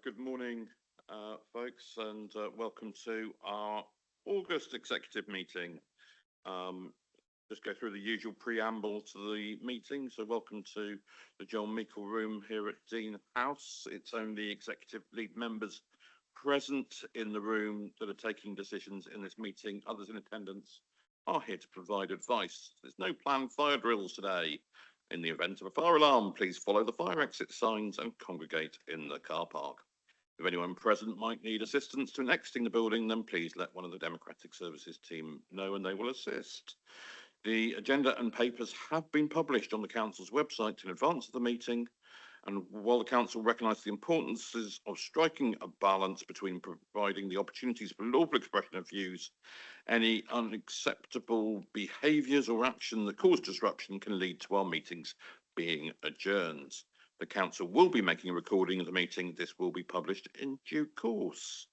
Good morning, folks, and welcome to our August executive meeting. Just go through the usual preamble to the meeting. So welcome to the John Meikle room here at Dean House. It's only executive lead members present in the room that are taking decisions in this meeting. Others in attendance are here to provide advice. There's no planned fire drills today. In the event of a fire alarm, please follow the fire exit signs and congregate in the car park. If anyone present might need assistance to exiting the building, then please let one of the Democratic Services team know and they will assist. The agenda and papers have been published on the Council's website in advance of the meeting, and while the Council recognises the importance of striking a balance between providing the opportunities for lawful expression of views, any unacceptable behaviours or action that cause disruption can lead to our meetings being adjourned. The Council will be making a recording of the meeting. This will be published in due course.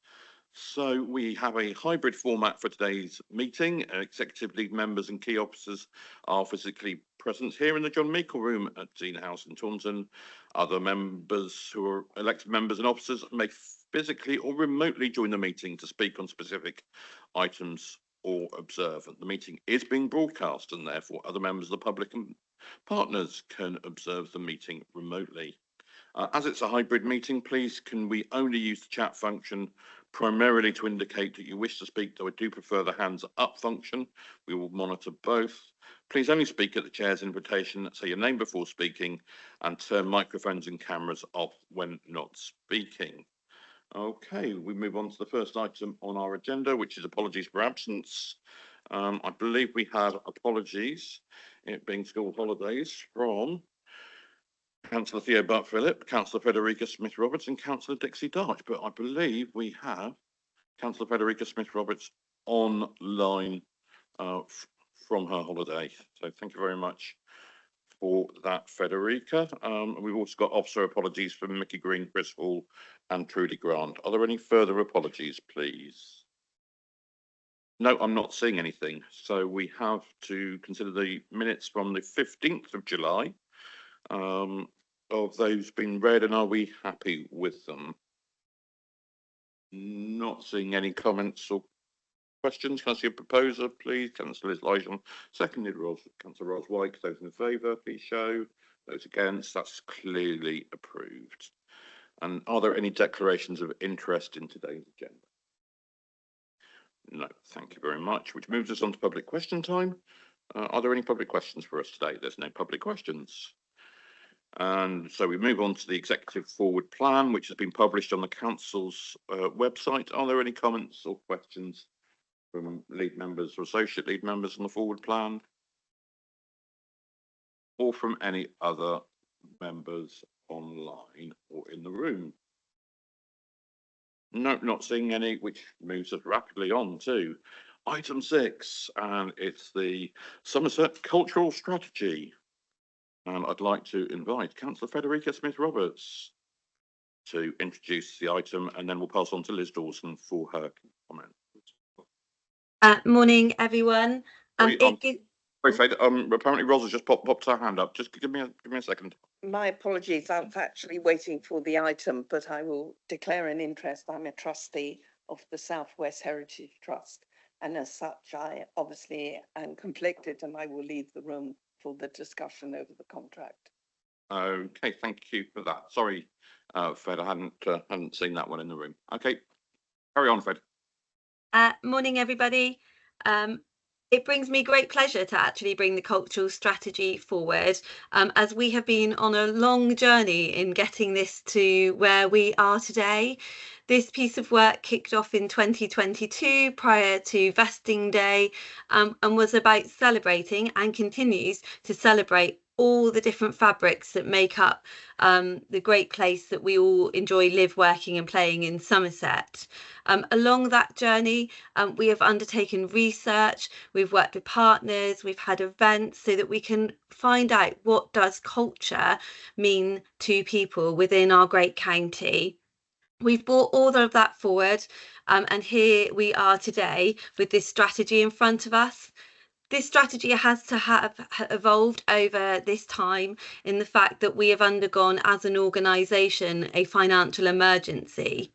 So we have a hybrid format for today's meeting. Executive lead members and key officers are physically present here in the John Meikle room at Dean House in Taunton. Other members who are elected members and officers may physically or remotely join the meeting to speak on specific items or observe. The meeting is being broadcast and therefore other members of the public and partners can observe the meeting remotely. As it's a hybrid meeting, please can we only use the chat function primarily to indicate that you wish to speak, though I do prefer the hands up function. We will monitor both. Please only speak at the chair's invitation, say your name before speaking, and turn microphones and cameras off when not speaking. Okay, we move on to the first item on our agenda, which is apologies for absence. I believe we had apologies, it being school holidays, from Councillor Theo Butt-Philip, Councillor Frederica Smith-Roberts and Councillor Dixie Darch, but I believe we have Councillor Frederica Smith-Roberts online from her holiday. So thank you very much for that, Frederica. We've also got officer apologies from Mickey Green, Chris Hall and Trudy Grant. Are there any further apologies, please? No, I'm not seeing anything. So we have to consider the minutes from the 15th of July. Of those been read, and are we happy with them? Not seeing any comments or questions. Can I see a proposer, please? Councillor Liz Lydon, seconded Councillor Ros White. Those in favour, please show. Those against, that's clearly approved. And are there any declarations of interest in today's agenda? No, thank you very much, which moves us on to public question time. Are there any public questions for us today? There's no public questions. And so we move on to the executive forward plan, which has been published on the council's website. Are there any comments or questions from lead members or associate lead members on the forward plan, or from any other members online or in the room? No, not seeing any, which moves us rapidly on to item 6, and it's the Somerset Cultural Strategy. And I'd like to invite Councillor Frederica Smith-Roberts to introduce the item, and then we'll pass on to Liz Dawson for her comment. Morning, everyone. Apparently Ros has just popped her hand up. Just give me a second. My apologies. I was actually waiting for the item, but I will declare an interest. I'm a trustee of the South West Heritage Trust, and as such, I obviously am conflicted, and I will leave the room for the discussion over the contract. Okay, thank you for that. Sorry, Fred, I hadn't seen that one in the room. Okay, carry on, Fred. Morning, everybody. It brings me great pleasure to actually bring the cultural strategy forward, as we have been on a long journey in getting this to where we are today. This piece of work kicked off in 2022 prior to vesting day, and was about celebrating, and continues to celebrate, all the different fabrics that make up the great place that we all enjoy live, working and playing in Somerset. Along that journey, we have undertaken research, we've worked with partners, we've had events so that we can find out what does culture mean to people within our great county. We've brought all of that forward, and here we are today with this strategy in front of us. This strategy has to have evolved over this time in the fact that we have undergone as an organisation a financial emergency.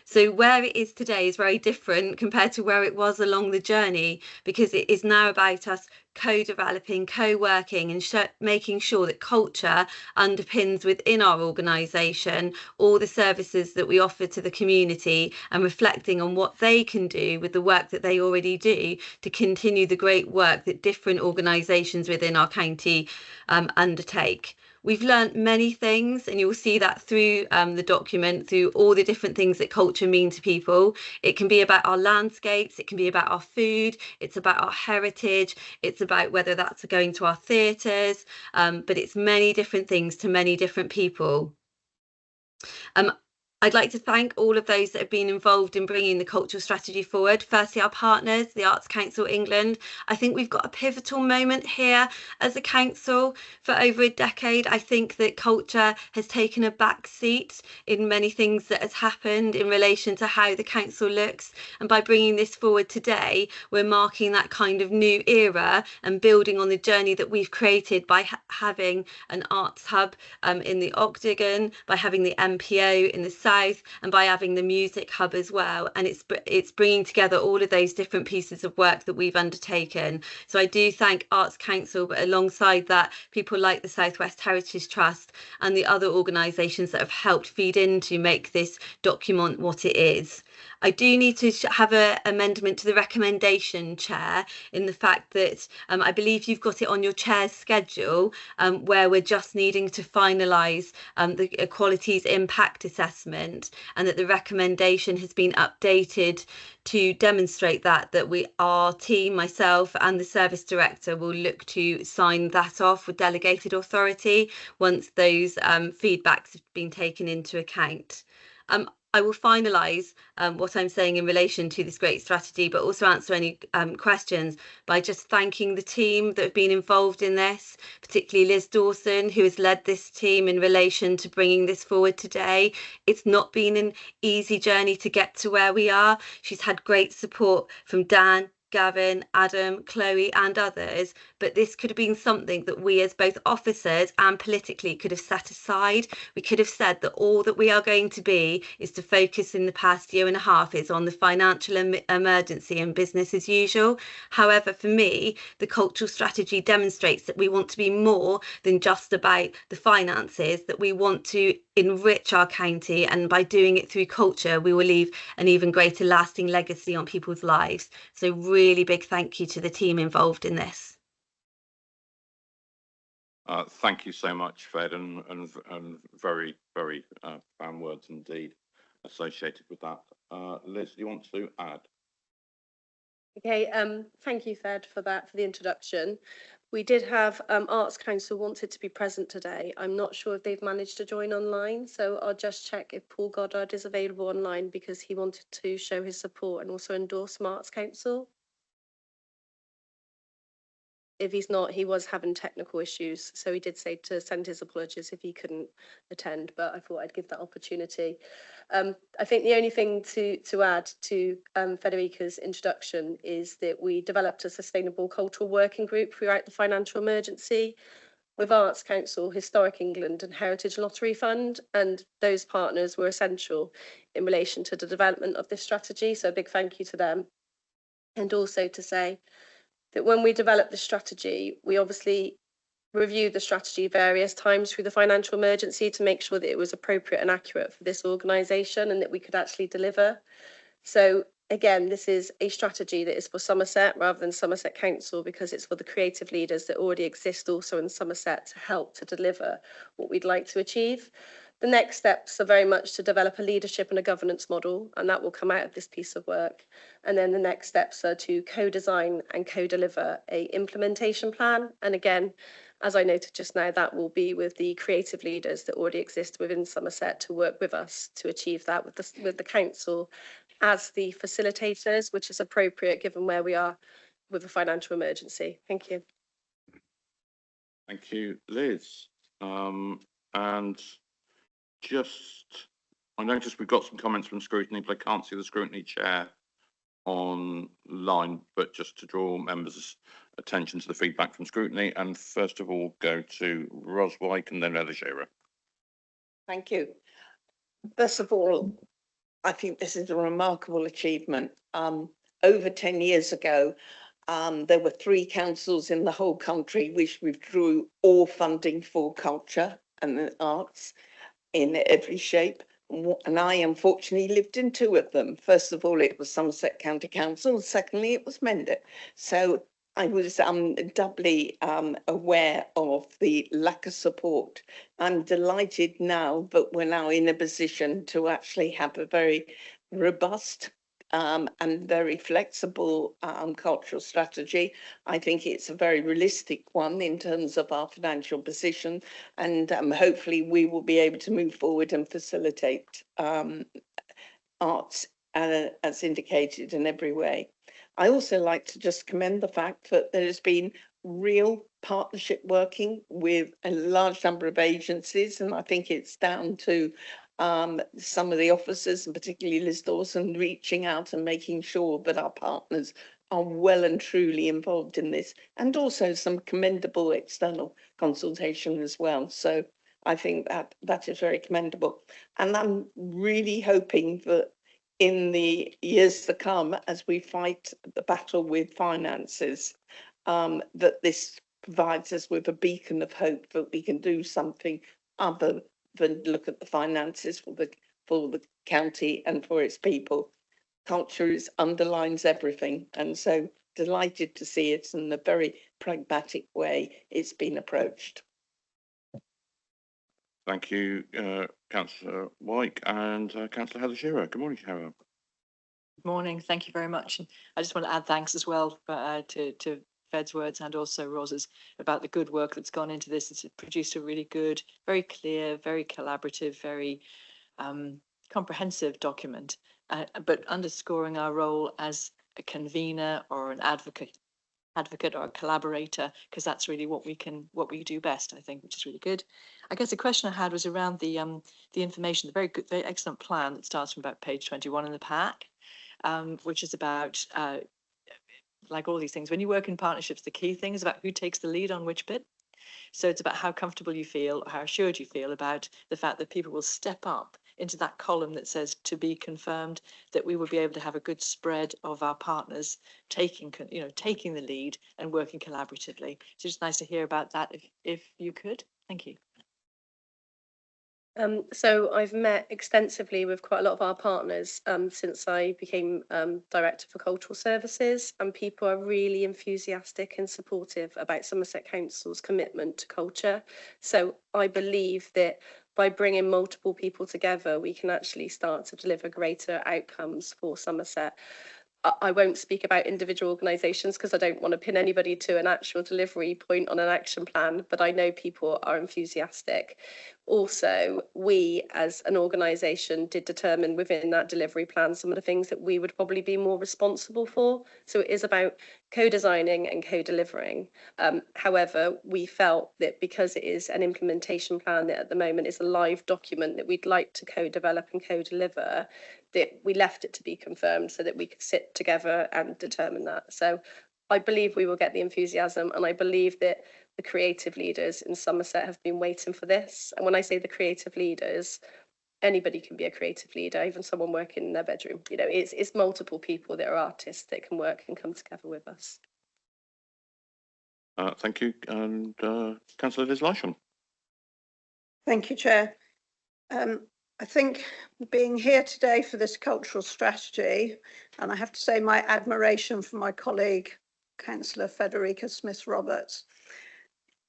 So where it is today is very different compared to where it was along the journey, because it is now about us co-developing, co-working and making sure that culture underpins within our organisation all the services that we offer to the community, and reflecting on what they can do with the work that they already do to continue the great work that different organisations within our county undertake. We've learned many things, and you'll see that through the document, through all the different things that culture mean to people. It can be about our landscapes, it can be about our food, it's about our heritage, it's about whether that's going to our theatres, but it's many different things to many different people. I'd like to thank all of those that have been involved in bringing the cultural strategy forward. Firstly, our partners, the Arts Council England. I think we've got a pivotal moment here as a council. For over a decade, I think that culture has taken a back seat in many things that has happened in relation to how the council looks. And by bringing this forward today, we're marking that kind of new era and building on the journey that we've created by having an arts hub in the Octagon, by having the MPO in the South, and by having the music hub as well. And it's bringing together all of those different pieces of work that we've undertaken. So I do thank Arts Council, but alongside that, people like the South West Heritage Trust and the other organisations that have helped feed in to make this document what it is. I do need to have an amendment to the recommendation, Chair, in the fact that I believe you've got it on your Chair's schedule, where we're just needing to finalise the Equalities Impact Assessment, and that the recommendation has been updated to demonstrate that our team, myself and the Service Director, will look to sign that off with delegated authority once those feedbacks have been taken into account. I will finalise what I'm saying in relation to this great strategy, but also answer any questions by just thanking the team that have been involved in this, particularly Liz Dawson, who has led this team in relation to bringing this forward today. It's not been an easy journey to get to where we are. She's had great support from Dan, Gavin, Adam, Chloe and others, but this could have been something that we as both officers and politically could have set aside. We could have said that all that we are going to be is to focus in the past year and a half is on the financial emergency and business as usual. However, for me, the cultural strategy demonstrates that we want to be more than just about the finances, that we want to enrich our county, and by doing it through culture, we will leave an even greater lasting legacy on people's lives. So really big thank you to the team involved in this. Thank you so much, Fed, and very, very profound words indeed associated with that. Liz, do you want to add? Okay, thank you, Fed, for the introduction. We did have Arts Council wanted to be present today. I'm not sure if they've managed to join online, so I'll just check if Paul Goddard is available online, because he wanted to show his support and also endorse Arts Council. If he's not, he was having technical issues, so he did say to send his apologies if he couldn't attend, but I thought I'd give that opportunity. I think the only thing to add to Federica's introduction is that we developed a sustainable cultural working group throughout the financial emergency with Arts Council, Historic England and Heritage Lottery Fund, and those partners were essential in relation to the development of this strategy, so a big thank you to them. And also to say that when we developed the strategy, we obviously reviewed the strategy various times through the financial emergency to make sure that it was appropriate and accurate for this organisation and that we could actually deliver. So again, this is a strategy that is for Somerset rather than Somerset Council, because it's for the creative leaders that already exist also in Somerset to help to deliver what we'd like to achieve. The next steps are very much to develop a leadership and a governance model, and that will come out of this piece of work. And then the next steps are to co-design and co-deliver a implementation plan. And again, as I noted just now, that will be with the creative leaders that already exist within Somerset to work with us to achieve that with the council as the facilitators, which is appropriate given where we are with the financial emergency. Thank you. Thank you, Liz. And just, I noticed we've got some comments from scrutiny, but I can't see the scrutiny chair online, but just to draw members' attention to the feedback from scrutiny, and first of all go to Ros Wyke and then Heather Shearer. Thank you. First of all, I think this is a remarkable achievement. Over 10 years ago, there were 3 councils in the whole country which withdrew all funding for culture and the arts in every shape. And I unfortunately lived in 2 of them. First of all, it was Somerset County Council. Secondly, it was Mendip. So I was doubly aware of the lack of support. I'm delighted now that we're now in a position to actually have a very robust and very flexible cultural strategy. I think it's a very realistic one in terms of our financial position, and hopefully we will be able to move forward and facilitate arts as indicated in every way. I also like to just commend the fact that there has been real partnership working with a large number of agencies, and I think it's down to some of the officers, and particularly Liz Dawson, reaching out and making sure that our partners are well and truly involved in this, and also some commendable external consultation as well. So I think that is very commendable. And I'm really hoping that in the years to come, as we fight the battle with finances, that this provides us with a beacon of hope that we can do something other than look at the finances for the county and for its people. Culture underlines everything, and so delighted to see it in a very pragmatic way it's been approached. Thank you, Councillor Wyke, and Councillor Heather Shearer. Good morning, Heather. Good morning. Thank you very much. And I just want to add thanks as well to Fed's words and also Ros's about the good work that's gone into this. It's produced a really good, very clear, very collaborative, very comprehensive document, but underscoring our role as a convener or an advocate or a collaborator, because that's really what we do best, I think, which is really good. I guess the question I had was around the information, the very good, very excellent plan that starts from about page 21 in the pack, which is about like all these things, when you work in partnerships, the key thing is about who takes the lead on which bit. So it's about how comfortable you feel, how assured you feel about the fact that people will step up into that column that says to be confirmed, that we will be able to have a good spread of our partners taking the lead and working collaboratively. So it's nice to hear about that if you could. Thank you. So I've met extensively with quite a lot of our partners since I became Director for Cultural Services, and people are really enthusiastic and supportive about Somerset Council's commitment to culture. So I believe that by bringing multiple people together, we can actually start to deliver greater outcomes for Somerset. I won't speak about individual organisations because I don't want to pin anybody to an actual delivery point on an action plan, but I know people are enthusiastic. Also, we as an organisation did determine within that delivery plan some of the things that we would probably be more responsible for. So it is about co-designing and co-delivering. However, we felt that because it is an implementation plan that at the moment is a live document that we'd like to co-develop and co-deliver, that we left it to be confirmed so that we could sit together and determine that. So I believe we will get the enthusiasm, and I believe that the creative leaders in Somerset have been waiting for this. And when I say the creative leaders, anybody can be a creative leader, even someone working in their bedroom. You know, it's multiple people that are artists that can work and come together with us. Thank you, and Councillor Liz Lisham. Thank you, Chair. I think being here today for this cultural strategy, and I have to say my admiration for my colleague, Councillor Federica Smith-Roberts,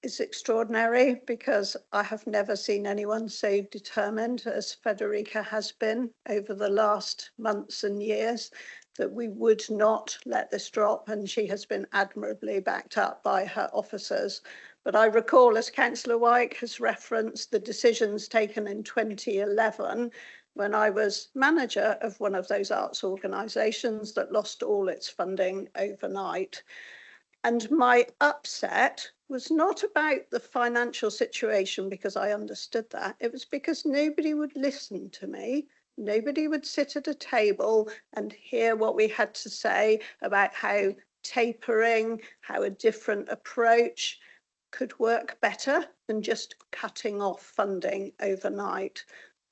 is extraordinary, because I have never seen anyone so determined as Federica has been over the last months and years that we would not let this drop, and she has been admirably backed up by her officers. But I recall, as Councillor Wyke has referenced, the decisions taken in 2011 when I was manager of one of those arts organisations that lost all its funding overnight. And my upset was not about the financial situation, because I understood that. It was because nobody would listen to me. Nobody would sit at a table and hear what we had to say about how tapering, how a different approach could work better than just cutting off funding overnight.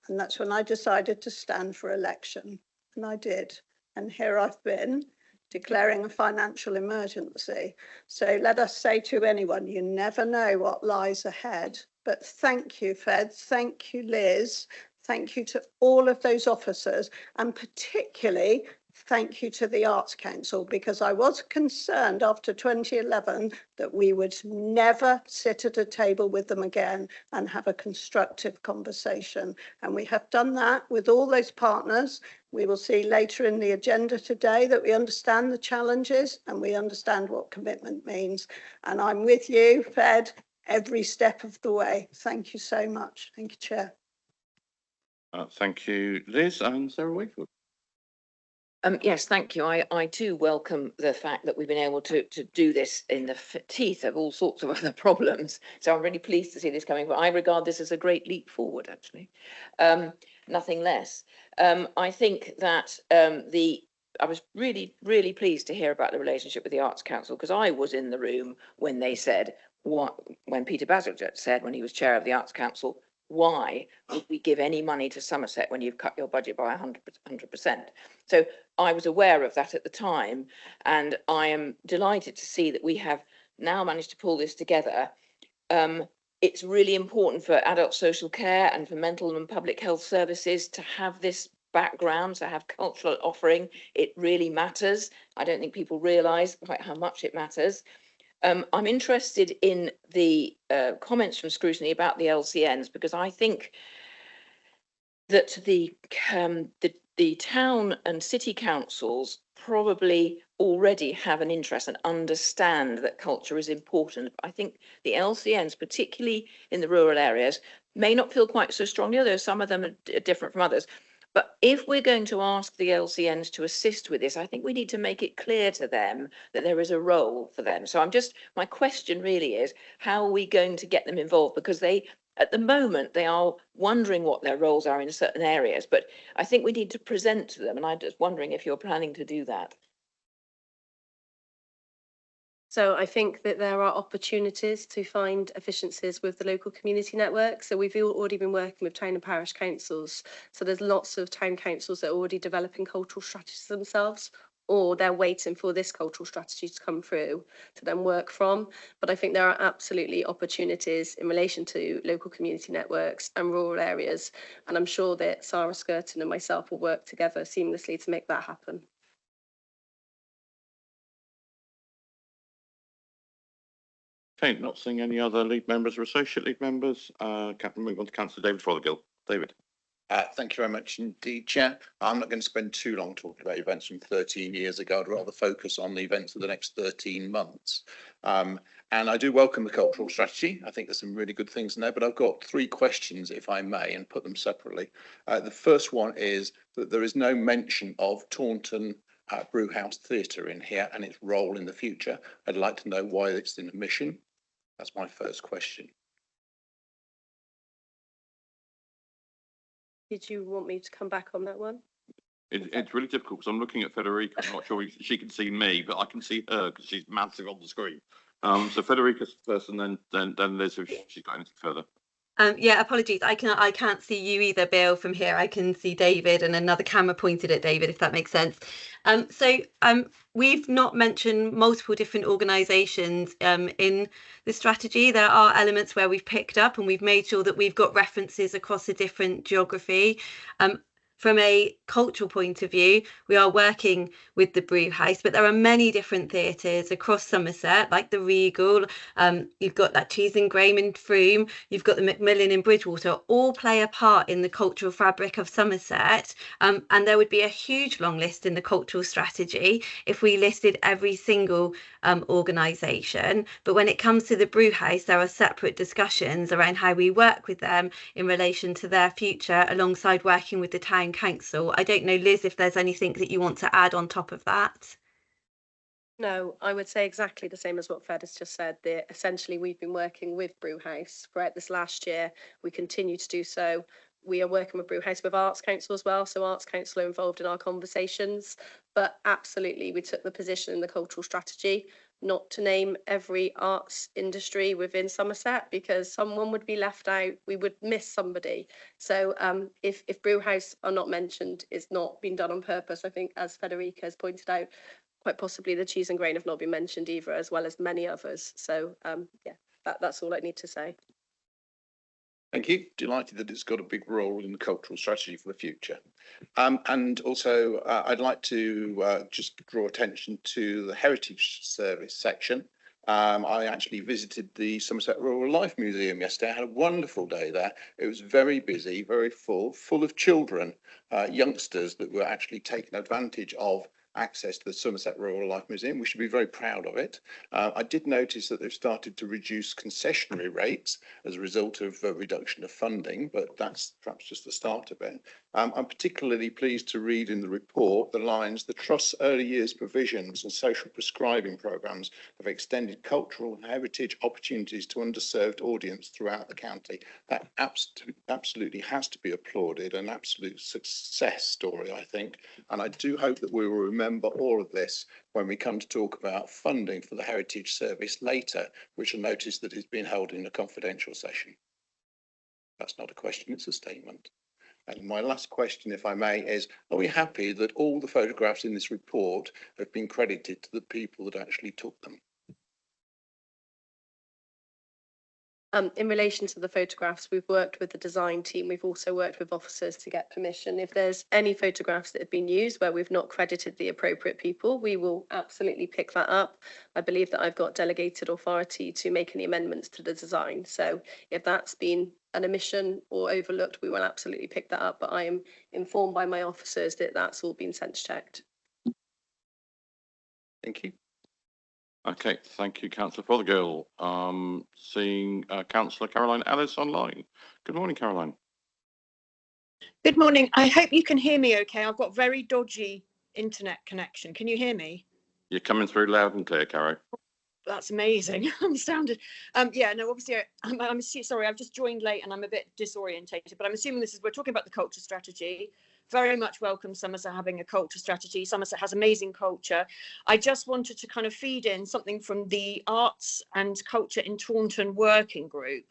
And that's when I decided to stand for election, and I did. And here I've been, declaring a financial emergency. So let us say to anyone, you never know what lies ahead. But thank you, Feds, thank you, Liz, thank you to all of those officers, and particularly thank you to the Arts Council, because I was concerned after 2011 that we would never sit at a table with them again and have a constructive conversation. And we have done that with all those partners. We will see later in the agenda today that we understand the challenges and we understand what commitment means. And I'm with you, Fed, every step of the way. Thank you so much. Thank you, Chair. Thank you, Liz and Sarah Wakefield. Yes, thank you. I too welcome the fact that we've been able to do this in the teeth of all sorts of other problems. So I'm really pleased to see this coming, but I regard this as a great leap forward, actually. Nothing less. I think that I was really pleased to hear about the relationship with the Arts Council, because I was in the room when they said, when Peter Bazalgette said, when he was chair of the Arts Council, why would we give any money to Somerset when you've cut your budget by 100%? So I was aware of that at the time, and I am delighted to see that we have now managed to pull this together. It's really important for adult social care and for mental and public health services to have this background, to have cultural offering. It really matters. I don't think people realise quite how much it matters. I'm interested in the comments from Scrutiny about the LCNs, because I think that the town and city councils probably already have an interest and understand that culture is important. I think the LCNs, particularly in the rural areas, may not feel quite so strongly, although some of them are different from others. But if we're going to ask the LCNs to assist with this, I think we need to make it clear to them that there is a role for them. So my question really is, how are we going to get them involved? Because at the moment, they are wondering what their roles are in certain areas, but I think we need to present to them. And I'm just wondering if you're planning to do that. So I think that there are opportunities to find efficiencies with the local community network. So we've already been working with town and parish councils. So there's lots of town councils that are already developing cultural strategies themselves, or they're waiting for this cultural strategy to come through to then work from. But I think there are absolutely opportunities in relation to local community networks and rural areas. And I'm sure that Sarah Skirton and myself will work together seamlessly to make that happen. Okay, not seeing any other lead members or associate lead members. Move on to Councillor David Fothergill. David. Thank you very much indeed, Chair. I'm not going to spend too long talking about events from 13 years ago. I'd rather focus on the events of the next 13 months. And I do welcome the cultural strategy. I think there's some really good things in there, but I've got 3 questions, if I may, and put them separately. The first one is that there is no mention of Taunton Brewhouse Theatre in here and its role in the future. I'd like to know why it's in the mission. That's my first question. Did you want me to come back on that one? It's really difficult because I'm looking at Federica. I'm not sure she can see me, but I can see her because she's massive on the screen. So Federica's first, and then Liz, if she's got anything further. Yeah, apologies. I can't see you either, Bill, from here. I can see David and another camera pointed at David, if that makes sense. We've not mentioned multiple different organisations in the strategy. There are elements where we've picked up and we've made sure that we've got references across a different geography. From a cultural point of view, we are working with the Brewhouse, but there are many different theatres across Somerset, like the Regal. You've got that Cheese and Graham in Frome. You've got the Macmillan in Bridgewater. All play a part in the cultural fabric of Somerset. And there would be a huge long list in the cultural strategy if we listed every single organisation. But when it comes to the Brewhouse, there are separate discussions around how we work with them in relation to their future, alongside working with the town council. I don't know, Liz, if there's anything that you want to add on top of that. No, I would say exactly the same as what Fed has just said. Essentially, we've been working with Brewhouse throughout this last year. We continue to do so. we are working with Brewhouse with Arts Council as well, so Arts Council are involved in our conversations. But absolutely, we took the position in the cultural strategy not to name every arts industry within Somerset, because someone would be left out, we would miss somebody. So if Brewhouse are not mentioned, it's not been done on purpose. I think, as Federica has pointed out, quite possibly the cheese and grain have not been mentioned either, as well as many others. So yeah, that's all I need to say. Thank you. Delighted that it's got a big role in the cultural strategy for the future. And also, I'd like to just draw attention to the Heritage Service section. I actually visited the Somerset Rural Life Museum yesterday. I had a wonderful day there. It was very busy, very full of children, youngsters that were actually taking advantage of access to the Somerset Rural Life Museum. We should be very proud of it. I did notice that they've started to reduce concessionary rates as a result of a reduction of funding, but that's perhaps just the start of it. I'm particularly pleased to read in the report the lines, the Trust's early years provisions and social prescribing programmes have extended cultural and heritage opportunities to underserved audience throughout the county. That absolutely has to be applauded, an absolute success story, I think. And I do hope that we will remember all of this when we come to talk about funding for the Heritage Service later, which you'll notice that is being held in a confidential session. That's not a question, it's a statement. And my last question, if I may, is, are we happy that all the photographs in this report have been credited to the people that actually took them? In relation to the photographs, we've worked with the design team. We've also worked with officers to get permission. If there's any photographs that have been used where we've not credited the appropriate people, we will absolutely pick that up. I believe that I've got delegated authority to make any amendments to the design. So if that's been an omission or overlooked, we will absolutely pick that up. But I am informed by my officers that that's all been sense checked. Thank you. Okay, thank you, Councillor Fothergill. Seeing Councillor Caroline Ellis online. Good morning, Caroline. Good morning. I hope you can hear me okay. I've got very dodgy internet connection. Can you hear me? You're coming through loud and clear, Caro. That's amazing. I'm astounded. Yeah, no, obviously, I'm sorry, I've just joined late and I'm a bit disorientated, but I'm assuming we're talking about the culture strategy. Very much welcome Somerset having a culture strategy. Somerset has amazing culture. I just wanted to kind of feed in something from the Arts and Culture in Taunton working group,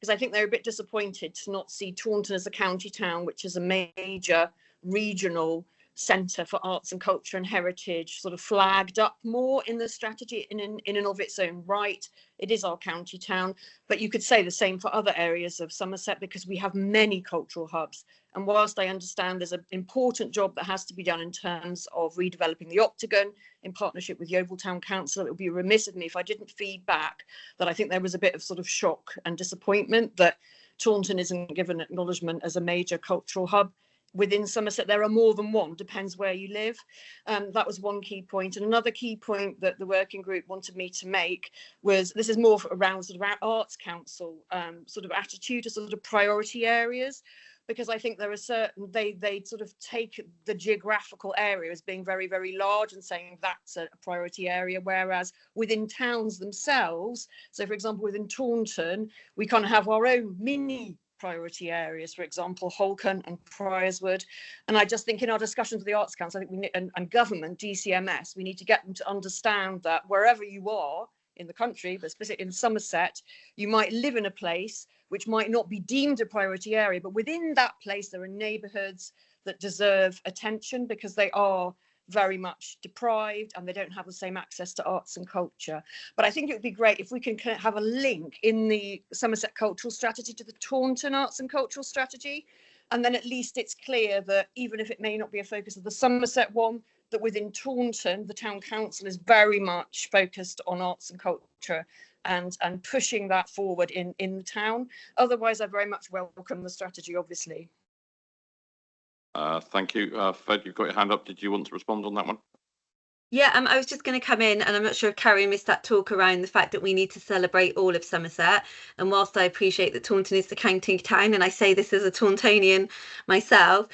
because I think they're a bit disappointed to not see Taunton as a county town, which is a major regional centre for arts and culture and heritage, sort of flagged up more in the strategy in and of its own right. It is our county town, but you could say the same for other areas of Somerset because we have many cultural hubs. And whilst I understand there's an important job that has to be done in terms of redeveloping the Octagon in partnership with Yeovil Town Council, it would be remiss of me if I didn't feed back that I think there was a bit of sort of shock and disappointment that Taunton isn't given acknowledgement as a major cultural hub. Within Somerset, there are more than one, depends where you live. That was one key point. And another key point that the working group wanted me to make was, this is more around sort of Arts Council sort of attitude to sort of priority areas, because I think there are certain, they sort of take the geographical area as being very, very large and saying that's a priority area, whereas within towns themselves, so for example, within Taunton, we kind of have our own mini priority areas, for example, Holcombe and Priorswood. And I just think in our discussions with the Arts Council, I think we need, and government, DCMS, we need to get them to understand that wherever you are in the country, but specifically in Somerset, you might live in a place which might not be deemed a priority area, but within that place, there are neighbourhoods that deserve attention because they are very much deprived and they don't have the same access to arts and culture. But I think it would be great if we can have a link in the Somerset Cultural Strategy to the Taunton Arts and Cultural Strategy. And then at least it's clear that even if it may not be a focus of the Somerset one, that within Taunton, the town council is very much focused on arts and culture and pushing that forward in the town. Otherwise, I very much welcome the strategy, obviously. Thank you. Fed, you've got your hand up. Did you want to respond on that one? Yeah, I was just going to come in, and I'm not sure if Carrie missed that talk around the fact that we need to celebrate all of Somerset. And whilst I appreciate that Taunton is the county town, and I say this as a Tauntonian myself,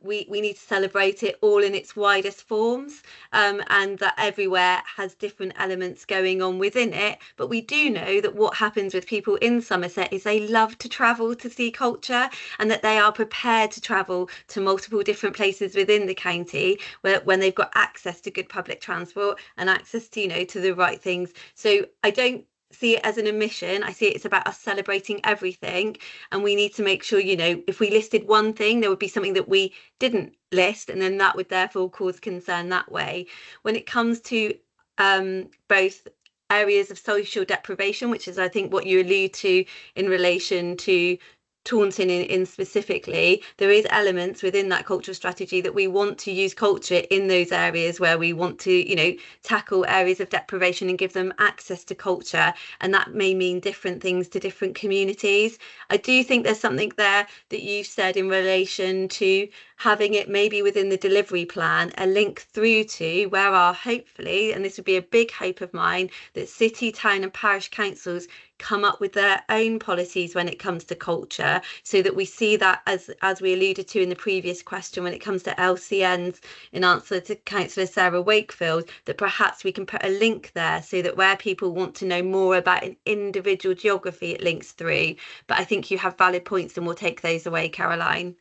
we need to celebrate it all in its widest forms, and that everywhere has different elements going on within it. But we do know that what happens with people in Somerset is they love to travel to see culture, and that they are prepared to travel to multiple different places within the county when they've got access to good public transport and access to, you know, to the right things. So I don't see it as an omission. I see it's about us celebrating everything, and we need to make sure, you know, if we listed one thing, there would be something that we didn't list, and then that would therefore cause concern that way. When it comes to both areas of social deprivation, which is I think what you allude to in relation to Taunton in specifically, there is elements within that cultural strategy that we want to use culture in those areas where we want to, you know, tackle areas of deprivation and give them access to culture, and that may mean different things to different communities. I do think there's something there that you've said in relation to having it maybe within the delivery plan, a link through to where are hopefully, and this would be a big hope of mine, that city, town and parish councils come up with their own policies when it comes to culture, so that we see that, as we alluded to in the previous question, when it comes to LCNs, in answer to Councillor Sarah Wakefield, that perhaps we can put a link there so that where people want to know more about an individual geography, it links through. But I think you have valid points, and we'll take those away, Caroline.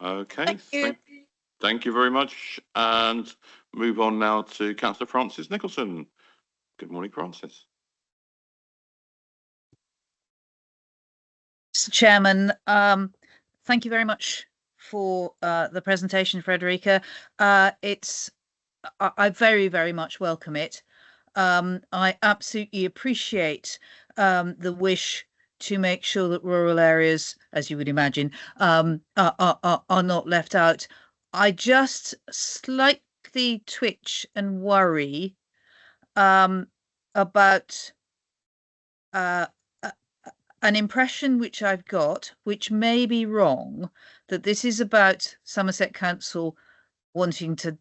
Okay, thank you very much, and move on now to Councillor Francis Nicholson. Good morning, Francis. Mr. Chairman, thank you very much for the presentation, Frederica. I very, very much welcome it. I absolutely appreciate the wish to make sure that rural areas, as you would imagine, are not left out. I just slightly twitch and worry about an impression which I've got, which may be wrong, that this is about Somerset Council wanting to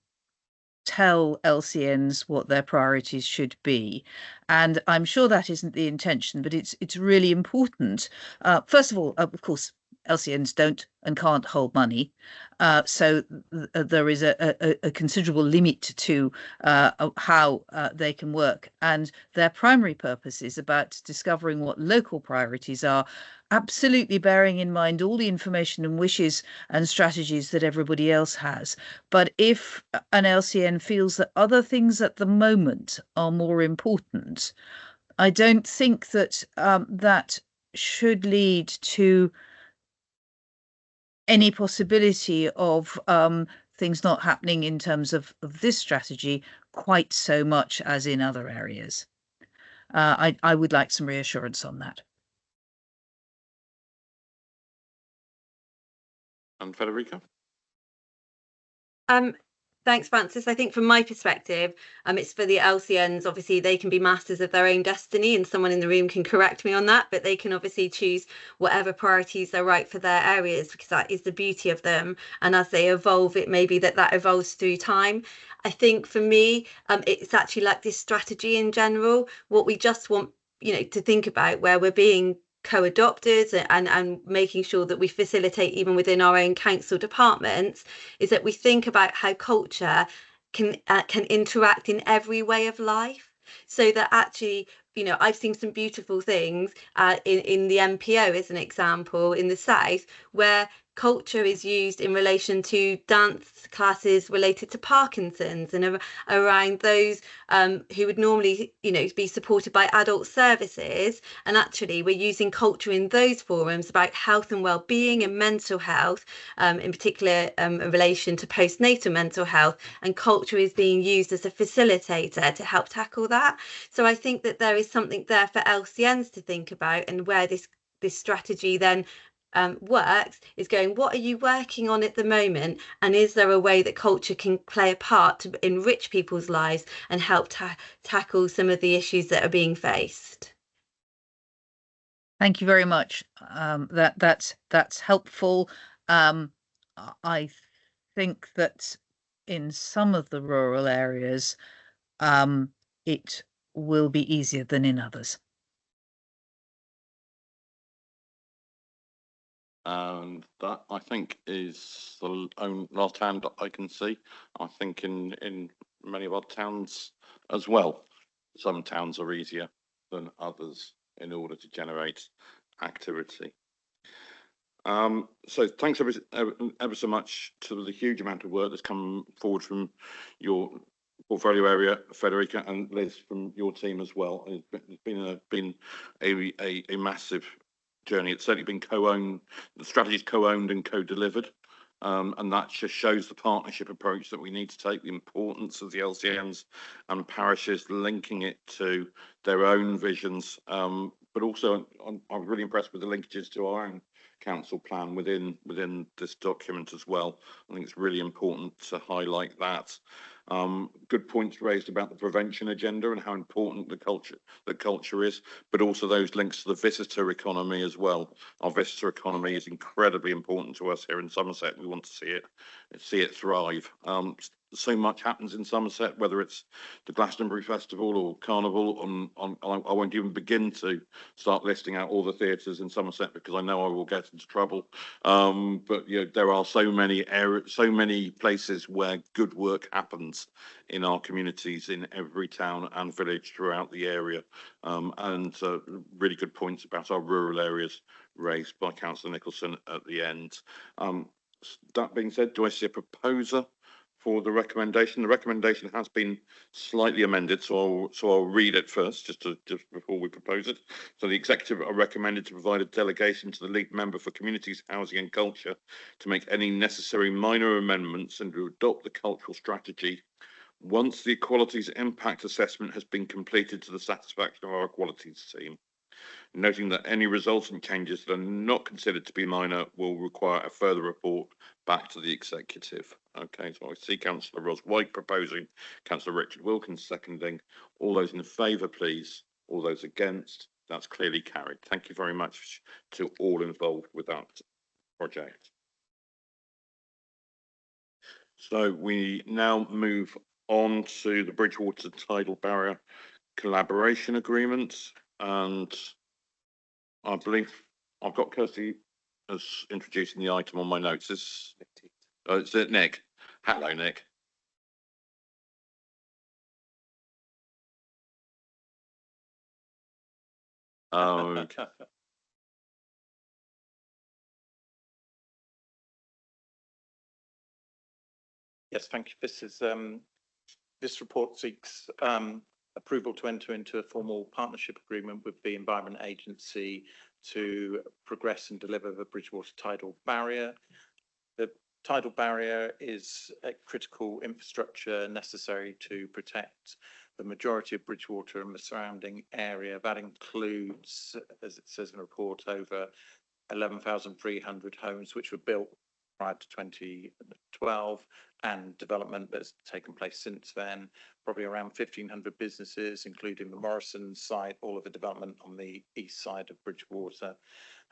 tell LCNs what their priorities should be. And I'm sure that isn't the intention, but it's really important. First of all, of course, LCNs don't and can't hold money. So there is a considerable limit to how they can work. And their primary purpose is about discovering what local priorities are, absolutely bearing in mind all the information and wishes and strategies that everybody else has. But if an LCN feels that other things at the moment are more important, I don't think that that should lead to any possibility of things not happening in terms of this strategy quite so much as in other areas. I would like some reassurance on that. And Federica? Thanks, Francis. I think from my perspective, it's for the LCNs. Obviously, they can be masters of their own destiny, and someone in the room can correct me on that, but they can obviously choose whatever priorities are right for their areas, because that is the beauty of them. And as they evolve, it may be that evolves through time. I think for me, it's actually like this strategy in general, what we just want, you know, to think about where we're being co-adopted and making sure that we facilitate even within our own council departments, is that we think about how culture can interact in every way of life, so that actually, you know, I've seen some beautiful things in the MPO as an example in the south, where culture is used in relation to dance classes related to Parkinson's and around those who would normally, you know, be supported by adult services. And actually, we're using culture in those forums about health and well-being and mental health, in particular in relation to postnatal mental health. And culture is being used as a facilitator to help tackle that. So I think that there is something there for LCNs to think about, and where this strategy then works is going, what are you working on at the moment, and is there a way that culture can play a part to enrich people's lives and help tackle some of the issues that are being faced? Thank you very much. That's helpful. I think that in some of the rural areas, it will be easier than in others. And that, I think, is the last hand that I can see. I think in many of our towns as well, some towns are easier than others in order to generate activity. So thanks ever so much to the huge amount of work that's come forward from your portfolio area, Federica, and Liz from your team as well. It's been a massive journey. It's certainly been co-owned. The strategy's co-owned and co-delivered. And that just shows the partnership approach that we need to take, the importance of the LCNs and parishes, linking it to their own visions. But also, I was really impressed with the linkages to our own council plan within this document as well. I think it's really important to highlight that. Good points raised about the prevention agenda and how important the culture is, but also those links to the visitor economy as well. Our visitor economy is incredibly important to us here in Somerset. We want to see it thrive. So much happens in Somerset, whether it's the Glastonbury Festival or Carnival. I won't even begin to start listing out all the theatres in Somerset because I know I will get into trouble. But you know, there are so many places where good work happens in our communities in every town and village throughout the area. And really good points about our rural areas raised by Councillor Nicholson at the end. That being said, do I see a proposer for the recommendation? The recommendation has been slightly amended, so I'll read it first, just before we propose it. So the executive are recommended to provide a delegation to the lead member for communities, housing and culture to make any necessary minor amendments and to adopt the cultural strategy once the equalities impact assessment has been completed to the satisfaction of our equalities team, noting that any resultant changes that are not considered to be minor will require a further report back to the executive. Okay, so I see Councillor Ros White proposing, Councillor Richard Wilkins seconding. All those in favour, please. All those against? That's clearly carried. Thank you very much to all involved with that project. So we now move on to the Bridgewater Tidal Barrier Collaboration Agreement, and I believe I've got Kirsty as introducing the item on my notes. Is it Nick? Hello, Nick. Okay. Yes, thank you. This report seeks approval to enter into a formal partnership agreement with the Environment Agency to progress and deliver the Bridgewater Tidal Barrier. The tidal barrier is a critical infrastructure necessary to protect the majority of Bridgewater and the surrounding area. That includes, as it says in the report, over 11,300 homes which were built prior to 2012 and development that's taken place since then. Probably around 1,500 businesses, including the Morrison site, all of the development on the east side of Bridgewater.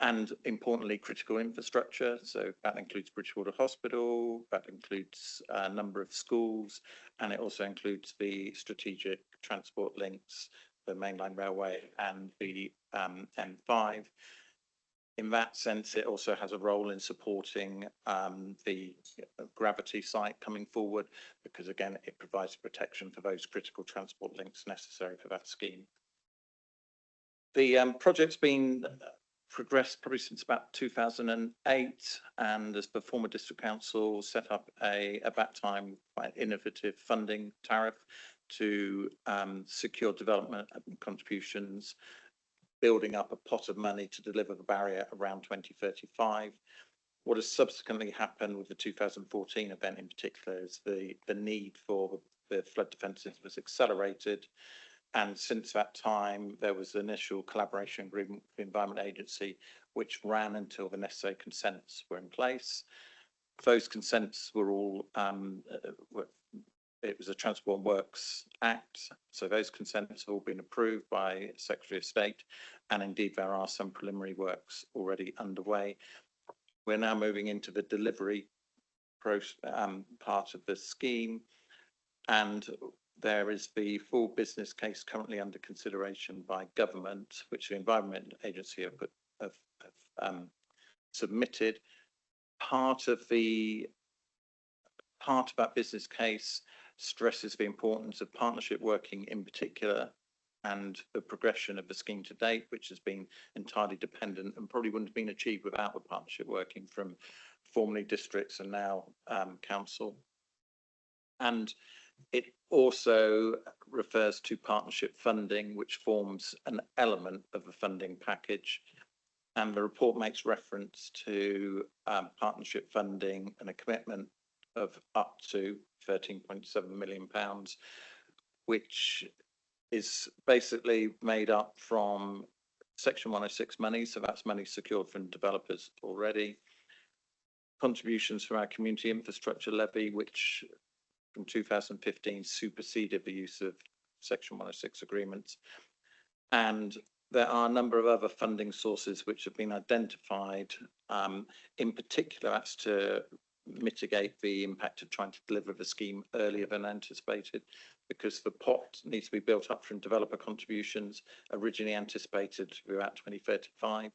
And importantly, critical infrastructure. So that includes Bridgewater Hospital, that includes a number of schools, and it also includes the strategic transport links, the mainline railway and the M5. In that sense, it also has a role in supporting the Gravity site coming forward, because again, it provides protection for those critical transport links necessary for that scheme. The project's been progressed probably since about 2008, and as the former district council set up at that time, quite innovative funding tariff to secure development contributions, building up a pot of money to deliver the barrier around 2035. What has subsequently happened with the 2014 event in particular is the need for the flood defences was accelerated. And since that time, there was an initial collaboration agreement with the Environment Agency, which ran until the necessary consents were in place. Those consents were all, it was a Transport and Works Act. So those consents have all been approved by Secretary of State. And indeed, there are some preliminary works already underway. We're now moving into the delivery part of the scheme, and there is the full business case currently under consideration by government, which the Environment Agency have submitted. Part of that business case stresses the importance of partnership working in particular, and the progression of the scheme to date, which has been entirely dependent and probably wouldn't have been achieved without the partnership working from formerly districts and now council. And it also refers to partnership funding, which forms an element of the funding package. And the report makes reference to partnership funding and a commitment of up to £13.7 million, which is basically made up from Section 106 money, so that's money secured from developers already. Contributions from our community infrastructure levy, which from 2015 superseded the use of Section 106 agreements. And there are a number of other funding sources which have been identified, in particular as to mitigate the impact of trying to deliver the scheme earlier than anticipated, because the pot needs to be built up from developer contributions originally anticipated throughout 2035.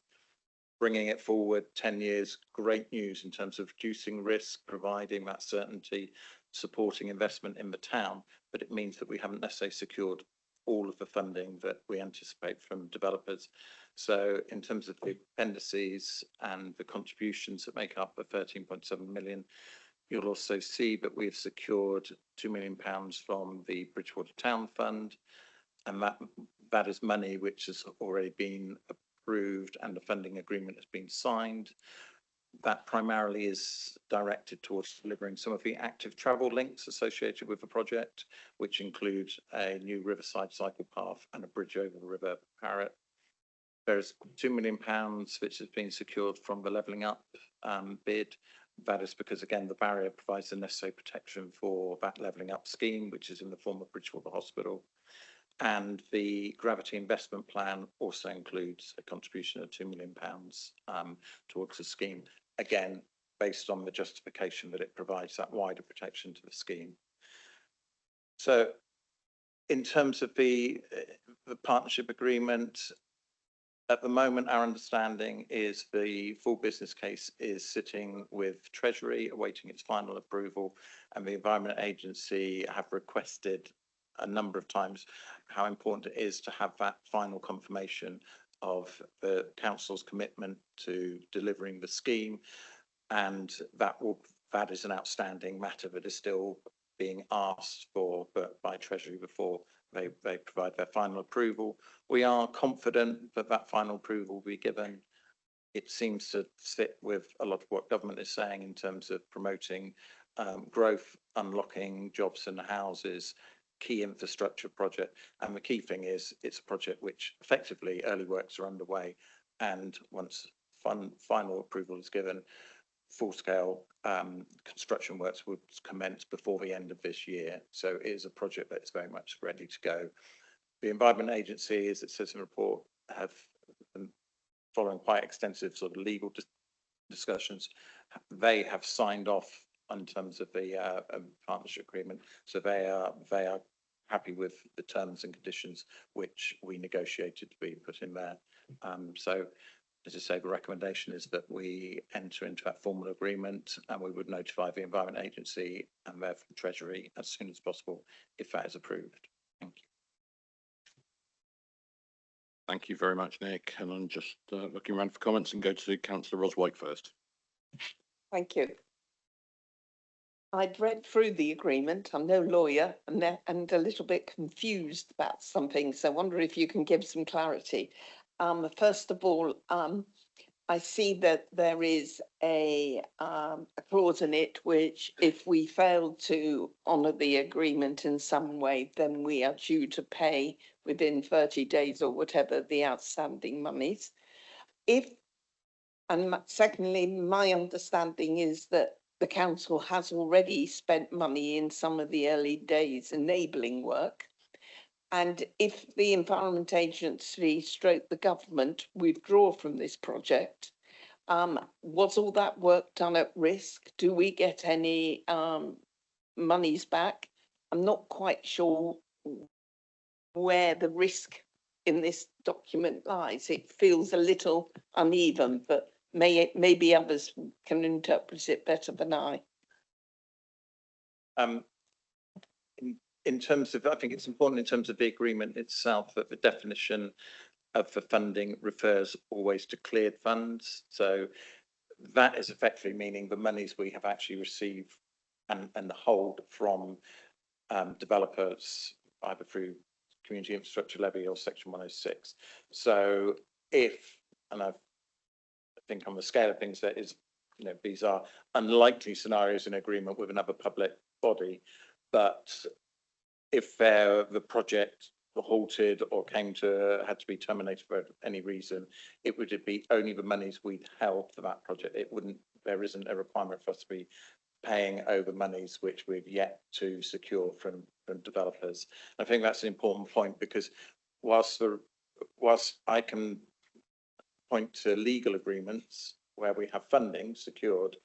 Bringing it forward 10 years, great news in terms of reducing risk, providing that certainty, supporting investment in the town, but it means that we haven't necessarily secured all of the funding that we anticipate from developers. So in terms of the appendices and the contributions that make up the 13.7 million, you'll also see that we've secured £2 million from the Bridgewater Town Fund, and that is money which has already been approved and the funding agreement has been signed. That primarily is directed towards delivering some of the active travel links associated with the project, which include a new riverside cycle path and a bridge over the River Parrett. There's £2 million which has been secured from the Levelling Up bid. That is because, again, the barrier provides the necessary protection for that Levelling Up scheme, which is in the form of Bridgewater Hospital. And the Gravity Investment Plan also includes a contribution of £2 million towards the scheme, again, based on the justification that it provides that wider protection to the scheme. So in terms of the partnership agreement, at the moment, our understanding is the full business case is sitting with Treasury, awaiting its final approval, and the Environment Agency have requested a number of times how important it is to have that final confirmation of the council's commitment to delivering the scheme, and that is an outstanding matter that is still being asked for by Treasury before they provide their final approval. We are confident that that final approval will be given. It seems to fit with a lot of what government is saying in terms of promoting growth, unlocking jobs and houses, key infrastructure project. And the key thing is it's a project which effectively early works are underway, and once final approval is given, full-scale construction works would commence before the end of this year. So it is a project that is very much ready to go. The Environment Agency, as it says in the report, have been following quite extensive sort of legal discussions. They have signed off in terms of the partnership agreement, so they are happy with the terms and conditions which we negotiated to be put in there. So, as I say, the recommendation is that we enter into that formal agreement, and we would notify the Environment Agency and therefore Treasury as soon as possible if that is approved. Thank you. Thank you very much, Nick. And I'm just looking around for comments and go to Councillor Roswhite first. Thank you. I'd read through the agreement. I'm no lawyer and a little bit confused about some things. So I wonder if you can give some clarity. First of all, I see that there is a clause in it which, if we fail to honour the agreement in some way, then we are due to pay within 30 days or whatever the outstanding monies. And secondly, my understanding is that the council has already spent money in some of the early days enabling work. And if the Environment Agency / the government withdraw from this project, Was all that work done at risk? Do we get any monies back? I'm not quite sure where the risk in this document lies. It feels a little uneven, but maybe others can interpret it better than I. In terms of, I think it's important in terms of the agreement itself that the definition of the funding refers always to cleared funds. So that is effectively meaning the monies we have actually received and hold from developers either through community infrastructure levy or section 106. So if, and I think on the scale of things that is, you know, these are unlikely scenarios in agreement with another public body, but if the project halted or had to be terminated for any reason, it would be only the monies we'd held for that project. There isn't a requirement for us to be paying over monies which we've yet to secure from developers. I think that's an important point because whilst I can point to legal agreements where we have funding secured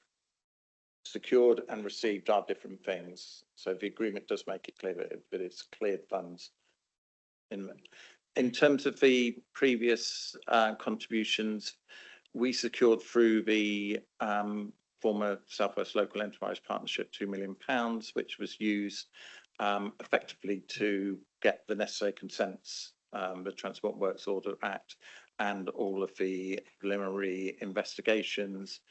and received are different things. So the agreement does make it clear that it's cleared funds. In terms of the previous contributions, we secured through the former South West Local Enterprise Partnership £2 million, which was used effectively to get the necessary consents, the Transport Works Order Act, and all of the preliminary investigations.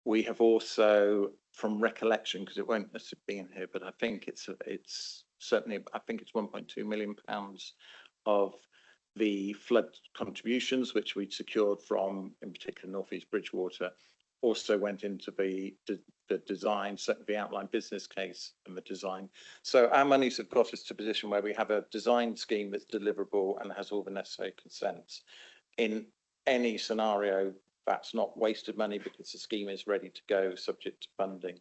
We have also, from recollection, because it won't necessarily be in here, but I think it's certainly, I think it's £1.2 million of the flood contributions, which we'd secured from, in particular, North East Bridgewater, also went into the design, certainly the outline business case and the design. So our monies have got us to a position where we have a design scheme that's deliverable and has all the necessary consents. In any scenario, that's not wasted money because the scheme is ready to go, subject to funding.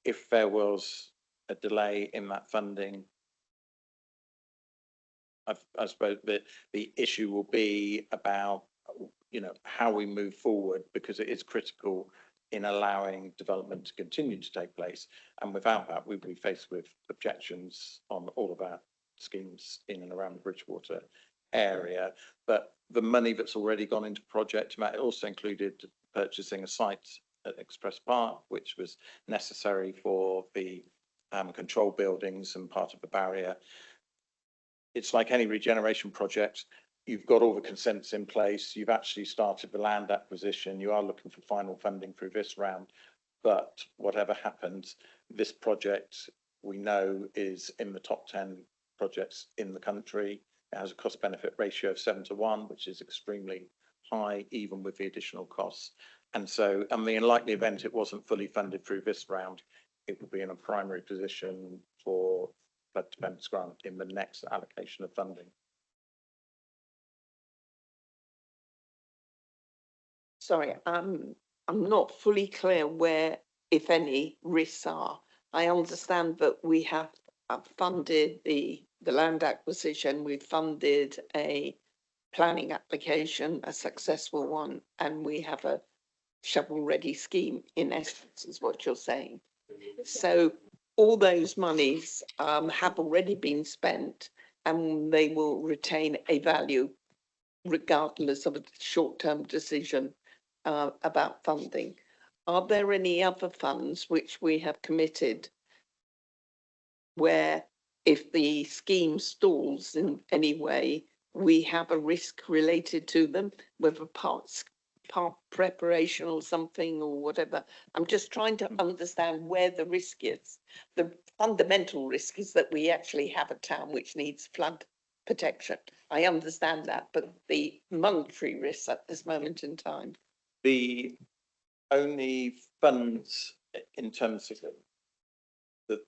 If there was a delay in that funding, I suppose the issue will be about, you know, how we move forward, because it is critical in allowing development to continue to take place. And without that, we will be faced with objections on all of our schemes in and around the Bridgewater area. But the money that's already gone into project, it also included purchasing a site at Express Park, which was necessary for the control buildings and part of the barrier. It's like any regeneration project. You've got all the consents in place. You've actually started the land acquisition. You are looking for final funding through this round. But whatever happens, this project we know is in the top 10 projects in the country. It has a cost benefit ratio of 7:1, which is extremely high, even with the additional costs. And so, in the unlikely event it wasn't fully funded through this round, it would be in a primary position for flood defence grant in the next allocation of funding. Sorry, I'm not fully clear where, if any, risks are. I understand that we have funded the land acquisition, we've funded a planning application, a successful one, and we have a shovel-ready scheme, in essence, is what you're saying. So all those monies have already been spent and they will retain a value regardless of a short-term decision about funding. Are there any other funds which we have committed where if the scheme stalls in any way, we have a risk related to them, whether part preparation or something or whatever? I'm just trying to understand where the risk is. The fundamental risk is that we actually have a town which needs flood protection. I understand that, but the monetary risks at this moment in time. The only funds in terms of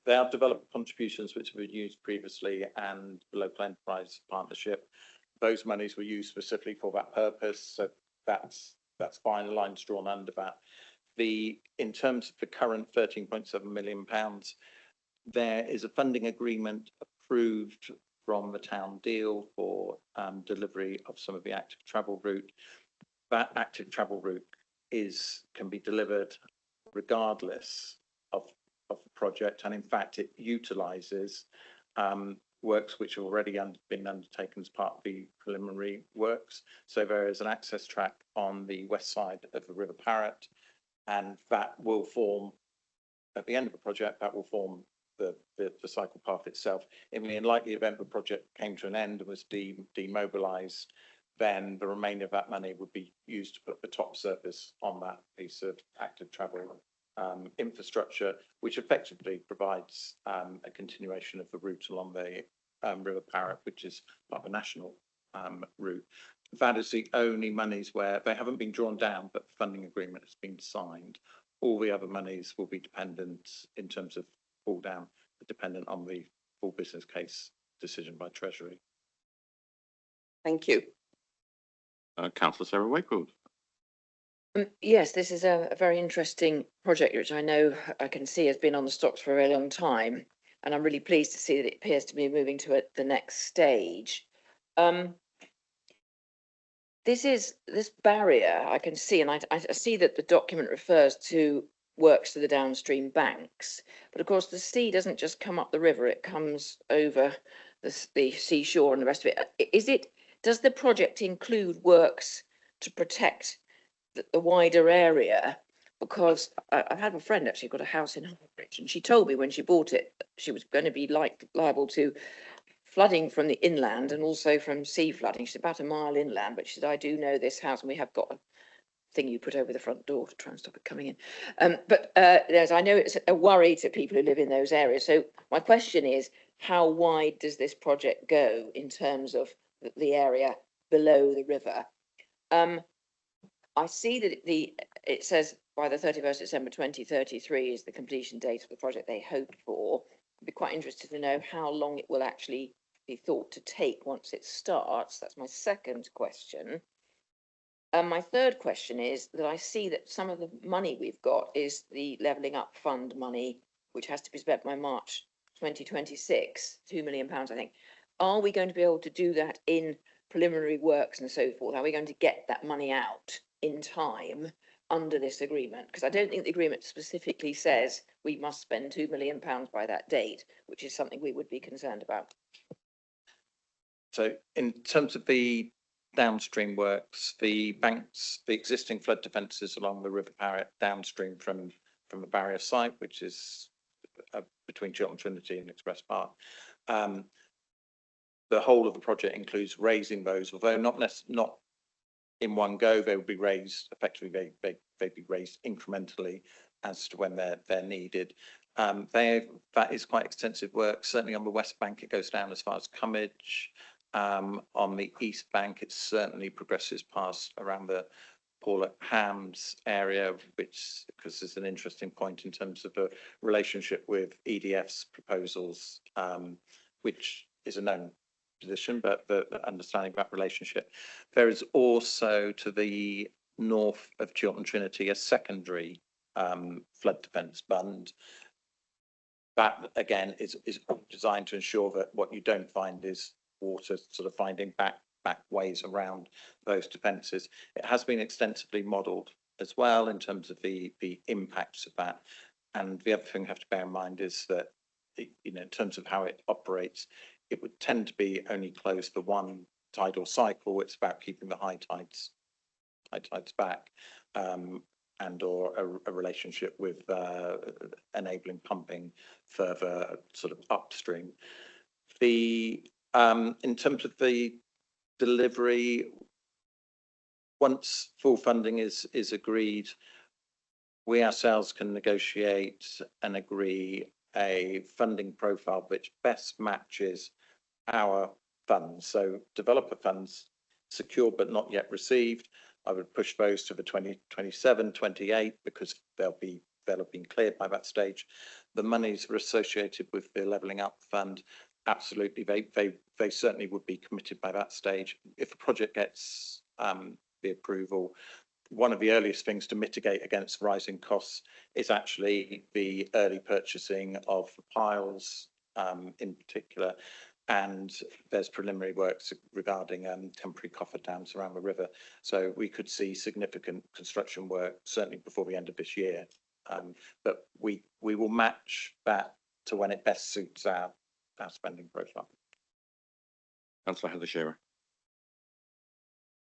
there are development contributions which have been used previously and the local enterprise partnership. Those monies were used specifically for that purpose. So that's fine. The line's drawn under that. In terms of the current £13.7 million, there is a funding agreement approved from the town deal for delivery of some of the active travel route. that active travel route can be delivered regardless of the project, and in fact it utilises works which have already been undertaken as part of the preliminary works. So there is an access track on the west side of the River Parrett, and that will form, at the end of the project, that will form the cycle path itself. In the unlikely event the project came to an end and was demobilised, then the remainder of that money would be used to put the top surface on that piece of active travel infrastructure, which effectively provides a continuation of the route along the River Parrett, which is part of a national route. That is the only monies where they haven't been drawn down, but the funding agreement has been signed. All the other monies will be dependent, in terms of fall down, dependent on the full business case decision by Treasury. Thank you. Councillor Sarah Wakefield. Yes, this is a very interesting project, which I know I can see has been on the stocks for a very long time. And I'm really pleased to see that it appears to be moving to the next stage. This barrier I can see, and I see that the document refers to works to the downstream banks. But of course, the sea doesn't just come up the river, it comes over the seashore and the rest of it. Does the project include works to protect the wider area? Because I've had a friend actually got a house in Harwich, and she told me when she bought it she was going to be liable to flooding from the inland and also from sea flooding. She's about a mile inland, but she said, I do know this house, and we have got a thing you put over the front door to try and stop it coming in. But I know it's a worry to people who live in those areas. So my question is, how wide does this project go in terms of the area below the river? I see that it says by the 31st December 2033 is the completion date of the project they hoped for. I'd be quite interested to know how long it will actually be thought to take once it starts. That's my second question. My third question is that I see that some of the money we've got is the Levelling Up Fund money, which has to be spent by March 2026, £2 million, I think. Are we going to be able to do that in preliminary works and so forth? Are we going to get that money out in time under this agreement? Because I don't think the agreement specifically says we must spend £2 million by that date, which is something we would be concerned about. So in terms of the downstream works, the banks, the existing flood defences along the River Parrett downstream from the barrier site, which is between Chiltern Trinity and Express Park. The whole of the project includes raising those, although not in one go. They will be raised effectively. They'd be raised incrementally as to when they're needed. That is quite extensive work. Certainly on the west bank, it goes down as far as Cummage. On the east bank, it certainly progresses past around the Paula Hams area, which, because there's an interesting point in terms of the relationship with EDF's proposals, which is a known position, but the understanding that relationship. There is also to the north of Chiltern Trinity a secondary flood defence bund. That again is designed to ensure that what you don't find is water sort of finding back ways around those defences. It has been extensively modelled as well in terms of the impacts of that. And the other thing you have to bear in mind is that, in terms of how it operates, it would tend to be only closed for one tidal cycle. It's about keeping the high tides back, and or a relationship with enabling pumping further sort of upstream. In terms of the delivery, once full funding is agreed, we ourselves can negotiate and agree a funding profile which best matches our funds. So developer funds secured but not yet received, I would push those to the 2027, 28 because they'll have been cleared by that stage. The monies are associated with the Levelling Up Fund. Absolutely, they certainly would be committed by that stage. If a project gets the approval, one of the earliest things to mitigate against rising costs is actually the early purchasing of piles in particular. and there's preliminary works regarding temporary coffer dams around the river. So we could see significant construction work certainly before the end of this year. But we will match that to when it best suits our spending profile. Councillor Heather Shearer.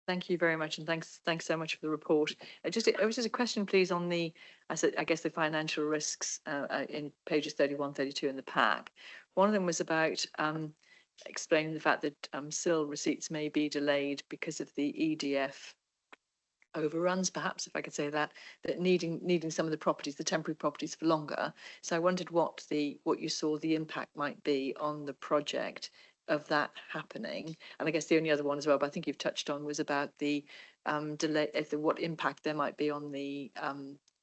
Thank you very much, and thanks so much for the report. It was just a question, please, on I guess the financial risks in pages 31, 32 in the pack. One of them was about explaining the fact that SIL receipts may be delayed because of the EDF overruns, perhaps, if I could say that needing some of the properties, the temporary properties, for longer. So I wondered what you saw the impact might be on the project of that happening. And I guess the only other one as well, but I think you've touched on, was about the delay, what impact there might be on the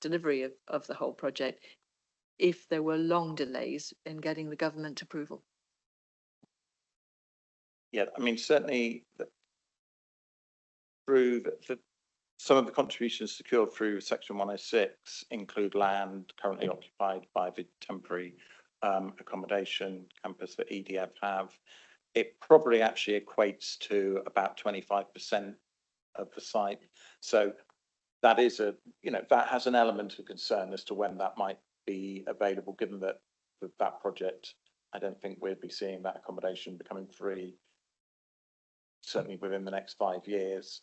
delivery of the whole project if there were long delays in getting the government approval. Yeah, I mean, certainly through some of the contributions secured through Section 106 include land currently occupied by the temporary accommodation campus that EDF have. It probably actually equates to about 25% of the site. So that is that has an element of concern as to when that might be available, given that that project, I don't think we'll be seeing that accommodation becoming free, certainly within the next 5 years.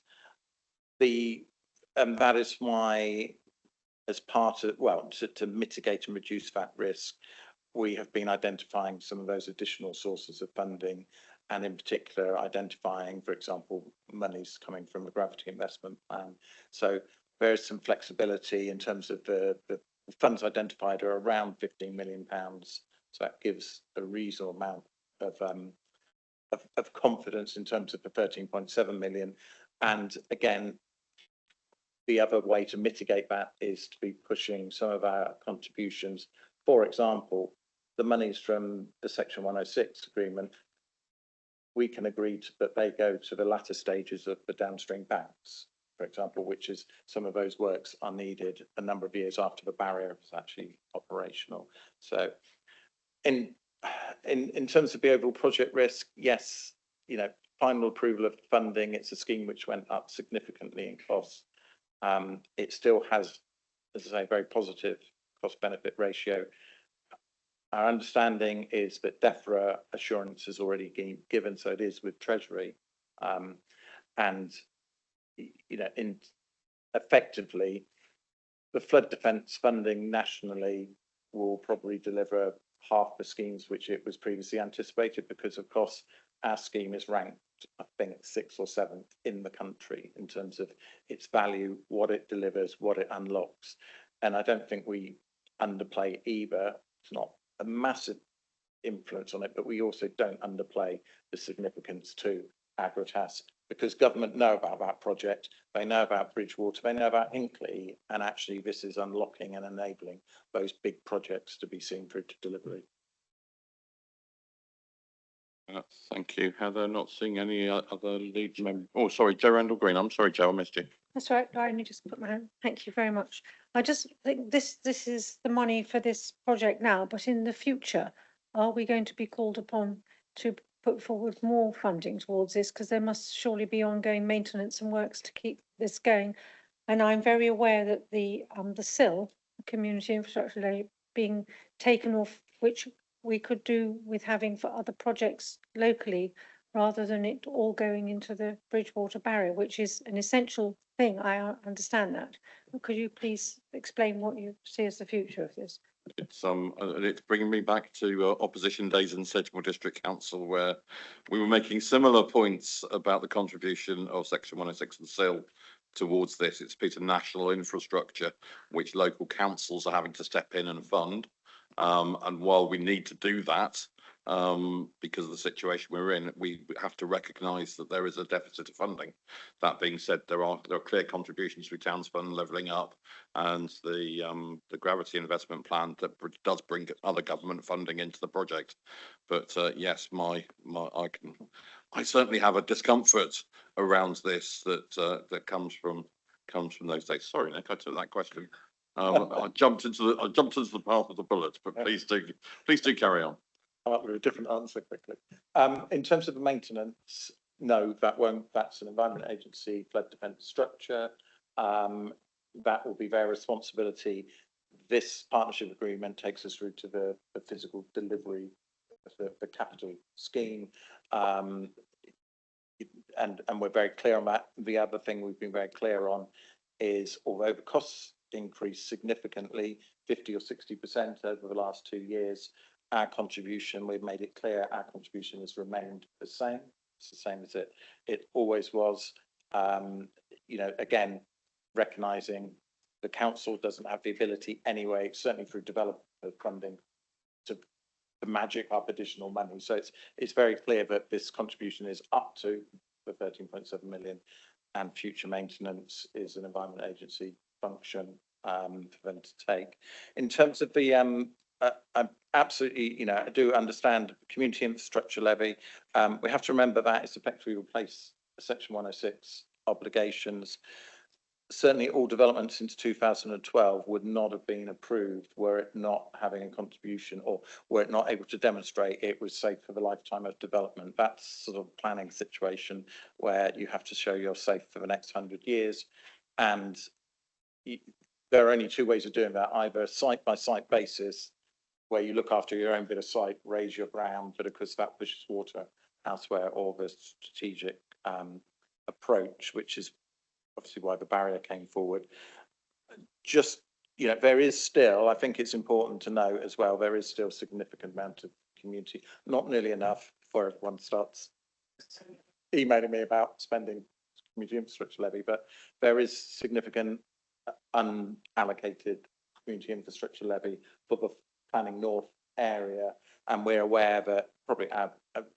That is why, as part of, to mitigate and reduce that risk, we have been identifying some of those additional sources of funding, and in particular identifying, for example, monies coming from the Gravity Investment Plan. So there is some flexibility in terms of the funds identified are around £15 million. So that gives a reasonable amount of confidence in terms of the 13.7 million. And again, the other way to mitigate that is to be pushing some of our contributions. For example, the monies from the Section 106 agreement, we can agree that they go to the latter stages of the downstream banks, for example, which is some of those works are needed a number of years after the barrier is actually operational. So in terms of the overall project risk, yes, final approval of funding, it's a scheme which went up significantly in cost. It still has, as I say, a very positive cost-benefit ratio. Our understanding is that DEFRA assurance has already been given, so it is with Treasury, and effectively, the flood defence funding nationally will probably deliver half the schemes which it was previously anticipated, because of course our scheme is ranked, I think, 6th or 7th in the country in terms of its value, what it delivers, what it unlocks. And I don't think we underplay either. It's not a massive influence on it, but we also don't underplay the significance to Agratas, because government know about that project, they know about Bridgewater, they know about Hinkley, and actually this is unlocking and enabling those big projects to be seen through to delivery. Thank you, Heather. Not seeing any other lead members. Oh, sorry, Joe Randall Green. I'm sorry, Joe, I missed you. That's right. I only just put my hand. Thank you very much. I just think this is the money for this project now, but in the future, are we going to be called upon to put forward more funding towards this? Because there must surely be ongoing maintenance and works to keep this going. And I'm very aware that the SIL, Community Infrastructure Levy, being taken off, which we could do with having for other projects locally, rather than it all going into the Bridgewater barrier, which is an essential thing. I understand that. Could you please explain what you see as the future of this? It's bringing me back to opposition days in Sedgemoor District Council, where we were making similar points about the contribution of Section 106 and SIL towards this. It's a piece of national infrastructure which local councils are having to step in and fund. And while we need to do that, because of the situation we're in, we have to recognise that there is a deficit of funding. That being said, there are clear contributions through Towns Fund, Levelling Up, and the Gravity Investment Plan that does bring other government funding into the project. But yes, I certainly have a discomfort around this that comes from those days. Sorry, Nick, I took that question. I jumped into the path of the bullet, but please do carry on. come up with a different answer quickly. In terms of the maintenance, no, that's an Environment Agency flood defence structure. That will be their responsibility. This partnership agreement takes us through to the physical delivery of the capital scheme. And we're very clear on that. The other thing we've been very clear on is, although the costs increased significantly, 50 or 60% over the last 2 years, our contribution, we've made it clear, our contribution has remained the same. It's the same as it always was. You know, again, recognising the council doesn't have the ability anyway, certainly through developer funding, to magic up additional money. So it's very clear that this contribution is up to the 13.7 million, and future maintenance is an Environment Agency function for them to take. In terms of the I'm absolutely, you know, I do understand community infrastructure levy. We have to remember that it's effectively replaced Section 106 obligations. Certainly all developments since 2012 would not have been approved were it not having a contribution, or were it not able to demonstrate it was safe for the lifetime of development. That's sort of planning situation where you have to show you're safe for the next 100 years. And there are only two ways of doing that: either site by site basis, where you look after your own bit of site, raise your ground, but of course that pushes water elsewhere, or the strategic approach, which is obviously why the barrier came forward. Just, you know, there is still, I think it's important to note as well, there is still a significant amount of community, not nearly enough before everyone starts emailing me about spending community infrastructure levy, but there is significant unallocated community infrastructure levy for the Planning North area, and we're aware that probably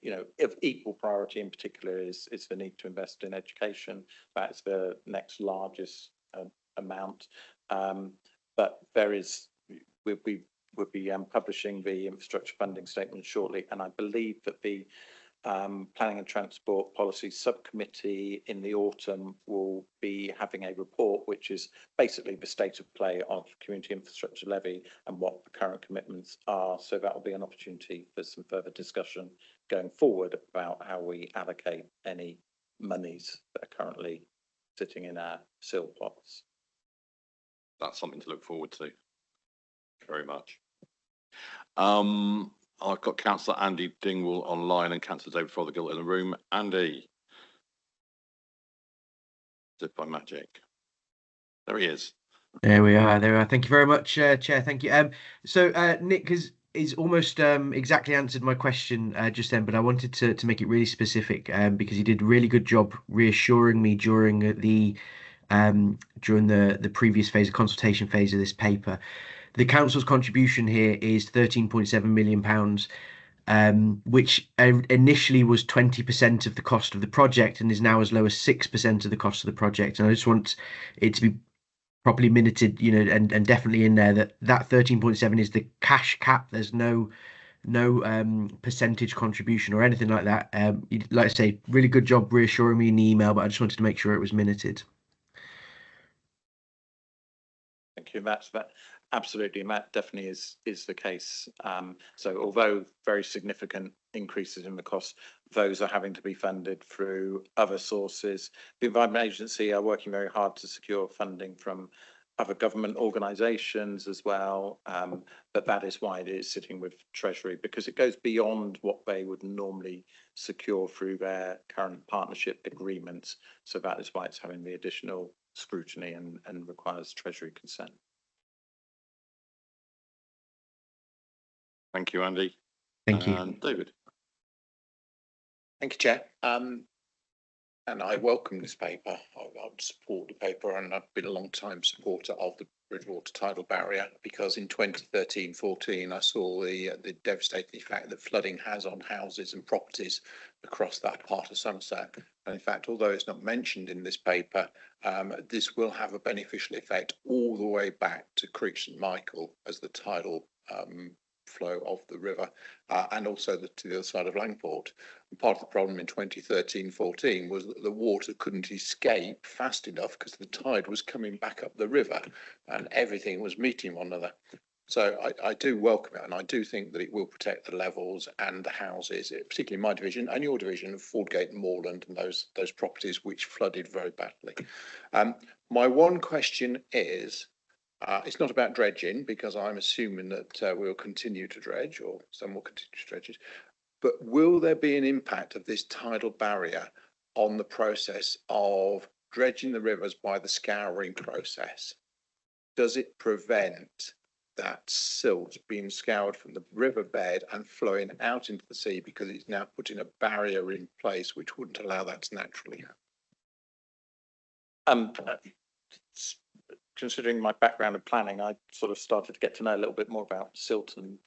you know, of equal priority in particular is the need to invest in education. That's the next largest amount, but there is, we'll be publishing the infrastructure funding statement shortly, and I believe that the Planning and Transport Policy Subcommittee in the autumn will be having a report which is basically the state of play of community infrastructure levy and what the current commitments are. So that will be an opportunity for some further discussion going forward about how we allocate any monies that are currently sitting in our SIL pots. That's something to look forward to. Very much. I've got Councillor Andy Dingwall online and Councillor David Fothergill in the room. Andy. As if by magic. There he is. There we are. There we are. Thank you very much, Chair. Thank you. So Nick is almost exactly answered my question just then, but I wanted to make it really specific because he did a really good job reassuring me during the previous phase, the consultation phase of this paper. The council's contribution here is £13.7 million, which initially was 20% of the cost of the project and is now as low as 6% of the cost of the project. And I just want it to be properly minuted, you know, and definitely in there that 13.7 is the cash cap. There's no percentage contribution or anything like that. Like I say, really good job reassuring me in the email, but I just wanted to make sure it was minuted. Thank you, Matt. That absolutely, Matt, definitely is the case. So although very significant increases in the cost, those are having to be funded through other sources. The Environment Agency are working very hard to secure funding from other government organisations as well, but that is why it is sitting with Treasury, because it goes beyond what they would normally secure through their current partnership agreements. So that is why it's having the additional scrutiny and requires Treasury consent. Thank you, Andy. Thank you. And David. Thank you, Chair. And I welcome this paper. I would support the paper, and I've been a long time supporter of the Bridgewater tidal barrier, because in 2013-14 I saw the devastating effect that flooding has on houses and properties across that part of Somerset. And in fact, although it's not mentioned in this paper, this will have a beneficial effect all the way back to Creek St Michael as the tidal flow of the river, and also to the other side of Langport. And part of the problem in 2013-14 was that the water couldn't escape fast enough because the tide was coming back up the river and everything was meeting one another. So I do welcome it, and I do think that it will protect the levels and the houses, particularly my division and your division of Fordgate and Moorland and those properties which flooded very badly. My one question is, it's not about dredging, because I'm assuming that we'll continue to dredge, or some will continue to dredge it, but will there be an impact of this tidal barrier on the process of dredging the rivers by the scouring process? Does it prevent that silt being scoured from the riverbed and flowing out into the sea, because it's now putting a barrier in place which wouldn't allow that to naturally happen? Considering my background in planning, I sort of started to get to know a little bit more about silt and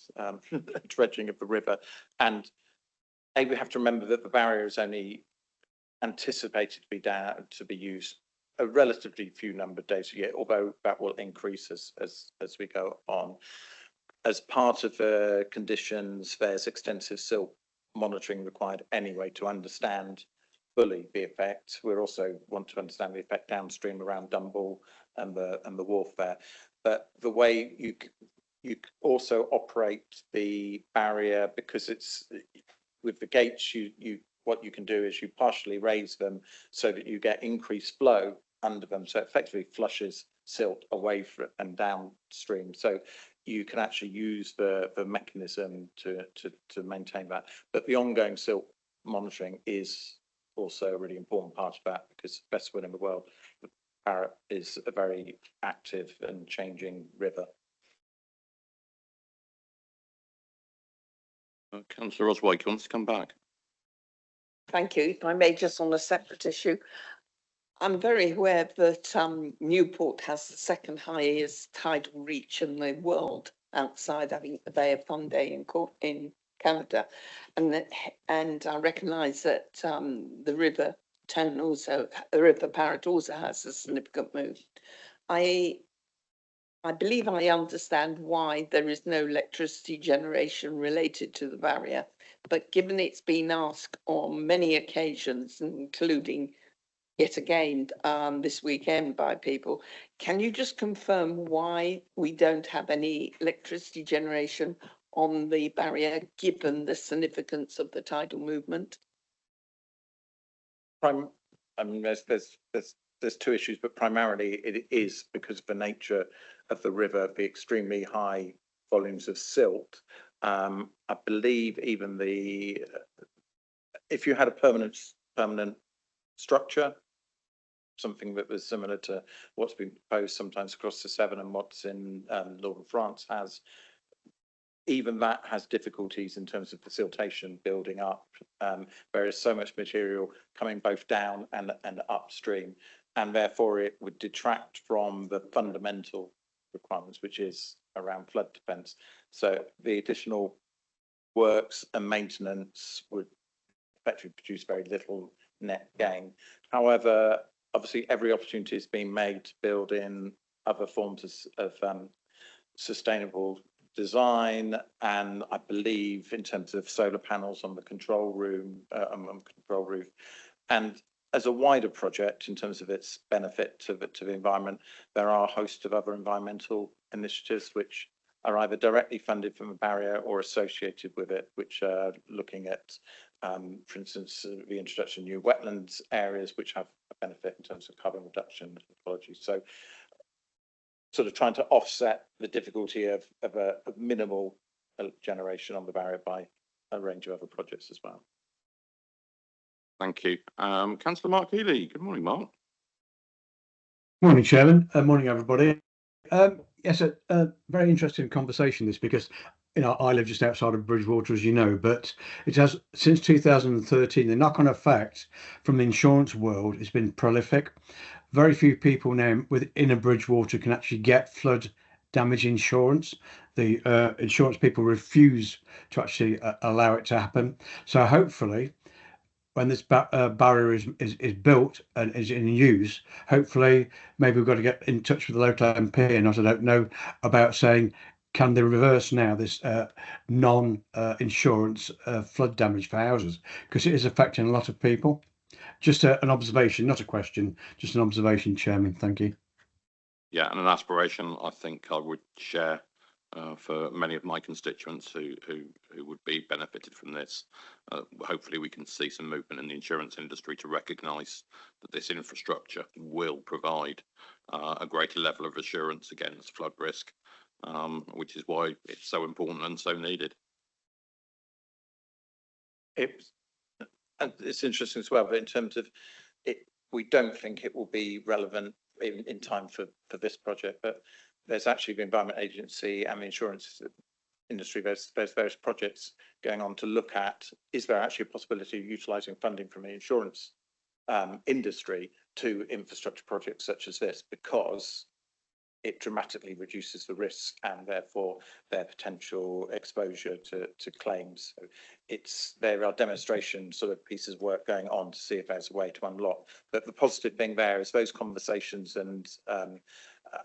dredging of the river. And we have to remember that the barrier is only anticipated to be used a relatively few number of days a year, although that will increase as we go on. As part of the conditions, there's extensive silt monitoring required anyway to understand fully the effect. We also want to understand the effect downstream around Dumble and the wharf there. But the way you also operate the barrier, because it's with the gates, what you can do is you partially raise them so that you get increased flow under them, so it effectively flushes silt away from and downstream. So you can actually use the mechanism to maintain that. But the ongoing silt monitoring is also a really important part of that, because best word in the world, the Barrow is a very active and changing river. Councillor Oswald wants to come back. Thank you. If I may, just on a separate issue, I'm very aware that Newport has the second highest tidal reach in the world, outside, I think, the Bay of Fundy in Canada, and I recognise that the River Parrett also has a significant move. I believe I understand why there is no electricity generation related to the barrier, but given it's been asked on many occasions, including yet again this weekend by people, can you just confirm why we don't have any electricity generation on the barrier, given the significance of the tidal movement? I mean, there's two issues, but primarily it is because of the nature of the river, the extremely high volumes of silt. I believe even if you had a permanent structure, something that was similar to what's been proposed sometimes across the Severn and what's in northern France has, even that has difficulties in terms of facilitation building up. There is so much material coming both down and upstream, and therefore it would detract from the fundamental requirements, which is around flood defence. So the additional works and maintenance would effectively produce very little net gain. However, obviously every opportunity is being made to build in other forms of sustainable design, and I believe in terms of solar panels on the control room, control roof, and as a wider project in terms of its benefit to the environment, there are a host of other environmental initiatives which are either directly funded from a barrier or associated with it, which are looking at, for instance, the introduction of new wetlands areas, which have a benefit in terms of carbon reduction and ecology. So sort of trying to offset the difficulty of minimal generation on the barrier by a range of other projects as well. Thank you. Councillor Mark Healy. Good morning, Mark. Morning, Chairman. Morning, everybody. Yes, a very interesting conversation this, because I live just outside of Bridgwater, as you know, but it has, since 2013, the knock-on effect from the insurance world has been prolific. Very few people now within a Bridgwater can actually get flood damage insurance. The insurance people refuse to actually allow it to happen. So hopefully, when this barrier is built and is in use, hopefully maybe we've got to get in touch with the local MP, and I don't know about saying, can they reverse now this non-insurance flood damage for houses, because it is affecting a lot of people. Just an observation, not a question, just an observation, Chairman. Thank you. Yeah, and an aspiration I think I would share for many of my constituents who would be benefited from this. Hopefully we can see some movement in the insurance industry to recognise that this infrastructure will provide a greater level of assurance against flood risk, which is why it's so important and so needed. And it's interesting as well, but in terms of it, we don't think it will be relevant in time for this project, but there's actually the Environment Agency and the insurance industry. There's various projects going on to look at, is there actually a possibility of utilising funding from the insurance industry to infrastructure projects such as this, because it dramatically reduces the risk and therefore their potential exposure to claims. So there are demonstration sort of pieces of work going on to see if there's a way to unlock. But the positive thing there is those conversations and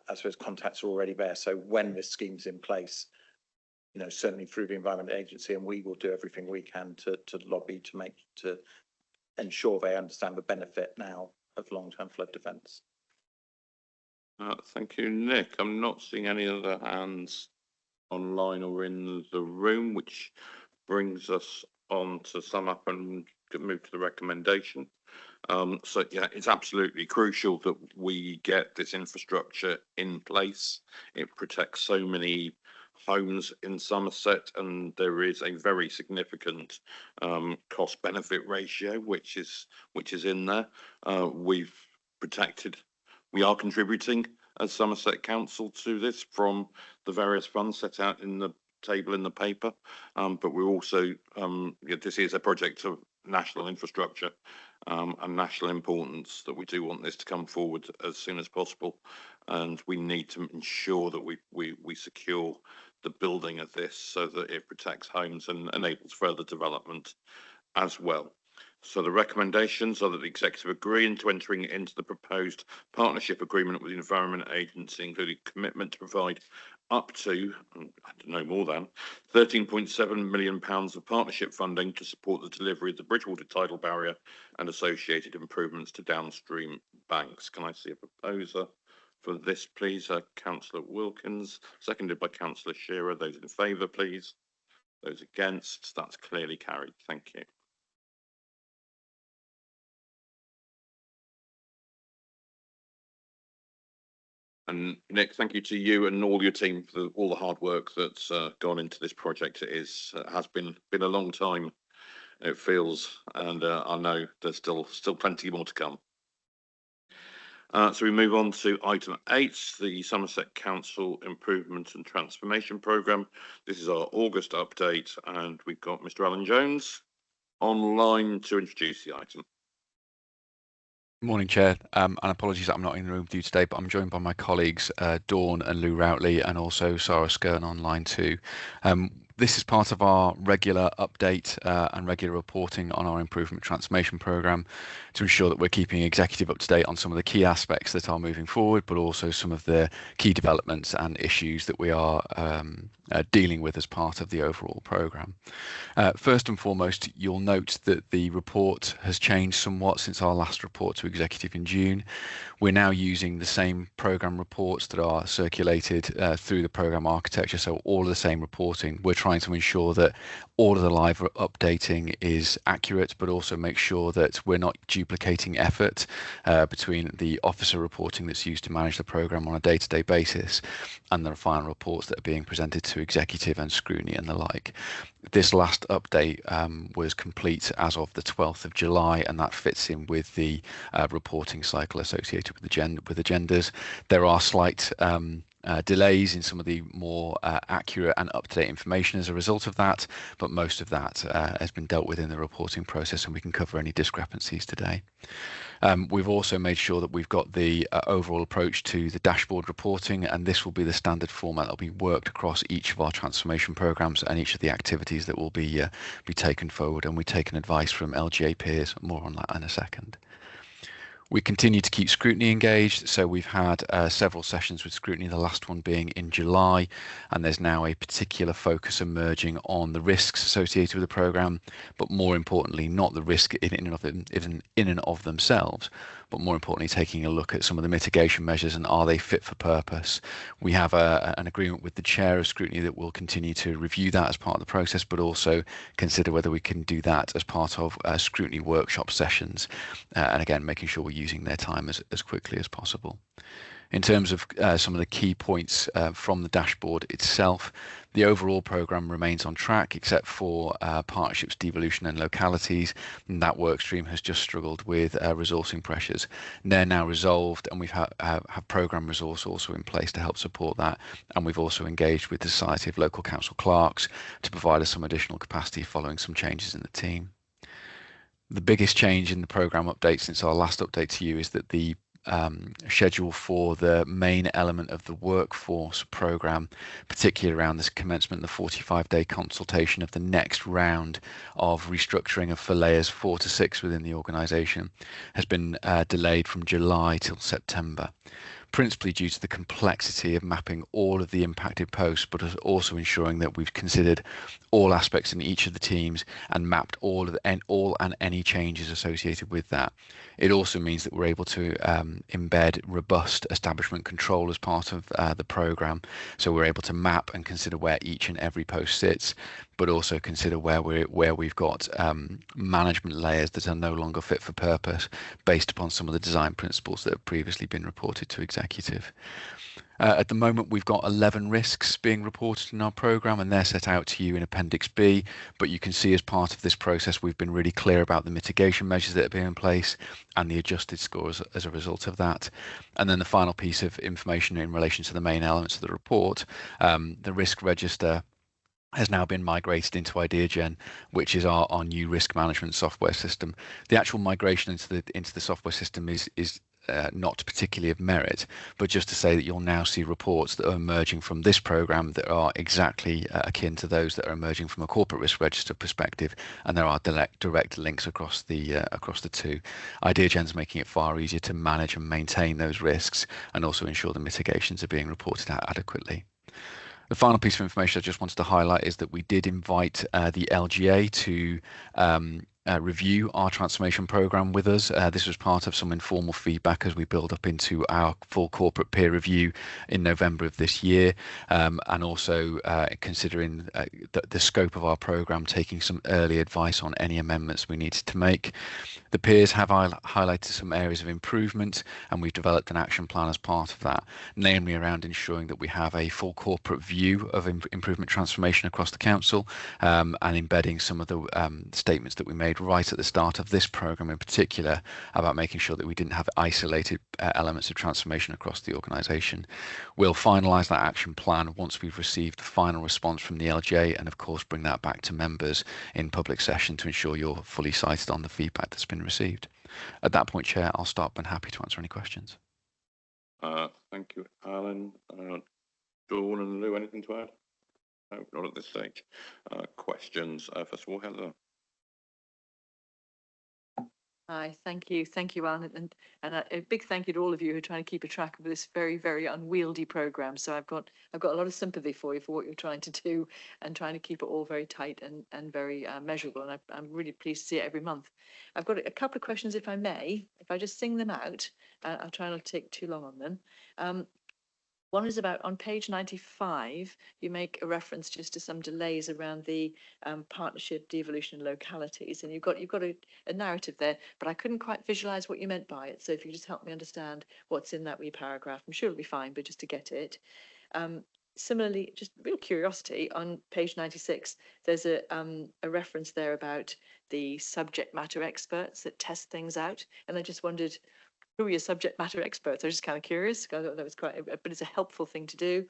I suppose contacts are already there. So when this scheme's in place, you know, certainly through the Environment Agency, and we will do everything we can to lobby to ensure they understand the benefit now of long-term flood defence. Thank you, Nick. I'm not seeing any other hands online or in the room, which brings us on to sum up and move to the recommendation. So yeah, it's absolutely crucial that we get this infrastructure in place. It protects so many homes in Somerset, and there is a very significant cost benefit ratio which is in there. We are contributing as Somerset Council to this from the various funds set out in the table in the paper, but we're also this is a project of national infrastructure and national importance, that we do want this to come forward as soon as possible, and we need to ensure that we secure the building of this so that it protects homes and enables further development as well. So the recommendations are that the executive agree into entering into the proposed partnership agreement with the Environment Agency, including commitment to provide up to, no more than, £13.7 million of partnership funding to support the delivery of the Bridgewater tidal barrier and associated improvements to downstream banks. Can I see a proposer for this, please? Councillor Wilkins, seconded by Councillor Shearer. Those in favour, please. Those against, that's clearly carried. Thank you. And Nick, thank you to you and all your team for all the hard work that's gone into this project. It has been a long time, it feels, and I know there's still plenty more to come. So we move on to item 8, the Somerset Council Improvement and Transformation Programme. This is our August update, and we've got Mr. Alan Jones online to introduce the item. Morning, Chair, and apologies that I'm not in the room with you today, but I'm joined by my colleagues Dawn and Lou Routley, and also Sarah Skern online too. This is part of our regular update and regular reporting on our improvement transformation programme to ensure that we're keeping executive up to date on some of the key aspects that are moving forward, but also some of the key developments and issues that we are dealing with as part of the overall programme. First and foremost, you'll note that the report has changed somewhat since our last report to executive in June. We're now using the same programme reports that are circulated through the programme architecture, so all of the same reporting. We're trying to ensure that all of the live updating is accurate, but also make sure that we're not duplicating effort between the officer reporting that's used to manage the programme on a day-to-day basis and the final reports that are being presented to executive and scrutiny and the like. This last update was complete as of the 12th of July, and that fits in with the reporting cycle associated with the agendas. There are slight delays in some of the more accurate and up-to-date information as a result of that, but most of that has been dealt with in the reporting process, and we can cover any discrepancies today. We've also made sure that we've got the overall approach to the dashboard reporting, and this will be the standard format that will be worked across each of our transformation programs and each of the activities that will be taken forward, and we've taken advice from LGA peers. More on that in a second. We continue to keep scrutiny engaged, so we've had several sessions with scrutiny, the last one being in July, and there's now a particular focus emerging on the risks associated with the programme, but more importantly, not the risk in and of themselves, but more importantly, taking a look at some of the mitigation measures and are they fit for purpose. We have an agreement with the chair of scrutiny that will continue to review that as part of the process, but also consider whether we can do that as part of scrutiny workshop sessions, and again making sure we're using their time as quickly as possible. In terms of some of the key points from the dashboard itself, the overall programme remains on track except for partnerships, devolution and localities, and that work stream has just struggled with resourcing pressures. They're now resolved, and we've have programme resource also in place to help support that, and we've also engaged with the Society of Local Council Clerks to provide us some additional capacity following some changes in the team. The biggest change in the programme update since our last update to you is that the schedule for the main element of the workforce programme, particularly around this commencement, the 45-day consultation of the next round of restructuring for layers 4 to 6 within the organisation, has been delayed from July till September, principally due to the complexity of mapping all of the impacted posts, but also ensuring that we've considered all aspects in each of the teams and mapped all and any changes associated with that. It also means that we're able to embed robust establishment control as part of the programme. So we're able to map and consider where each and every post sits, but also consider where we've got management layers that are no longer fit for purpose based upon some of the design principles that have previously been reported to executive. At the moment, we've got 11 risks being reported in our programme, and they're set out to you in Appendix B, but you can see as part of this process, we've been really clear about the mitigation measures that have been in place and the adjusted scores as a result of that. And then the final piece of information in relation to the main elements of the report, the risk register has now been migrated into IdeaGen, which is our new risk management software system. The actual migration into the software system is not particularly of merit, but just to say that you'll now see reports that are emerging from this programme that are exactly akin to those that are emerging from a corporate risk register perspective, and there are direct links across the two. IdeaGen's making it far easier to manage and maintain those risks and also ensure the mitigations are being reported out adequately. The final piece of information I just wanted to highlight is that we did invite the LGA to review our transformation programme with us. This was part of some informal feedback as we build up into our full corporate peer review in November of this year, and also considering the scope of our programme, taking some early advice on any amendments we needed to make. The peers have highlighted some areas of improvement, and we've developed an action plan as part of that, namely around ensuring that we have a full corporate view of improvement transformation across the council, and embedding some of the statements that we made right at the start of this programme in particular about making sure that we didn't have isolated elements of transformation across the organisation. We'll finalise that action plan once we've received the final response from the LGA, and of course bring that back to members in public session to ensure you're fully cited on the feedback that's been received. At that point, Chair, I'll stop and happy to answer any questions. Thank you, Alan. Dawn and Lou, anything to add? No, not at this stage. Questions? First of all, Heather. Hi, thank you, Alan, and a big thank you to all of you who are trying to keep a track of this very, very unwieldy programme. So I've got a lot of sympathy for you for what you're trying to do and trying to keep it all very tight and very measurable. And I'm really pleased to see it every month. I've got a couple of questions, if I may. If I just sing them out, I'll try not to take too long on them. One is about on page 95, you make a reference just to some delays around the partnership, devolution and localities. And you've got a narrative there, but I couldn't quite visualize what you meant by it. So if you could just help me understand what's in that wee paragraph, I'm sure it'll be fine, but just to get it. Similarly, just real curiosity, on page 96, there's a reference there about the subject matter experts that test things out. And I just wondered, who are your subject matter experts? I was just kind of curious. I thought that was but it's a helpful thing to do.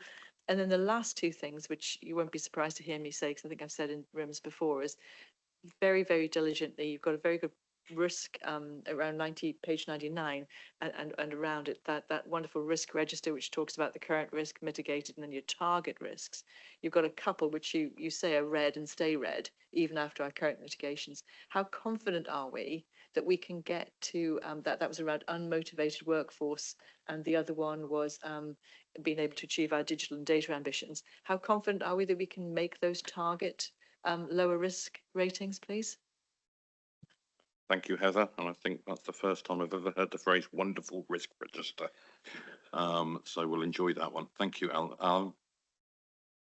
And then the last two things, which you won't be surprised to hear me say, because I think I've said in rooms before, is very, very diligently, you've got a very good risk around page 99 and around it, that wonderful risk register, which talks about the current risk mitigated and then your target risks. You've got a couple which you say are red and stay red, even after our current mitigations. How confident are we that we can get to that was around unmotivated workforce, and the other one was being able to achieve our digital and data ambitions? How confident are we that we can make those target lower risk ratings, please? Thank you, Heather. And I think that's the first time I've ever heard the phrase wonderful risk register. So we'll enjoy that one. Thank you, Alan.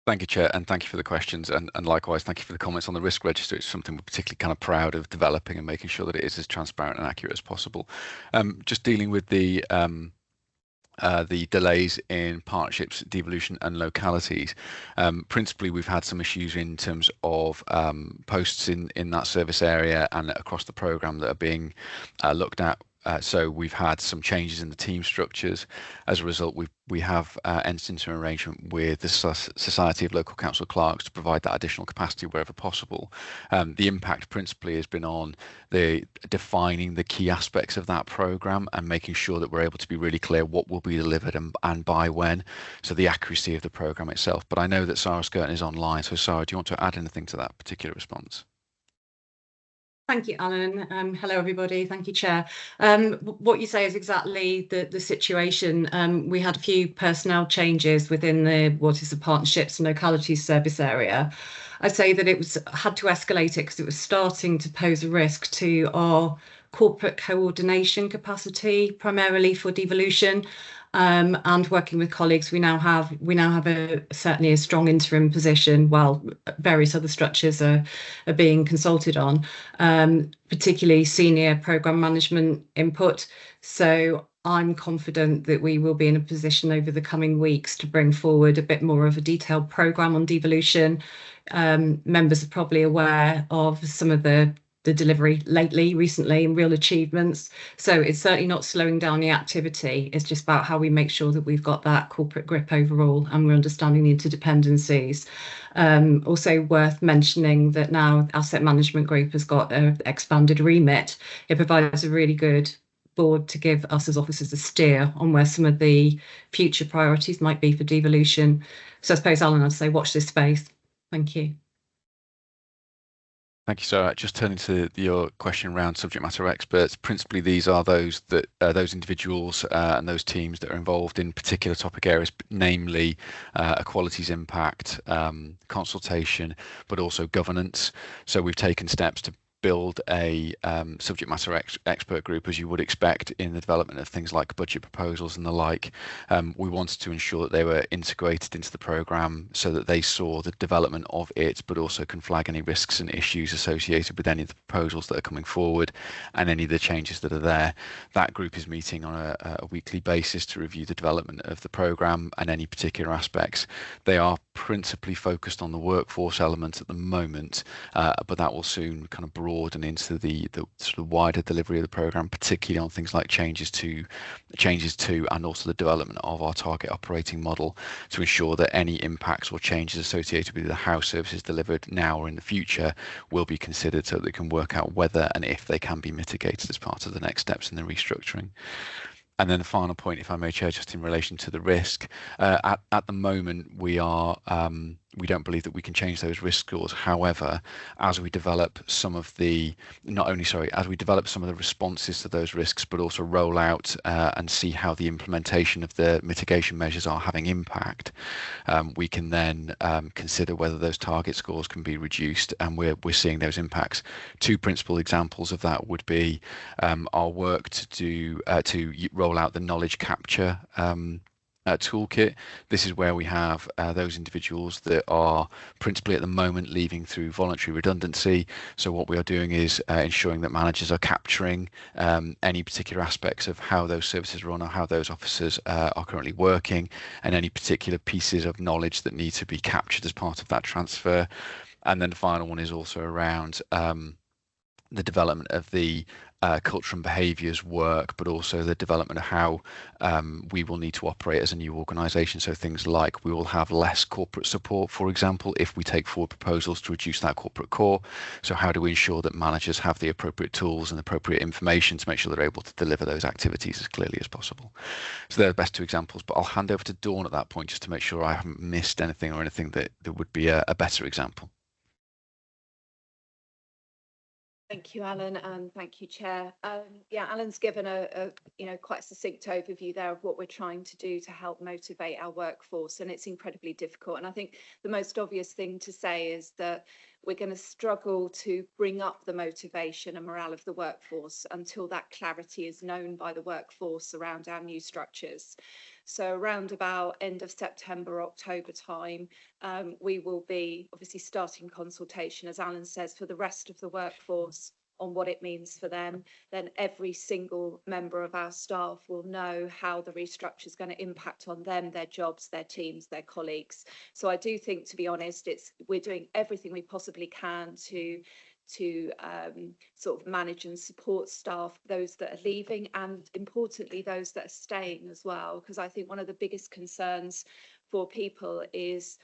Thank you, Chair, and thank you for the questions, and likewise, thank you for the comments on the risk register. It's something we're particularly kind of proud of developing and making sure that it is as transparent and accurate as possible. Just dealing with the delays in partnerships, devolution and localities. Principally, we've had some issues in terms of posts in that service area and across the programme that are being looked at. So we've had some changes in the team structures. As a result, we have entered into an arrangement with the Society of Local Council Clerks to provide that additional capacity wherever possible. The impact principally has been on defining the key aspects of that programme and making sure that we're able to be really clear what will be delivered and by when. So the accuracy of the programme itself. But I know that Sarah Skirton is online. So Sarah, do you want to add anything to that particular response? Thank you, Alan. Hello, everybody. Thank you, Chair. What you say is exactly the situation. We had a few personnel changes within the Partnerships and Localities service area. I'd say that had to escalate it because it was starting to pose a risk to our corporate coordination capacity, primarily for devolution. And working with colleagues, we now have certainly a strong interim position while various other structures are being consulted on, particularly senior programme management input. So I'm confident that we will be in a position over the coming weeks to bring forward a bit more of a detailed programme on devolution. Members are probably aware of some of the delivery recently and real achievements. So it's certainly not slowing down the activity. It's just about how we make sure that we've got that corporate grip overall and we're understanding the interdependencies. Also worth mentioning that now Asset Management Group has got an expanded remit. It provides a really good board to give us as officers a steer on where some of the future priorities might be for devolution. So I suppose, Alan, I'd say watch this space. Thank you. Thank you, Sarah. Just turning to your question around subject matter experts, principally these are those individuals and those teams that are involved in particular topic areas, namely equalities impact, consultation, but also governance. So we've taken steps to build a subject matter expert group, as you would expect in the development of things like budget proposals and the like. We wanted to ensure that they were integrated into the programme so that they saw the development of it, but also can flag any risks and issues associated with any of the proposals that are coming forward and any of the changes that are there. That group is meeting on a weekly basis to review the development of the programme and any particular aspects. They are principally focused on the workforce element at the moment, but that will soon kind of broaden into the sort of wider delivery of the programme, particularly on things like changes to and also the development of our target operating model to ensure that any impacts or changes associated with how services delivered now or in the future will be considered so that they can work out whether and if they can be mitigated as part of the next steps in the restructuring. And then the final point, if I may, Chair, just in relation to the risk, at the moment we don't believe that we can change those risk scores. However, as we develop some of the responses to those risks, but also roll out and see how the implementation of the mitigation measures are having impact, we can then consider whether those target scores can be reduced, and we're seeing those impacts. Two principal examples of that would be our work to roll out the knowledge capture toolkit. This is where we have those individuals that are principally at the moment leaving through voluntary redundancy. So what we are doing is ensuring that managers are capturing any particular aspects of how those services run or how those officers are currently working, and any particular pieces of knowledge that need to be captured as part of that transfer. And then the final one is also around the development of the culture and behaviours work, but also the development of how we will need to operate as a new organisation. So things like we will have less corporate support, for example, if we take forward proposals to reduce that corporate core. So how do we ensure that managers have the appropriate tools and appropriate information to make sure they're able to deliver those activities as clearly as possible? So they're the best two examples, but I'll hand over to Dawn at that point just to make sure I haven't missed anything or anything that would be a better example. Thank you, Alan, and thank you, Chair. Yeah, Alan's given a quite succinct overview there of what we're trying to do to help motivate our workforce, and it's incredibly difficult. And I think the most obvious thing to say is that we're going to struggle to bring up the motivation and morale of the workforce until that clarity is known by the workforce around our new structures. So around about end of September, October time, we will be obviously starting consultation, as Alan says, for the rest of the workforce on what it means for them. Then every single member of our staff will know how the restructure is going to impact on them, their jobs, their teams, their colleagues. So I do think, to be honest, we're doing everything we possibly can to sort of manage and support staff, those that are leaving, and importantly those that are staying as well, because I think one of the biggest concerns for people is,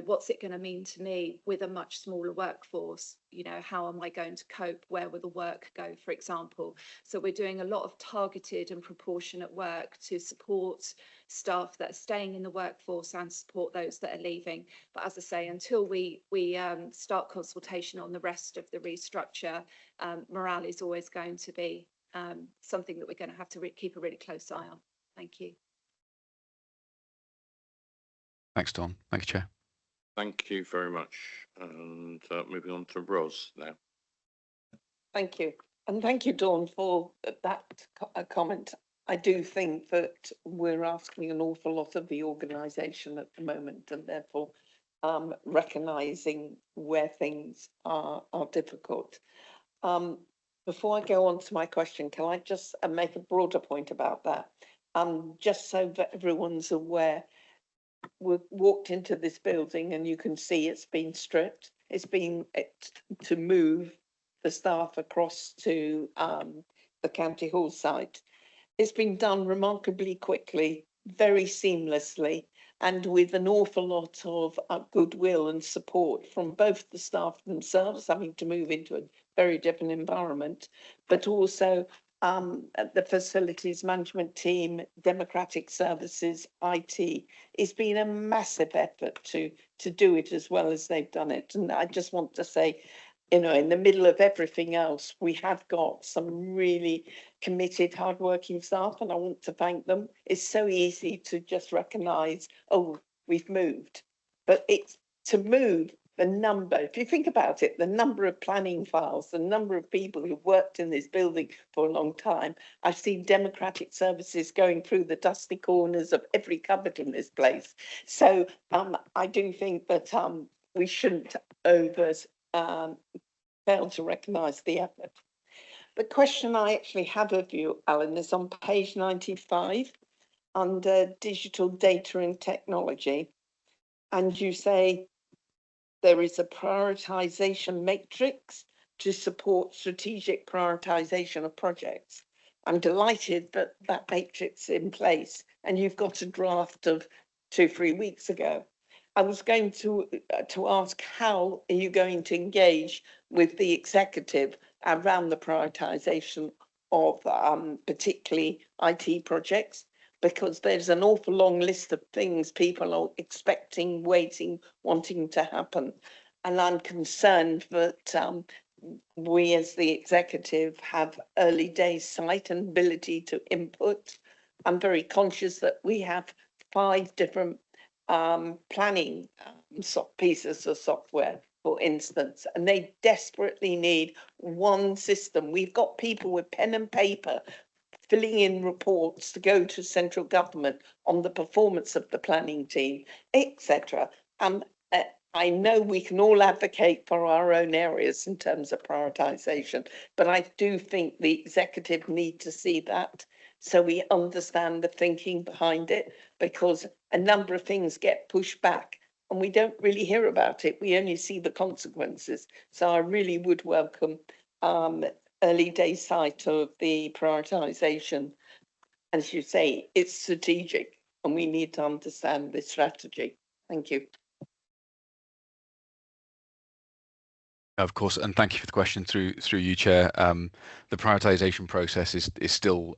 what's it going to mean to me with a much smaller workforce? How am I going to cope? Where will the work go, for example? So we're doing a lot of targeted and proportionate work to support staff that are staying in the workforce and support those that are leaving. But as I say, until we start consultation on the rest of the restructure, morale is always going to be something that we're going to have to keep a really close eye on. Thank you. Thanks, Dawn. Thank you, Chair. Thank you very much. And moving on to Ros now. Thank you. And thank you, Dawn, for that comment. I do think that we're asking an awful lot of the organisation at the moment, and therefore recognising where things are difficult. Before I go on to my question, can I just make a broader point about that? Just so that everyone's aware, we walked into this building and you can see it's been stripped. It's been to move the staff across to the County Hall site. It's been done remarkably quickly, very seamlessly, and with an awful lot of goodwill and support from both the staff themselves, having to move into a very different environment, but also the facilities management team, democratic services, IT. It's been a massive effort to do it as well as they've done it. And I just want to say, in the middle of everything else, we have got some really committed, hardworking staff, and I want to thank them. It's so easy to just recognise, oh, we've moved. But it's to move the number, if you think about it, the number of planning files, the number of people who've worked in this building for a long time. I've seen democratic services going through the dusty corners of every cupboard in this place. So I do think that we shouldn't fail to recognise the effort. The question I actually have of you, Alan, is on page 95 under digital data and technology. And you say, there is a prioritisation matrix to support strategic prioritisation of projects. I'm delighted that that matrix is in place, and you've got a draft of 2-3 weeks ago. I was going to ask, how are you going to engage with the executive around the prioritisation of particularly IT projects? Because there's an awful long list of things people are expecting, waiting, wanting to happen. And I'm concerned that we as the executive have early days sight and ability to input. I'm very conscious that we have 5 different planning pieces of software, for instance, and they desperately need one system. We've got people with pen and paper filling in reports to go to central government on the performance of the planning team, etc. I know we can all advocate for our own areas in terms of prioritisation, but I do think the executive need to see that so we understand the thinking behind it, because a number of things get pushed back and we don't really hear about it. We only see the consequences. So I really would welcome early day sight of the prioritisation. As you say, it's strategic and we need to understand the strategy. Thank you. Of course, and thank you for the question through you, Chair. The prioritisation process is still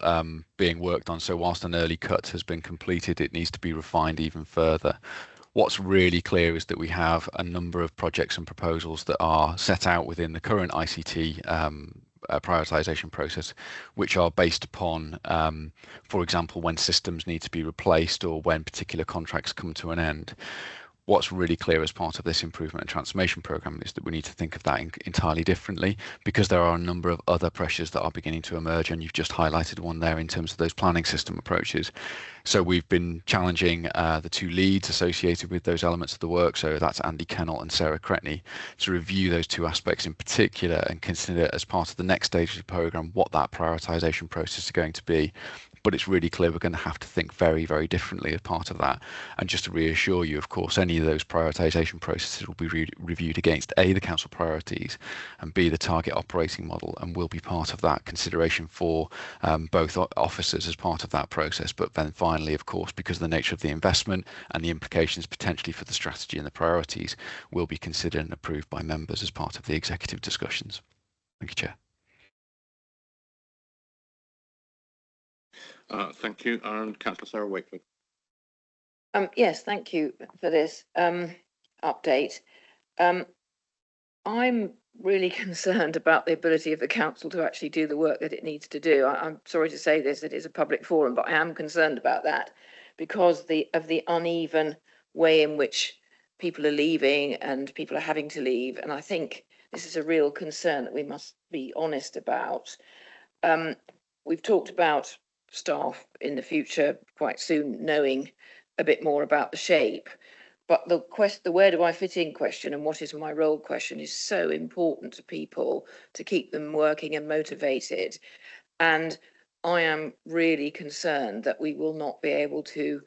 being worked on. So whilst an early cut has been completed, it needs to be refined even further. What's really clear is that we have a number of projects and proposals that are set out within the current ICT prioritisation process, which are based upon, for example, when systems need to be replaced or when particular contracts come to an end. What's really clear as part of this improvement and transformation programme is that we need to think of that entirely differently, because there are a number of other pressures that are beginning to emerge, and you've just highlighted one there in terms of those planning system approaches. So we've been challenging the two leads associated with those elements of the work, so that's Andy Kennell and Sarah Cretney, to review those two aspects in particular and consider as part of the next stage of the programme what that prioritisation process is going to be. But it's really clear we're going to have to think very, very differently as part of that. And just to reassure you, of course, any of those prioritisation processes will be reviewed against A, the council priorities, and B, the target operating model, and will be part of that consideration for both officers as part of that process. But then finally, of course, because of the nature of the investment and the implications potentially for the strategy and the priorities, will be considered and approved by members as part of the executive discussions. Thank you, Chair. Thank you. And Councillor Sarah Wakefield. Yes, thank you for this update. I'm really concerned about the ability of the council to actually do the work that it needs to do. I'm sorry to say this, it is a public forum, but I am concerned about that because of the uneven way in which people are leaving and people are having to leave. And I think this is a real concern that we must be honest about. We've talked about staff in the future quite soon knowing a bit more about the shape, but the where do I fit in question and what is my role question is so important to people to keep them working and motivated. And I am really concerned that we will not be able to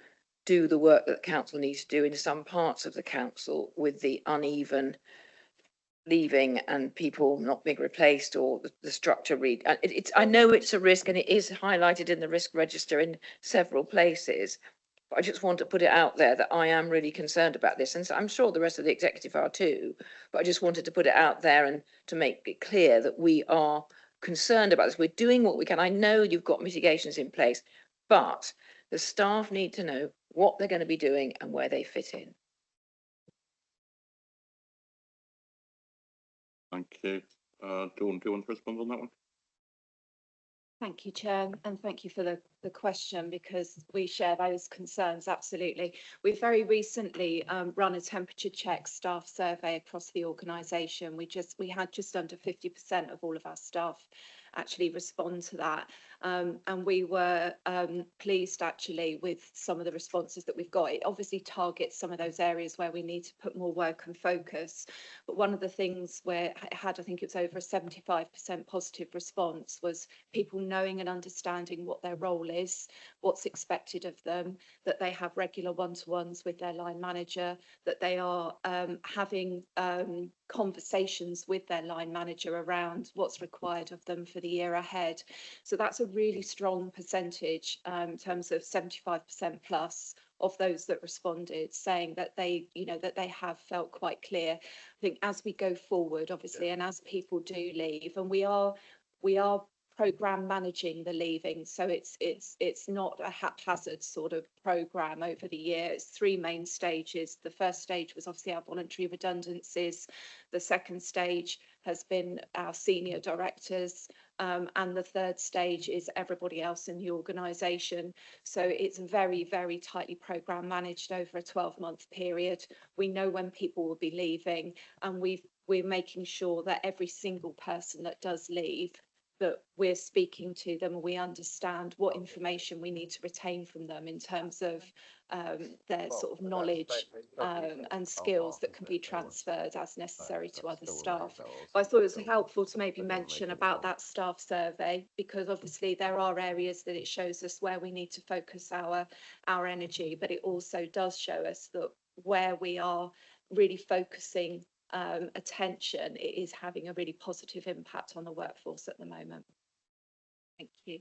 do the work that the council needs to do in some parts of the council with the uneven leaving and people not being replaced or the structure I know it's a risk and it is highlighted in the risk register in several places, but I just want to put it out there that I am really concerned about this, and so I'm sure the rest of the executive are too, but I just wanted to put it out there and to make it clear that we are concerned about this. We're doing what we can. I know you've got mitigations in place, but the staff need to know what they're going to be doing and where they fit in. Thank you. Dawn, do you want to respond on that one? Thank you, Chair, and thank you for the question, because we share those concerns, absolutely. We've very recently run a temperature check staff survey across the organisation. We had just under 50% of all of our staff actually respond to that. And we were pleased actually with some of the responses that we've got. It obviously targets some of those areas where we need to put more work and focus. But one of the things where it had, I think it was over a 75% positive response, was people knowing and understanding what their role is, what's expected of them, that they have regular one-to-ones with their line manager, that they are having conversations with their line manager around what's required of them for the year ahead. So that's a really strong percentage in terms of 75% plus of those that responded, saying that they, that they have felt quite clear. I think as we go forward, obviously, and as people do leave, and we are programme managing the leaving, so it's not a haphazard sort of programme over the year. It's three main stages. The first stage was obviously our voluntary redundancies. The second stage has been our senior directors, and the third stage is everybody else in the organisation. So it's very, very tightly programme managed over a 12-month period. We know when people will be leaving, and we're making sure that every single person that does leave, that we're speaking to them and we understand what information we need to retain from them in terms of their sort of knowledge and skills that can be transferred as necessary to other staff. But I thought it was helpful to maybe mention about that staff survey, because obviously there are areas that it shows us where we need to focus our energy, but it also does show us that where we are really focusing attention, it is having a really positive impact on the workforce at the moment. Thank you.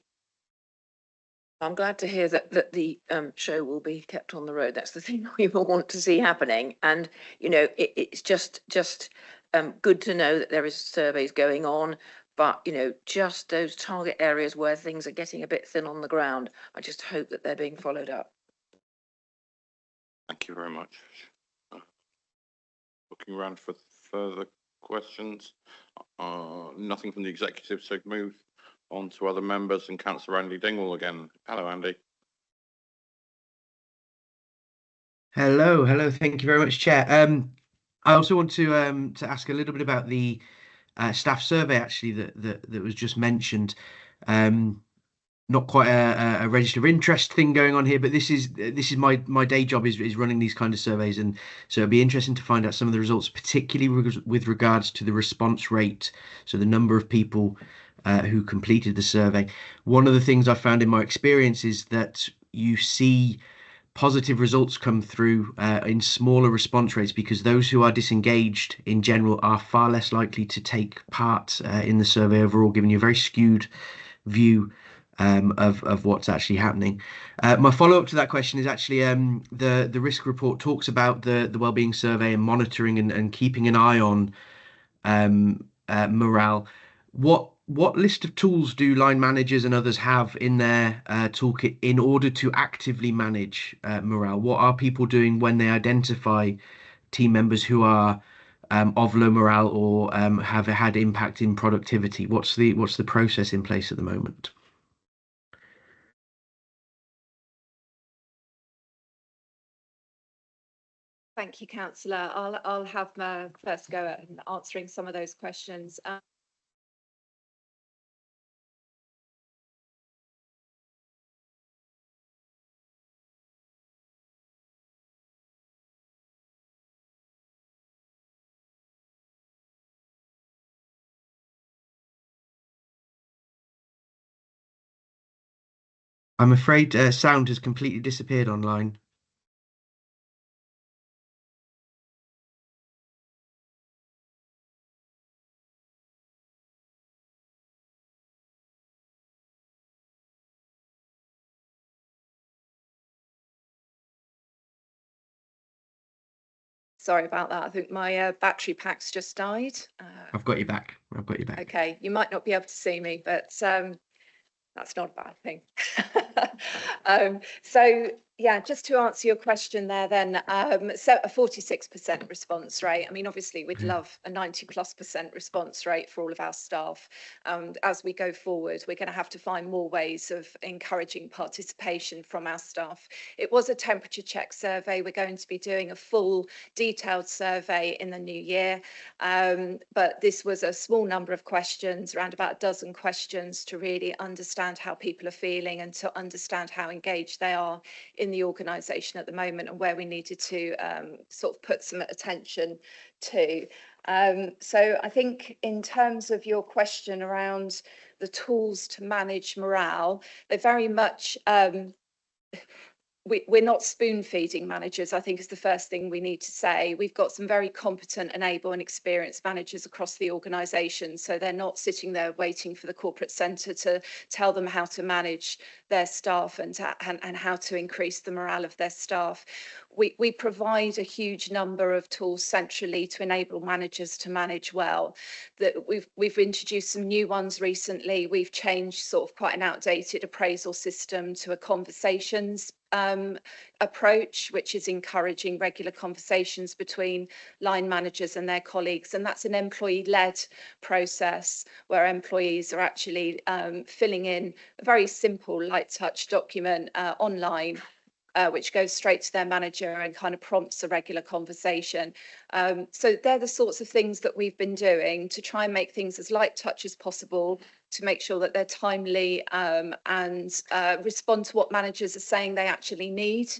I'm glad to hear that the show will be kept on the road. That's the thing we all want to see happening. And it's just good to know that there is surveys going on, but just those target areas where things are getting a bit thin on the ground, I just hope that they're being followed up. Thank you very much. Looking around for further questions? Nothing from the executive, so move on to other members, and Councillor Andy Dingwall again. Hello, Andy. Hello. Thank you very much, Chair. I also want to ask a little bit about the staff survey, actually, that was just mentioned. Not quite a register of interest thing going on here, but this is my day job is running these kind of surveys, and so it'd be interesting to find out some of the results, particularly with regards to the response rate, so the number of people who completed the survey. One of the things I found in my experience is that you see positive results come through in smaller response rates, because those who are disengaged in general are far less likely to take part in the survey overall, giving you a very skewed view of what's actually happening. My follow-up to that question is actually the risk report talks about the wellbeing survey and monitoring and keeping an eye on morale. What list of tools do line managers and others have in their toolkit in order to actively manage morale? What are people doing when they identify team members who are of low morale or have had impact in productivity? What's the process in place at the moment? Thank you, Councillor. I'll have first go at answering some of those questions. I'm afraid sound has completely disappeared online. Sorry about that. I think my battery pack's just died. I've got you back. Okay, you might not be able to see me, but that's not a bad thing. So yeah, just to answer your question there then, so a 46% response rate. I mean, obviously we'd love a 90+% response rate for all of our staff. As we go forward, we're going to have to find more ways of encouraging participation from our staff. It was a temperature check survey. We're going to be doing a full detailed survey in the new year. But this was a small number of questions, around about a dozen questions, to really understand how people are feeling and to understand how engaged they are in the organisation at the moment, and where we needed to sort of put some attention to. So I think in terms of your question around the tools to manage morale, they very much we're not spoon feeding managers, I think is the first thing we need to say. We've got some very competent and able and experienced managers across the organisation, so they're not sitting there waiting for the corporate centre to tell them how to manage their staff and how to increase the morale of their staff. We provide a huge number of tools centrally to enable managers to manage well. That we've introduced some new ones recently. We've changed sort of quite an outdated appraisal system to a conversations approach, which is encouraging regular conversations between line managers and their colleagues. And that's an employee-led process where employees are actually filling in a very simple light touch document online, which goes straight to their manager and kind of prompts a regular conversation. So they're the sorts of things that we've been doing to try and make things as light touch as possible, to make sure that they're timely and respond to what managers are saying they actually need.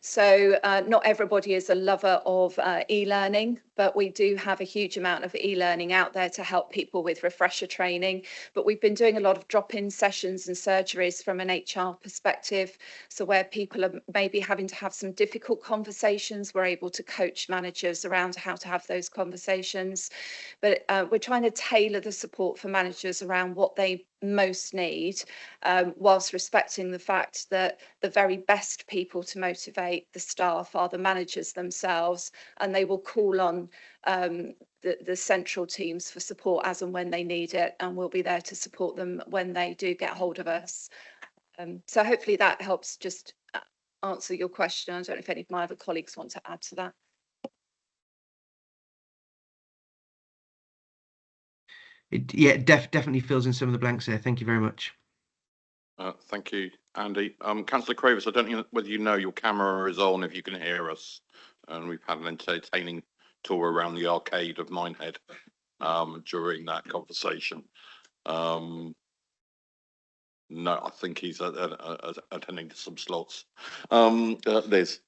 So not everybody is a lover of e-learning, but we do have a huge amount of e-learning out there to help people with refresher training. But we've been doing a lot of drop-in sessions and surgeries from an HR perspective. So where people are maybe having to have some difficult conversations, we're able to coach managers around how to have those conversations. But we're trying to tailor the support for managers around what they most need, whilst respecting the fact that the very best people to motivate the staff are the managers themselves, and they will call on the central teams for support as and when they need it, and we'll be there to support them when they do get hold of us. So hopefully that helps just answer your question. I don't know if any of my other colleagues want to add to that. Definitely fills in some of the blanks there. Thank you very much. Thank you, Andy. Councillor Cravis, I don't know whether you know your camera is on if you can hear us, and we've had an entertaining tour around the arcade of Minehead during that conversation. No, I think he's attending to some slots. Liz.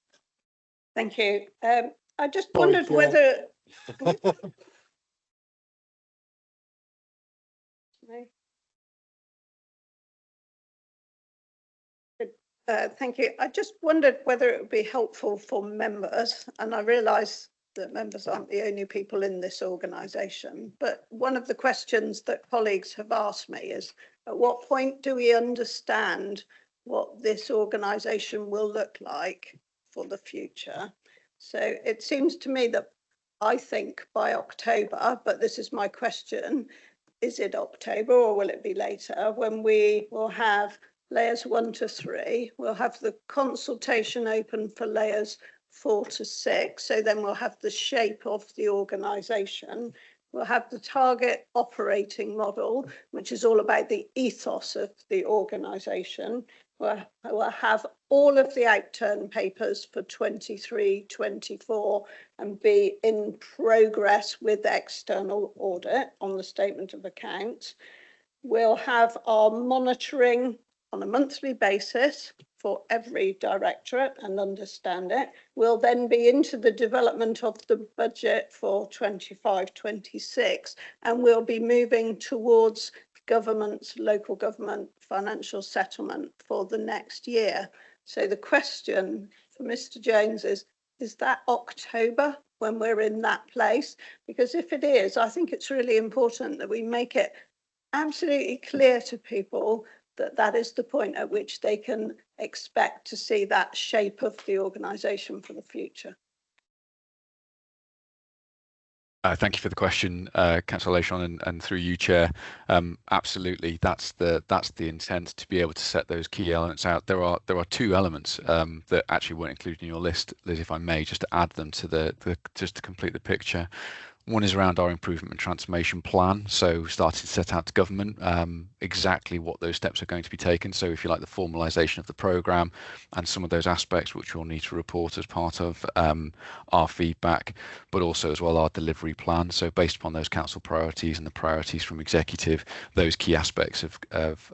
Thank you. I just wondered whether. Thank you. I just wondered whether it would be helpful for members, and I realise that members aren't the only people in this organisation, but one of the questions that colleagues have asked me is, at what point do we understand what this organisation will look like for the future? So it seems to me that I think by October, but this is my question, is it October or will it be later, when we will have layers 1 to 3, we'll have the consultation open for layers 4 to 6, so then we'll have the shape of the organisation, we'll have the target operating model, which is all about the ethos of the organisation, we'll have all of the outturn papers for 23-24 and be in progress with external audit on the statement of accounts. We'll have our monitoring on a monthly basis for every directorate and understand it. We'll then be into the development of the budget for 25-26, and we'll be moving towards government's local government financial settlement for the next year. So the question for Mr. Jones is that October when we're in that place? Because if it is, I think it's really important that we make it absolutely clear to people that that is the point at which they can expect to see that shape of the organisation for the future. Thank you for the question, Councillor Leishon, and through you, Chair. Absolutely, that's the intent, to be able to set those key elements out. There are 2 elements that actually weren't included in your list, Liz, if I may, just to add them to just to complete the picture. One is around our improvement and transformation plan. So starting to set out to government exactly what those steps are going to be taken. So if you like, the formalisation of the programme and some of those aspects which we'll need to report as part of our feedback, but also as well our delivery plan. So based upon those council priorities and the priorities from executive, those key aspects of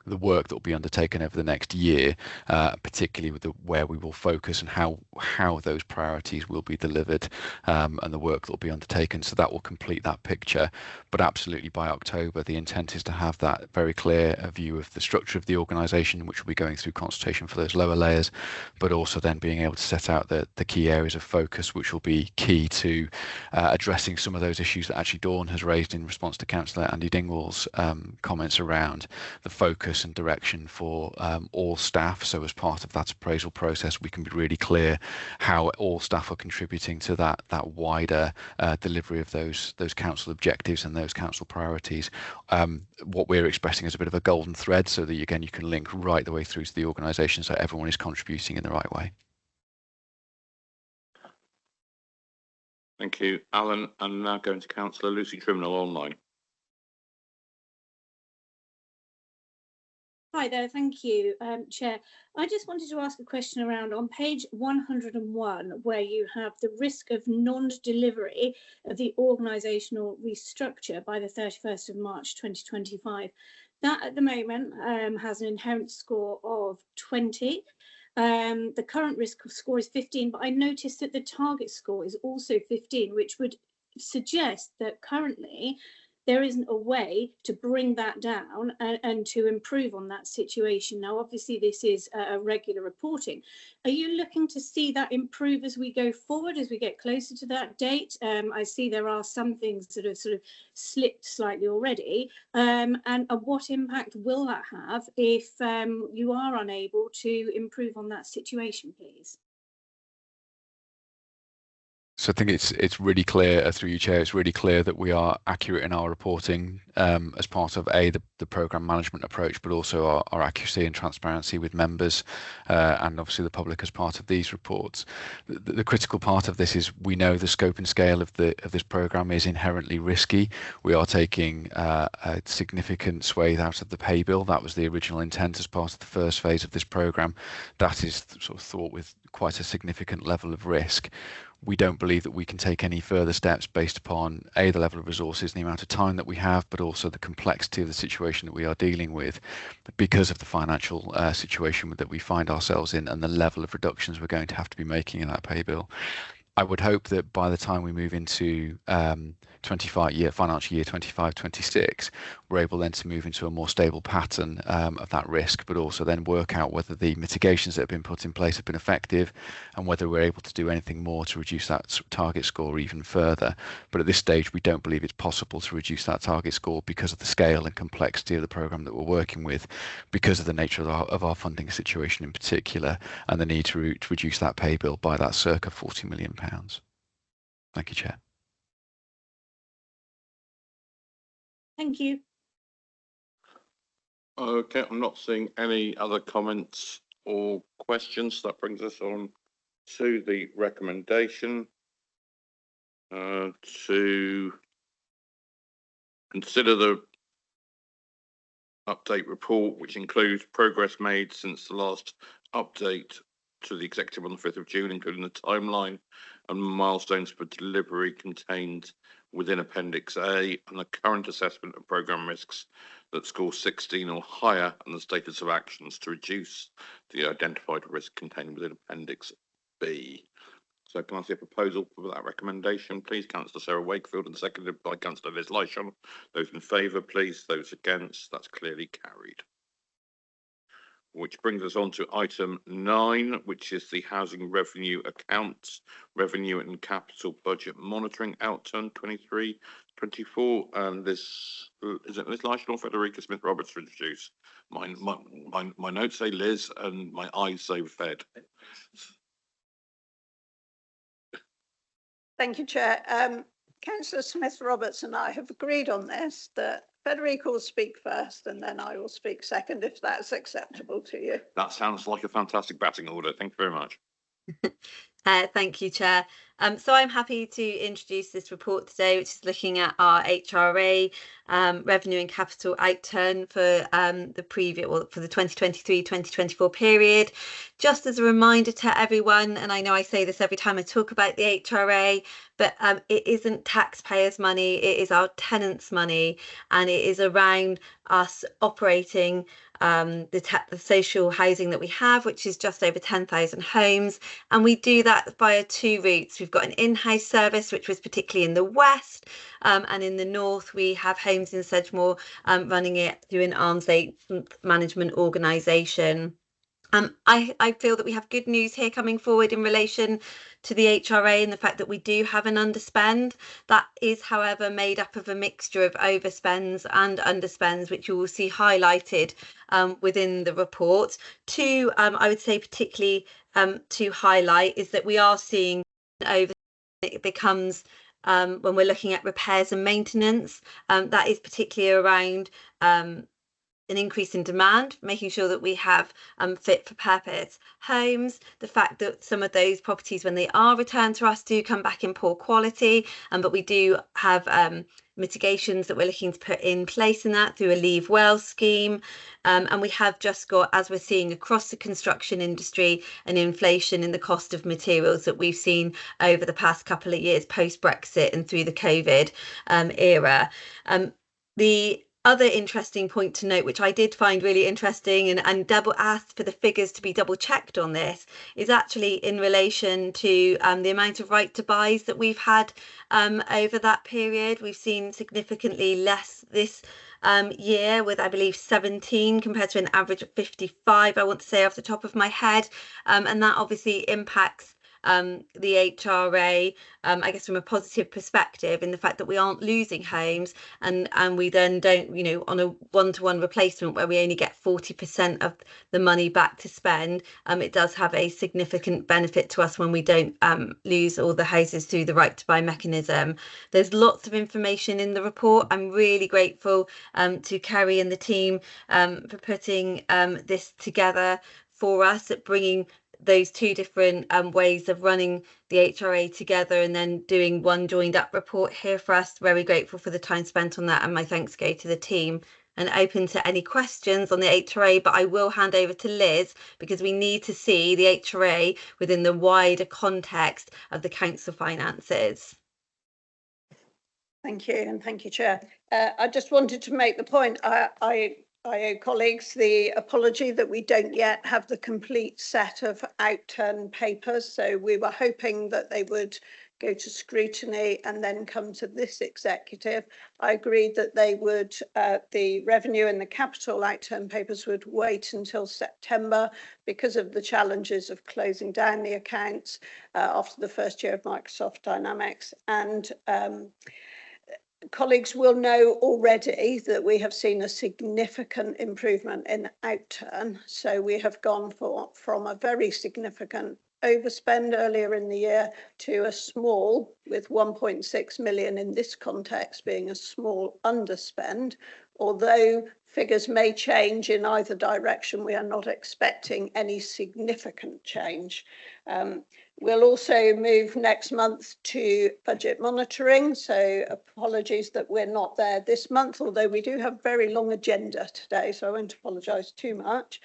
the work that will be undertaken over the next year, particularly with where we will focus and how those priorities will be delivered, and the work that will be undertaken. So that will complete that picture. But absolutely by October, the intent is to have that very clear view of the structure of the organisation, which will be going through consultation for those lower layers, but also then being able to set out the key areas of focus, which will be key to addressing some of those issues that actually Dawn has raised in response to Councillor Andy Dingwall's comments around the focus and direction for all staff. So as part of that appraisal process, we can be really clear how all staff are contributing to that wider delivery of those council objectives and those council priorities. What we're expecting is a bit of a golden thread, so that again you can link right the way through to the organisation, so everyone is contributing in the right way. Thank you, Alan. I'm now going to Councillor Lucy Trimnell online. Hi there, thank you, Chair. I just wanted to ask a question around on page 101, where you have the risk of non-delivery of the organisational restructure by the 31st of March 2025. That at the moment has an inherent score of 20. The current risk score is 15, but I noticed that the target score is also 15, which would suggest that currently there isn't a way to bring that down and to improve on that situation. Now, obviously, this is a regular reporting. Are you looking to see that improve as we go forward, as we get closer to that date? I see there are some things that have sort of slipped slightly already. And what impact will that have if you are unable to improve on that situation, please? So I think it's really clear, through you, Chair, it's really clear that we are accurate in our reporting as part of the programme management approach, but also our accuracy and transparency with members and obviously the public as part of these reports. The critical part of this is we know the scope and scale of this programme is inherently risky. We are taking a significant swathe out of the pay bill. That was the original intent as part of the first phase of this programme. That is sort of thought with quite a significant level of risk. We don't believe that we can take any further steps based upon the level of resources and the amount of time that we have, but also the complexity of the situation that we are dealing with because of the financial situation that we find ourselves in and the level of reductions we're going to have to be making in that pay bill. I would hope that by the time we move into financial year 25-26, we're able then to move into a more stable pattern of that risk, but also then work out whether the mitigations that have been put in place have been effective and whether we're able to do anything more to reduce that target score even further. But at this stage, we don't believe it's possible to reduce that target score because of the scale and complexity of the programme that we're working with, because of the nature of our funding situation in particular, and the need to reduce that pay bill by that circa £40 million. Thank you, Chair. Thank you. Okay, I'm not seeing any other comments or questions. That brings us on to the recommendation to consider the update report, which includes progress made since the last update to the executive on the 5th of June, including the timeline and milestones for delivery contained within Appendix A, and the current assessment of programme risks that score 16 or higher, and the status of actions to reduce the identified risk contained within Appendix B. So can I see a proposal for that recommendation, please? Councillor Sarah Wakefield, and seconded by Councillor Liz Lisham. Those in favour, please. Those against, that's clearly carried. Which brings us on to item 9, which is the housing revenue accounts, revenue and capital budget monitoring outturn 23-24. And this is it Liz Lisham or Federica Smith Roberts to introduce? My notes say Liz and my eyes say Fed. Thank you, Chair. Councillor Smith Roberts and I have agreed on this, that Federica will speak first and then I will speak second, if that's acceptable to you. That sounds like a fantastic batting order. Thank you very much. Thank you, Chair. So I'm happy to introduce this report today, which is looking at our HRA revenue and capital outturn for the for the 2023-2024 period. Just as a reminder to everyone, and I know I say this every time I talk about the HRA, but it isn't taxpayers' money, it is our tenants' money, and it is around us operating the social housing that we have, which is just over 10,000 homes, and we do that via 2 routes. We've got an in-house service, which was particularly in the west, and in the north we have Homes in Sedgemoor running it through an arm's length management organisation. I feel that we have good news here coming forward in relation to the HRA and the fact that we do have an underspend. That is, however, made up of a mixture of overspends and underspends, which you will see highlighted within the report. Two, I would say particularly to highlight is that we are seeing over it becomes when we're looking at repairs and maintenance, that is particularly around an increase in demand, making sure that we have fit for purpose homes, the fact that some of those properties when they are returned to us do come back in poor quality, but we do have mitigations that we're looking to put in place in that through a Leave Well scheme, and we have just got, as we're seeing across the construction industry, an inflation in the cost of materials that we've seen over the past couple of years post-Brexit and through the COVID era. The other interesting point to note, which I did find really interesting and double asked for the figures to be double checked on this, is actually in relation to the amount of right to buys that we've had over that period. We've seen significantly less this year, with I believe 17 compared to an average of 55, I want to say off the top of my head, and that obviously impacts the HRA, I guess from a positive perspective, in the fact that we aren't losing homes, and we then don't, you know, on a one-to-one replacement where we only get 40% of the money back to spend, it does have a significant benefit to us when we don't lose all the houses through the right to buy mechanism. There's lots of information in the report. I'm really grateful to Kerry and the team for putting this together for us, at bringing those two different ways of running the HRA together and then doing one joined up report here for us. Very grateful for the time spent on that, and my thanks go to the team. And open to any questions on the HRA, but I will hand over to Liz, because we need to see the HRA within the wider context of the council finances. Thank you, and thank you, Chair. I just wanted to make the point, I owe colleagues the apology that we don't yet have the complete set of outturn papers, so we were hoping that they would go to scrutiny and then come to this executive. I agreed that they would, the revenue and the capital outturn papers would wait until September because of the challenges of closing down the accounts after the first year of Microsoft Dynamics. And colleagues will know already that we have seen a significant improvement in outturn. So we have gone from a very significant overspend earlier in the year to a small, with 1.6 million in this context being a small underspend. Although figures may change in either direction, we are not expecting any significant change. We'll also move next month to budget monitoring, so apologies that we're not there this month, although we do have a very long agenda today, so I won't apologise too much.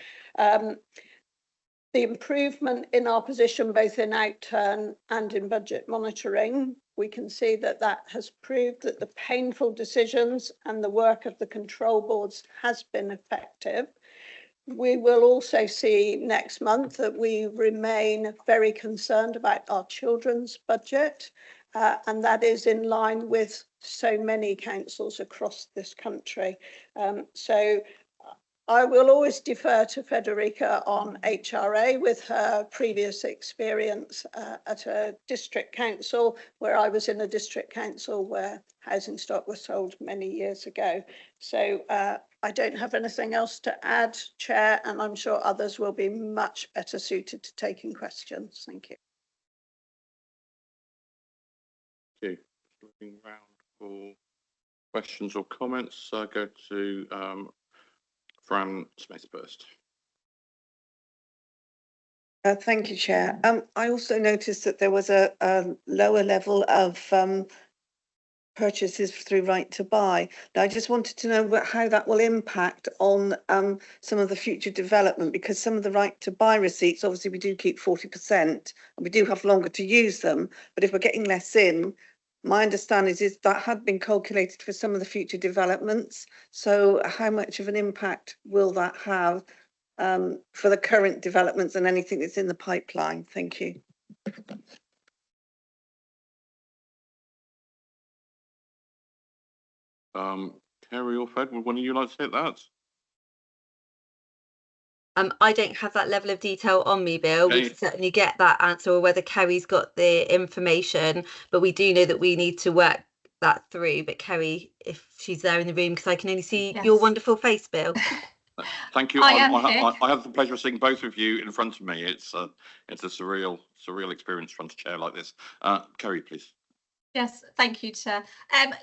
The improvement in our position, both in outturn and in budget monitoring, we can see that that has proved that the painful decisions and the work of the control boards has been effective. We will also see next month that we remain very concerned about our children's budget, and that is in line with so many councils across this country. So I will always defer to Federica on HRA with her previous experience at a district council, where I was in a district council where housing stock was sold many years ago. So I don't have anything else to add, Chair, and I'm sure others will be much better suited to taking questions. Thank you. Thank you. Looking round for questions or comments, go to Fran Smith first. Thank you, Chair. I also noticed that there was a lower level of purchases through right to buy. Now, I just wanted to know how that will impact on some of the future development, because some of the right to buy receipts, obviously we do keep 40% and we do have longer to use them, but if we're getting less in, my understanding is that had been calculated for some of the future developments. So how much of an impact will that have for the current developments and anything that's in the pipeline? Thank you. Kerry or Fed, would one of you like to take that? I don't have that level of detail on me, Bill. Okay. We can certainly get that answer, or whether Kerry's got the information, but we do know that we need to work that through. But Kerry, if she's there in the room, because I can only see your wonderful face, Bill. Thank you. I have the pleasure of seeing both of you in front of me. It's a surreal experience trying to chair like this. Kerry, please. Yes, thank you, Chair.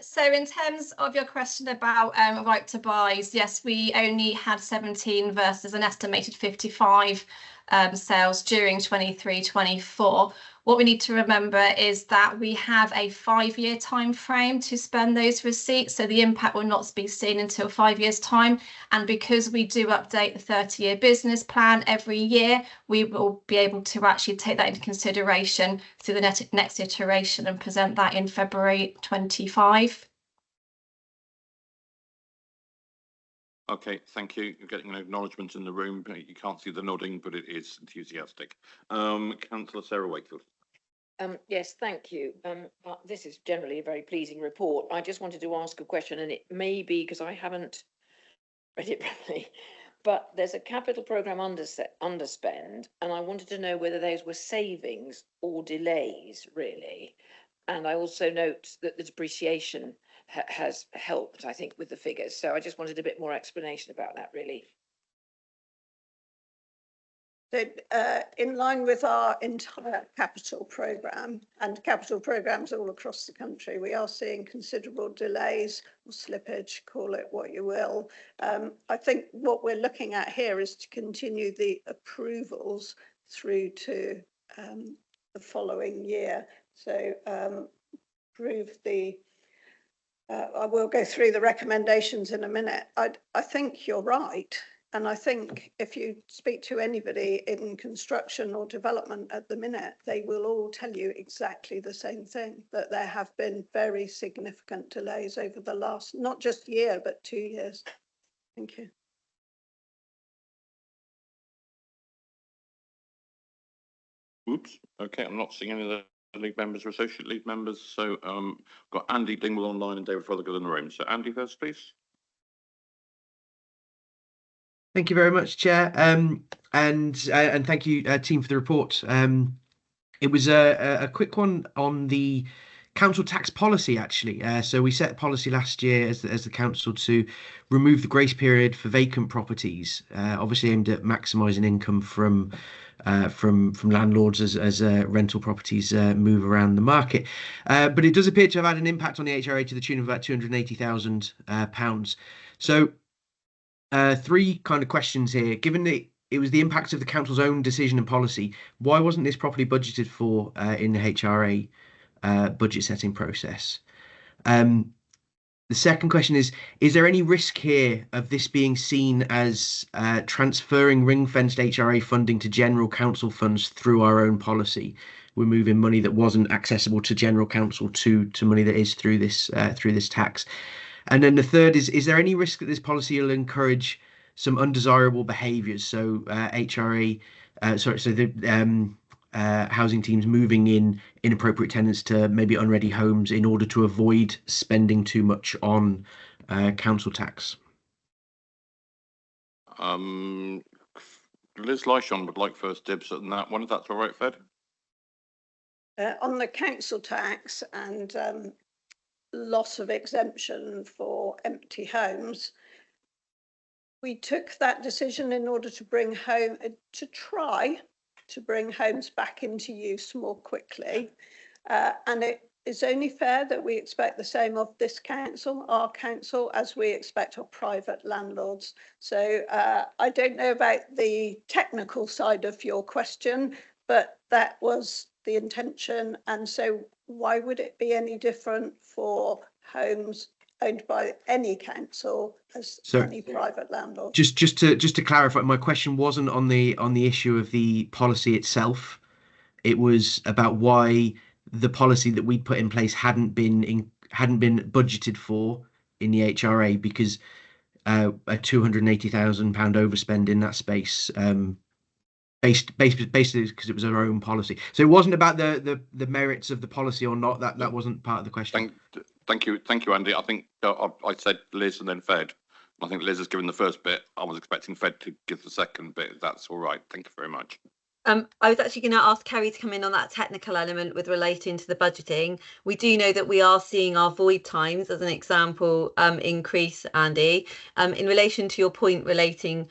So in terms of your question about right to buys, yes, we only had 17 versus an estimated 55 sales during 23-24. What we need to remember is that we have a 5-year time frame to spend those receipts, so the impact will not be seen until 5 years' time. And because we do update the 30-year business plan every year, we will be able to actually take that into consideration through the next iteration and present that in February 25. Okay, thank you. You're getting an acknowledgement in the room. You can't see the nodding, but it is enthusiastic. Councillor Sarah Wakefield. Yes, thank you. This is generally a very pleasing report. I just wanted to ask a question, and it may be because I haven't read it properly, but there's a capital programme underspend, and I wanted to know whether those were savings or delays, really. And I also note that the depreciation has helped, I think, with the figures. So I just wanted a bit more explanation about that, really. So, in line with our entire capital programme and capital programmes all across the country, we are seeing considerable delays or slippage, call it what you will. I think what we're looking at here is to continue the approvals through to the following year. So approve the, I will go through the recommendations in a minute. I think you're right. And I think if you speak to anybody in construction or development at the minute, they will all tell you exactly the same thing, that there have been very significant delays over the last, not just year, but 2 years. Thank you. Oops. Okay, I'm not seeing any of the league members or associate league members. So got Andy Dingwall online and David Fothergill in the room. So Andy first, please. Thank you very much, Chair, and thank you, team, for the report. It was a quick one on the council tax policy, actually. So we set policy last year as the council to remove the grace period for vacant properties, obviously aimed at maximising income from landlords as rental properties move around the market. But it does appear to have had an impact on the HRA to the tune of about £280,000. So. Three kind of questions here. Given that it was the impact of the council's own decision and policy, why wasn't this properly budgeted for in the HRA budget setting process? The second question is there any risk here of this being seen as transferring ring-fenced HRA funding to general council funds through our own policy? We're moving money that wasn't accessible to general council to money that is through this tax. And then the third is there any risk that this policy will encourage some undesirable behaviours? So housing teams moving in inappropriate tenants to maybe unready homes in order to avoid spending too much on council tax. Liz Lyshon would like first dibs on that one, if that's all right, Fed. On the council tax and loss of exemption for empty homes, we took that decision in order to try to bring homes back into use more quickly, and it is only fair that we expect the same of this council, our council, as we expect of private landlords. So I don't know about the technical side of your question, but that was the intention. And so why would it be any different for homes owned by any council as any private landlord? Just to clarify, my question wasn't on the issue of the policy itself. It was about why the policy that we put in place hadn't been budgeted for in the HRA, because a £280,000 overspend in that space. Basically because it was our own policy. So it wasn't about the merits of the policy or not. That wasn't part of the question. Thank you, Andy. I think I said Liz and then Fed. I think Liz has given the first bit. I was expecting Fed to give the second bit. That's all right. Thank you very much. I was actually going to ask Kerry to come in on that technical element with relating to the budgeting. We do know that we are seeing our void times, as an example, increase, Andy. In relation to your point relating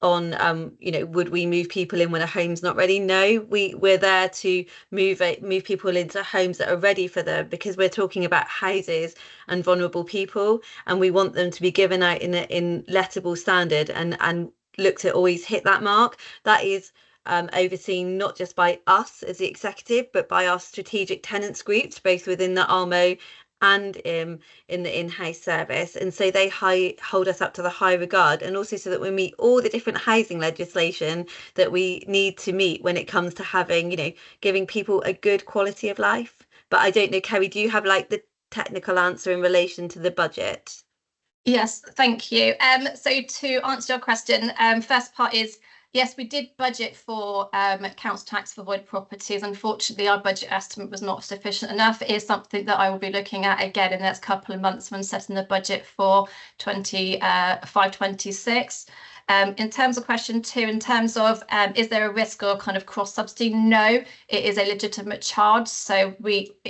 on would we move people in when a home's not ready? No, we're there to move people into homes that are ready for them, because we're talking about houses and vulnerable people, and we want them to be given out in lettable standard and look to always hit that mark. That is overseen not just by us as the executive, but by our strategic tenants groups, both within the ARMO and in the in-house service, and so they hold us up to the high regard, and also so that we meet all the different housing legislation that we need to meet when it comes to having, giving people a good quality of life. But I don't know, Kerry, do you have like the technical answer in relation to the budget? Yes, thank you. So to answer your question, first part is, yes, we did budget for council tax for void properties. Unfortunately, our budget estimate was not sufficient enough. It is something that I will be looking at again in the next couple of months when setting the budget for 25-26. In terms of question 2, in terms of is there a risk of kind of cross subsidy? No, it is a legitimate charge. So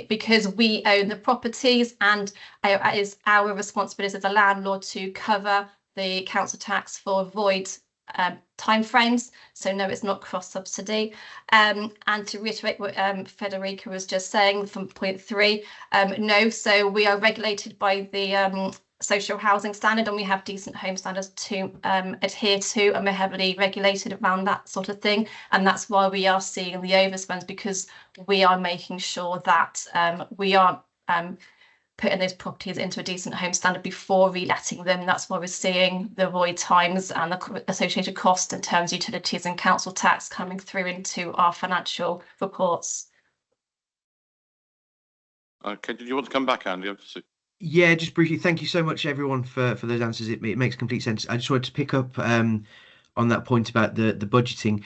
because we own the properties and it is our responsibility as a landlord to cover the council tax for void timeframes. So no, it's not cross subsidy. And to reiterate what Federica was just saying from point 3, no, so we are regulated by the social housing standard, and we have decent home standards to adhere to, and we're heavily regulated around that sort of thing. And that's why we are seeing the overspends, because we are making sure that we aren't putting those properties into a decent home standard before reletting them. That's why we're seeing the void times and the associated cost in terms of utilities and council tax coming through into our financial reports. Okay, did you want to come back, Andy? Yeah, just briefly, thank you so much, everyone, for those answers. It makes complete sense. I just wanted to pick up on that point about the budgeting.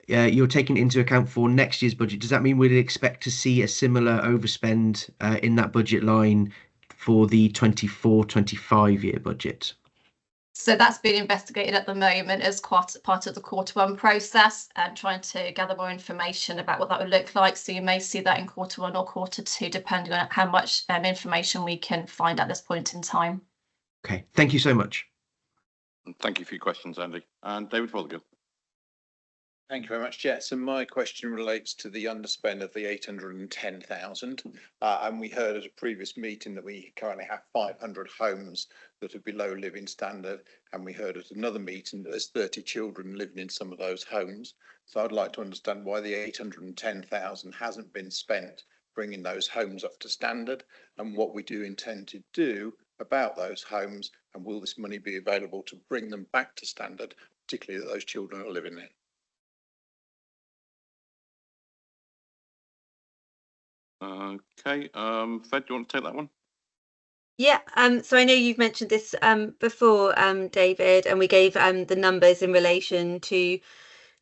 You're taking into account for next year's budget. Does that mean we'd expect to see a similar overspend in that budget line for the 24-25 year budget? So that's being investigated at the moment as part of the Q1 process, and trying to gather more information about what that would look like. So you may see that in Q1 or Q2, depending on how much information we can find at this point in time. Okay, thank you so much. Thank you for your questions, Andy. And David Fothergill. Thank you very much, Chair. So my question relates to the underspend of the 810,000. And we heard at a previous meeting that we currently have 500 homes that are below living standard. And we heard at another meeting that there's 30 children living in some of those homes. So I'd like to understand why the 810,000 hasn't been spent bringing those homes up to standard, and what we do intend to do about those homes, and will this money be available to bring them back to standard, particularly that those children are living in. Okay, Fed, do you want to take that one? Yeah, so I know you've mentioned this before, David, and we gave the numbers in relation to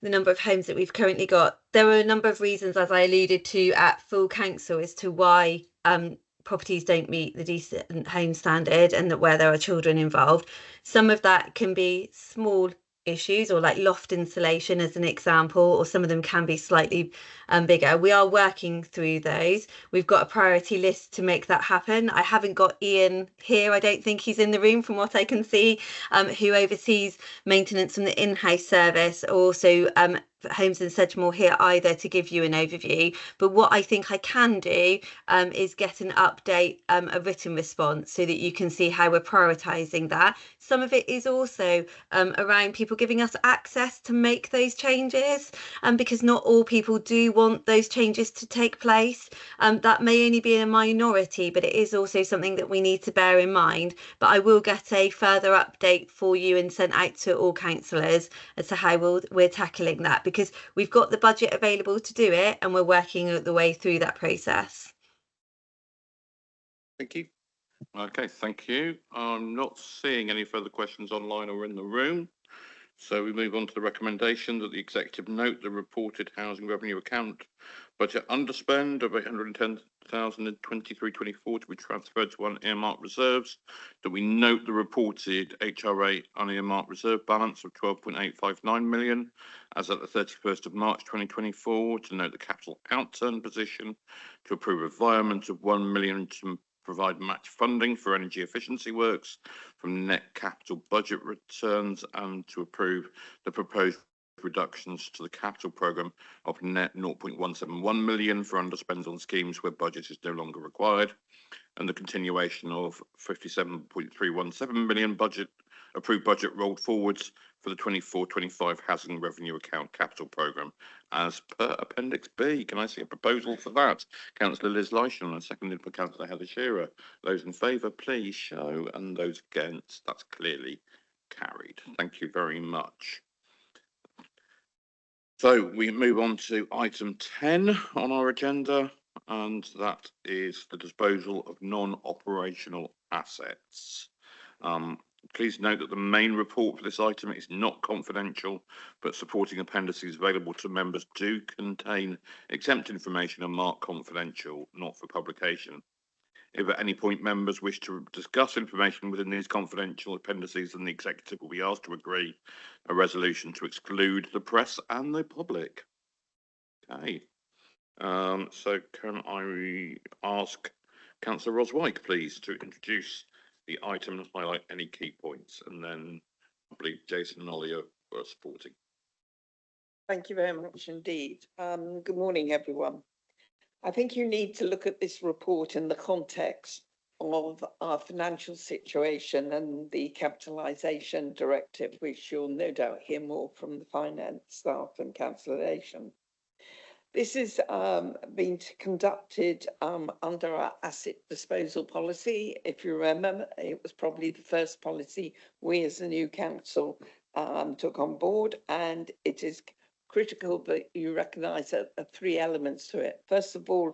the number of homes that we've currently got. There were a number of reasons, as I alluded to at full council, as to why properties don't meet the decent home standard and that where there are children involved. Some of that can be small issues, or like loft insulation as an example, or some of them can be slightly bigger. We are working through those. We've got a priority list to make that happen. I haven't got Ian here, I don't think he's in the room from what I can see, who oversees maintenance from the in-house service, also Homes in Sedgemoor here either, to give you an overview. But what I think I can do is get an update, a written response, so that you can see how we're prioritising that. Some of it is also around people giving us access to make those changes, because not all people do want those changes to take place. That may only be a minority, but it is also something that we need to bear in mind. But I will get a further update for you and sent out to all councillors as to how we're tackling that, because we've got the budget available to do it, and we're working the way through that process. Thank you. Okay, thank you. I'm not seeing any further questions online or in the room. So we move on to the recommendation that the executive note the reported housing revenue account budget underspend of 810,000 in 23-24 to be transferred to unearmarked reserves, that we note the reported HRA unearmarked reserve balance of 12.859 million as at the 31st of March 2024, to note the capital outturn position, to approve a requirement of 1 million to provide match funding for energy efficiency works from net capital budget returns, and to approve the proposed reductions to the capital programme of net 0.171 million for underspends on schemes where budget is no longer required, and the continuation of 57.317 million approved budget rolled forwards for the 24-25 housing revenue account capital programme as per Appendix B. Can I see a proposal for that? Councillor Liz Leishman and seconded by Councillor Heather Shearer. Those in favour, please show, and those against, that's clearly carried. Thank you very much. So we move on to item 10 on our agenda, and that is the disposal of non-operational assets. Please note that the main report for this item is not confidential, but supporting appendices available to members do contain exempt information and marked confidential, not for publication. If at any point members wish to discuss information within these confidential appendices, then the executive will be asked to agree a resolution to exclude the press and the public. Okay. So can I ask Councillor Ros Wyke, please, to introduce the item and highlight any key points, and then I believe Jason and Ollie are supporting. Thank you very much indeed. Good morning, everyone. I think you need to look at this report in the context of our financial situation and the capitalisation directive, which you'll no doubt hear more from the finance staff and cancellation. This is being conducted under our asset disposal policy. If you remember, it was probably the first policy we as a new council took on board, and it is critical that you recognise that there are three elements to it. First of all,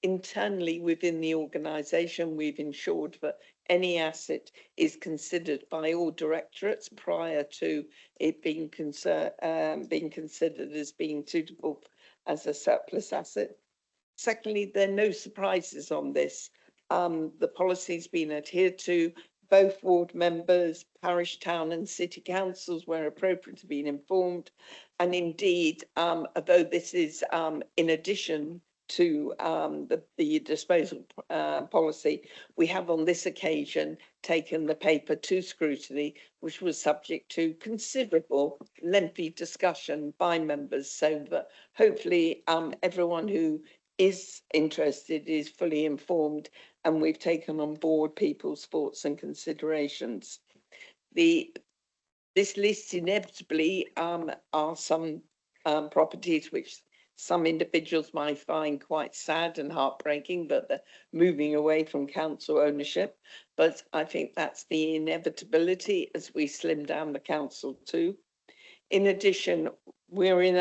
internally within the organisation, we've ensured that any asset is considered by all directorates prior to it being considered as being suitable as a surplus asset. Secondly, there are no surprises on this. The policy's been adhered to. Both ward members, parish, town and city councils, where appropriate, have been informed. And indeed, although this is in addition to the disposal policy, we have on this occasion taken the paper to scrutiny, which was subject to considerable lengthy discussion by members, so that hopefully everyone who is interested is fully informed, and we've taken on board people's thoughts and considerations. This list inevitably are some properties which some individuals might find quite sad and heartbreaking, but they're moving away from council ownership. But I think that's the inevitability as we slim down the council too. In addition, we're in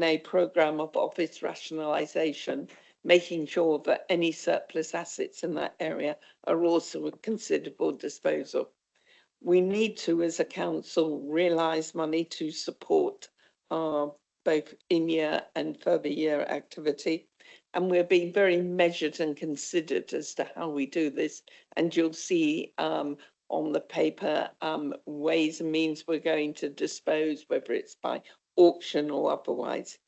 a programme of office rationalisation, making sure that any surplus assets in that area are also considered for disposal. We need to, as a council, realise money to support both in-year and further year activity. And we're being very measured and considered as to how we do this. And you'll see on the paper ways and means we're going to dispose, whether it's by auction or otherwise.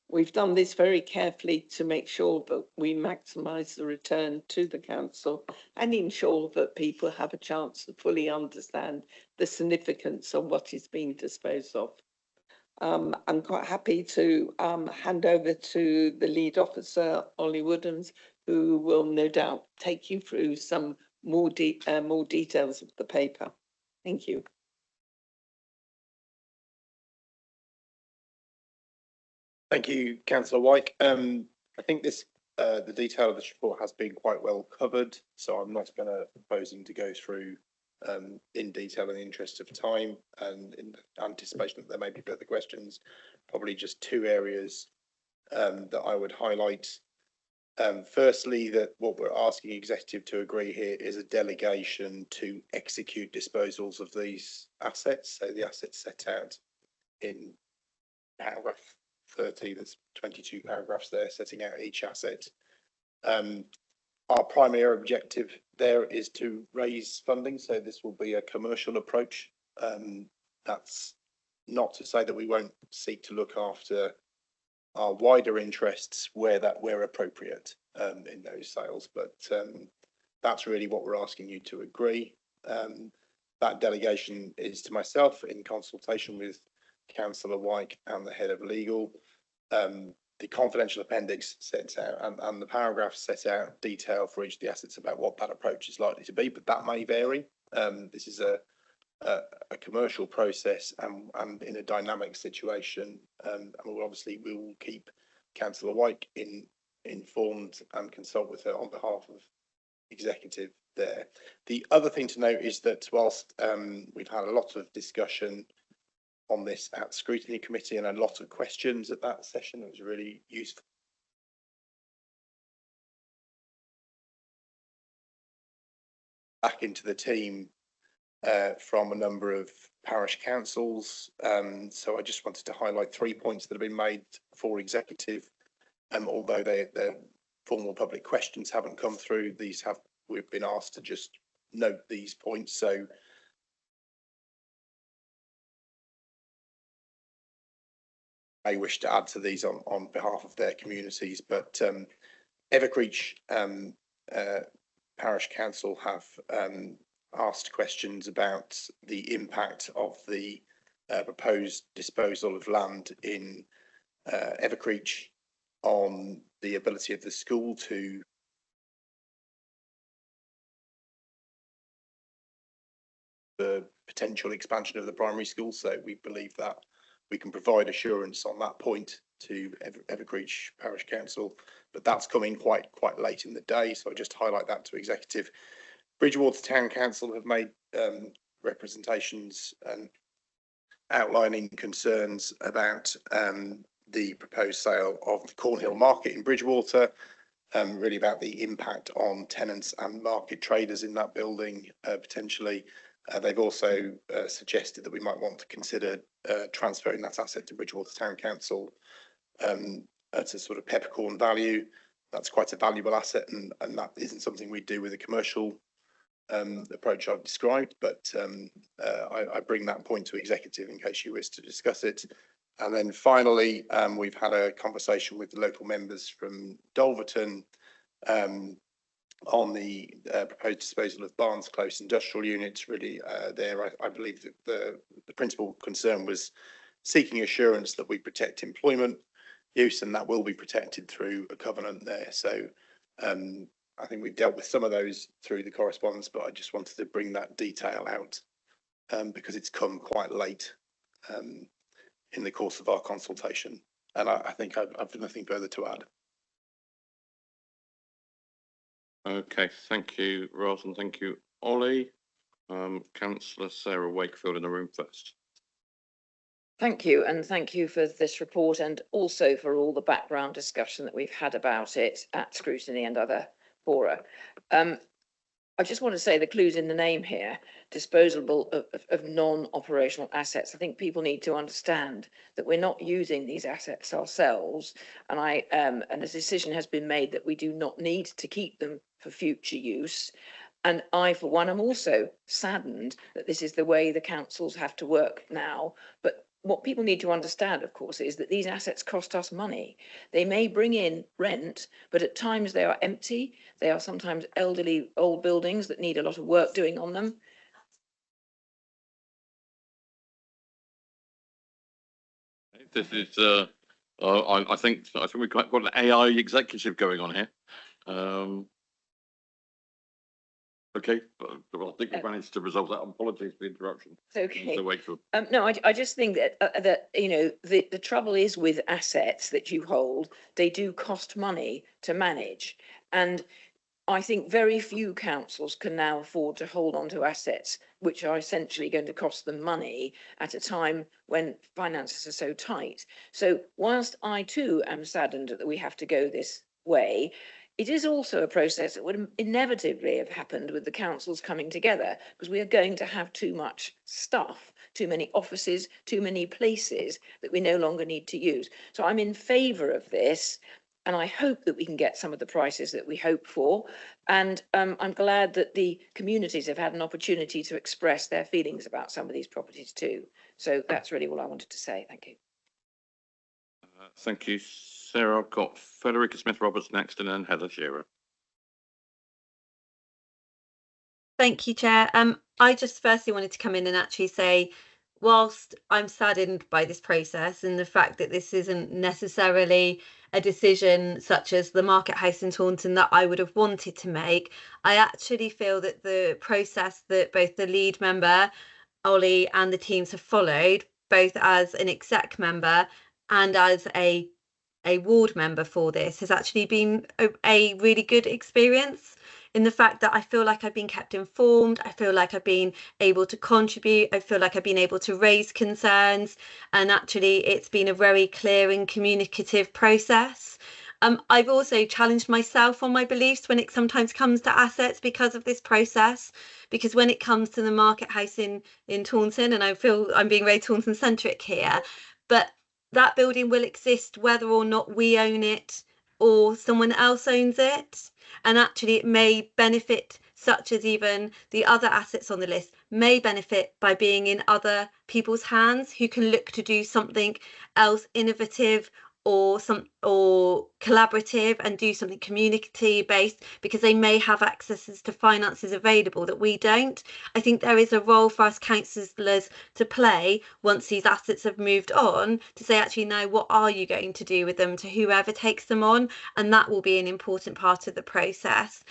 We've done this very carefully to make sure that we maximise the return to the council and ensure that people have a chance to fully understand the significance of what is being disposed of. I'm quite happy to hand over to the lead officer, Ollie Woodhams, who will no doubt take you through some more details of the paper. Thank you. Thank you, Councillor Wyke. I think this the detail of this report has been quite well covered, so I'm not proposing to go through in detail in the interest of time, and in anticipation that there may be further questions. Probably just two areas that I would highlight. Firstly, that what we're asking executive to agree here is a delegation to execute disposals of these assets. So the assets set out in paragraph 30, there's 22 paragraphs there setting out each asset. Our primary objective there is to raise funding, so this will be a commercial approach. That's not to say that we won't seek to look after our wider interests where appropriate in those sales, but that's really what we're asking you to agree. That delegation is to myself in consultation with Councillor Wyke and the head of legal. The confidential appendix sets out and the paragraphs set out detail for each of the assets about what that approach is likely to be, but that may vary. This is a commercial process and in a dynamic situation, and we will keep Councillor Wyke informed and consult with her on behalf of executive there. The other thing to note is that whilst we've had a lot of discussion on this at scrutiny committee and a lot of questions at that session, it was really useful back into the team from a number of parish councils. So I just wanted to highlight 3 points that have been made for executive. Although the formal public questions haven't come through, these have we've been asked to just note these points. So I wish to add to these on behalf of their communities, but Evercreech Parish Council have asked questions about the impact of the proposed disposal of land in Evercreech on the ability of the school to the potential expansion of the primary school. So we believe that we can provide assurance on that point to Evercreech Parish Council, but that's coming quite late in the day. So I just highlight that to executive. Bridgwater Town Council have made representations outlining concerns about the proposed sale of the Cornhill Market in Bridgwater, really about the impact on tenants and market traders in that building potentially. They've also suggested that we might want to consider transferring that asset to Bridgwater Town Council at a sort of peppercorn value. That's quite a valuable asset, and that isn't something we do with a commercial approach I've described, but I bring that point to executive in case you wish to discuss it. And then finally, we've had a conversation with the local members from Dulverton on the proposed disposal of Barnes Close industrial units. Really, there, I believe that the principal concern was seeking assurance that we protect employment use, and that will be protected through a covenant there. So I think we've dealt with some of those through the correspondence, but I just wanted to bring that detail out because it's come quite late in the course of our consultation. And I think I've nothing further to add. Okay, thank you, Ros, and thank you, Ollie. Councillor Sarah Wakefield in the room first. Thank you, and thank you for this report and also for all the background discussion that we've had about it at scrutiny and other fora. I just want to say the clue's in the name here, disposable of non-operational assets. I think people need to understand that we're not using these assets ourselves, and a decision has been made that we do not need to keep them for future use. And I, for one, am also saddened that this is the way the councils have to work now. But what people need to understand, of course, is that these assets cost us money. They may bring in rent, but at times they are empty. They are sometimes elderly old buildings that need a lot of work doing on them. This is, I think we've got an AI executive going on here. Okay, but I think we've managed to resolve that. Apologies for the interruption. It's okay. So Wakefield. No, I just think that that you know the trouble is with assets that you hold, they do cost money to manage, and I think very few councils can now afford to hold on to assets which are essentially going to cost them money at a time when finances are so tight. So whilst I too am saddened that we have to go this way, it is also a process that would inevitably have happened with the councils coming together, because we are going to have too much stuff, too many offices, too many places that we no longer need to use. So I'm in favour of this, and I hope that we can get some of the prices that we hope for. And I'm glad that the communities have had an opportunity to express their feelings about some of these properties too. So that's really all I wanted to say. Thank you. Thank you, Sarah. I've got Frederica Smith-Roberts next, and then Heather Shearer. Thank you, Chair. I just firstly wanted to come in and actually say, whilst I'm saddened by this process and the fact that this isn't necessarily a decision such as the Market House in Taunton that I would have wanted to make, I actually feel that the process that both the lead member, Ollie, and the teams have followed, both as an exec member and as a ward member for this, has actually been a really good experience, in the fact that I feel like I've been kept informed, I feel like I've been able to contribute, I feel like I've been able to raise concerns, and actually it's been a very clear and communicative process. I've also challenged myself on my beliefs when it sometimes comes to assets because of this process, because when it comes to the Market House in Taunton, and I feel I'm being very Taunton centric here, but that building will exist whether or not we own it or someone else owns it. And actually it may benefit, such as even the other assets on the list may benefit by being in other people's hands who can look to do something else innovative or collaborative and do something community based, because they may have accesses to finances available that we don't. I think there is a role for us councillors to play once these assets have moved on, to say, actually, no, what are you going to do with them, to whoever takes them on? And that will be an important part of the process.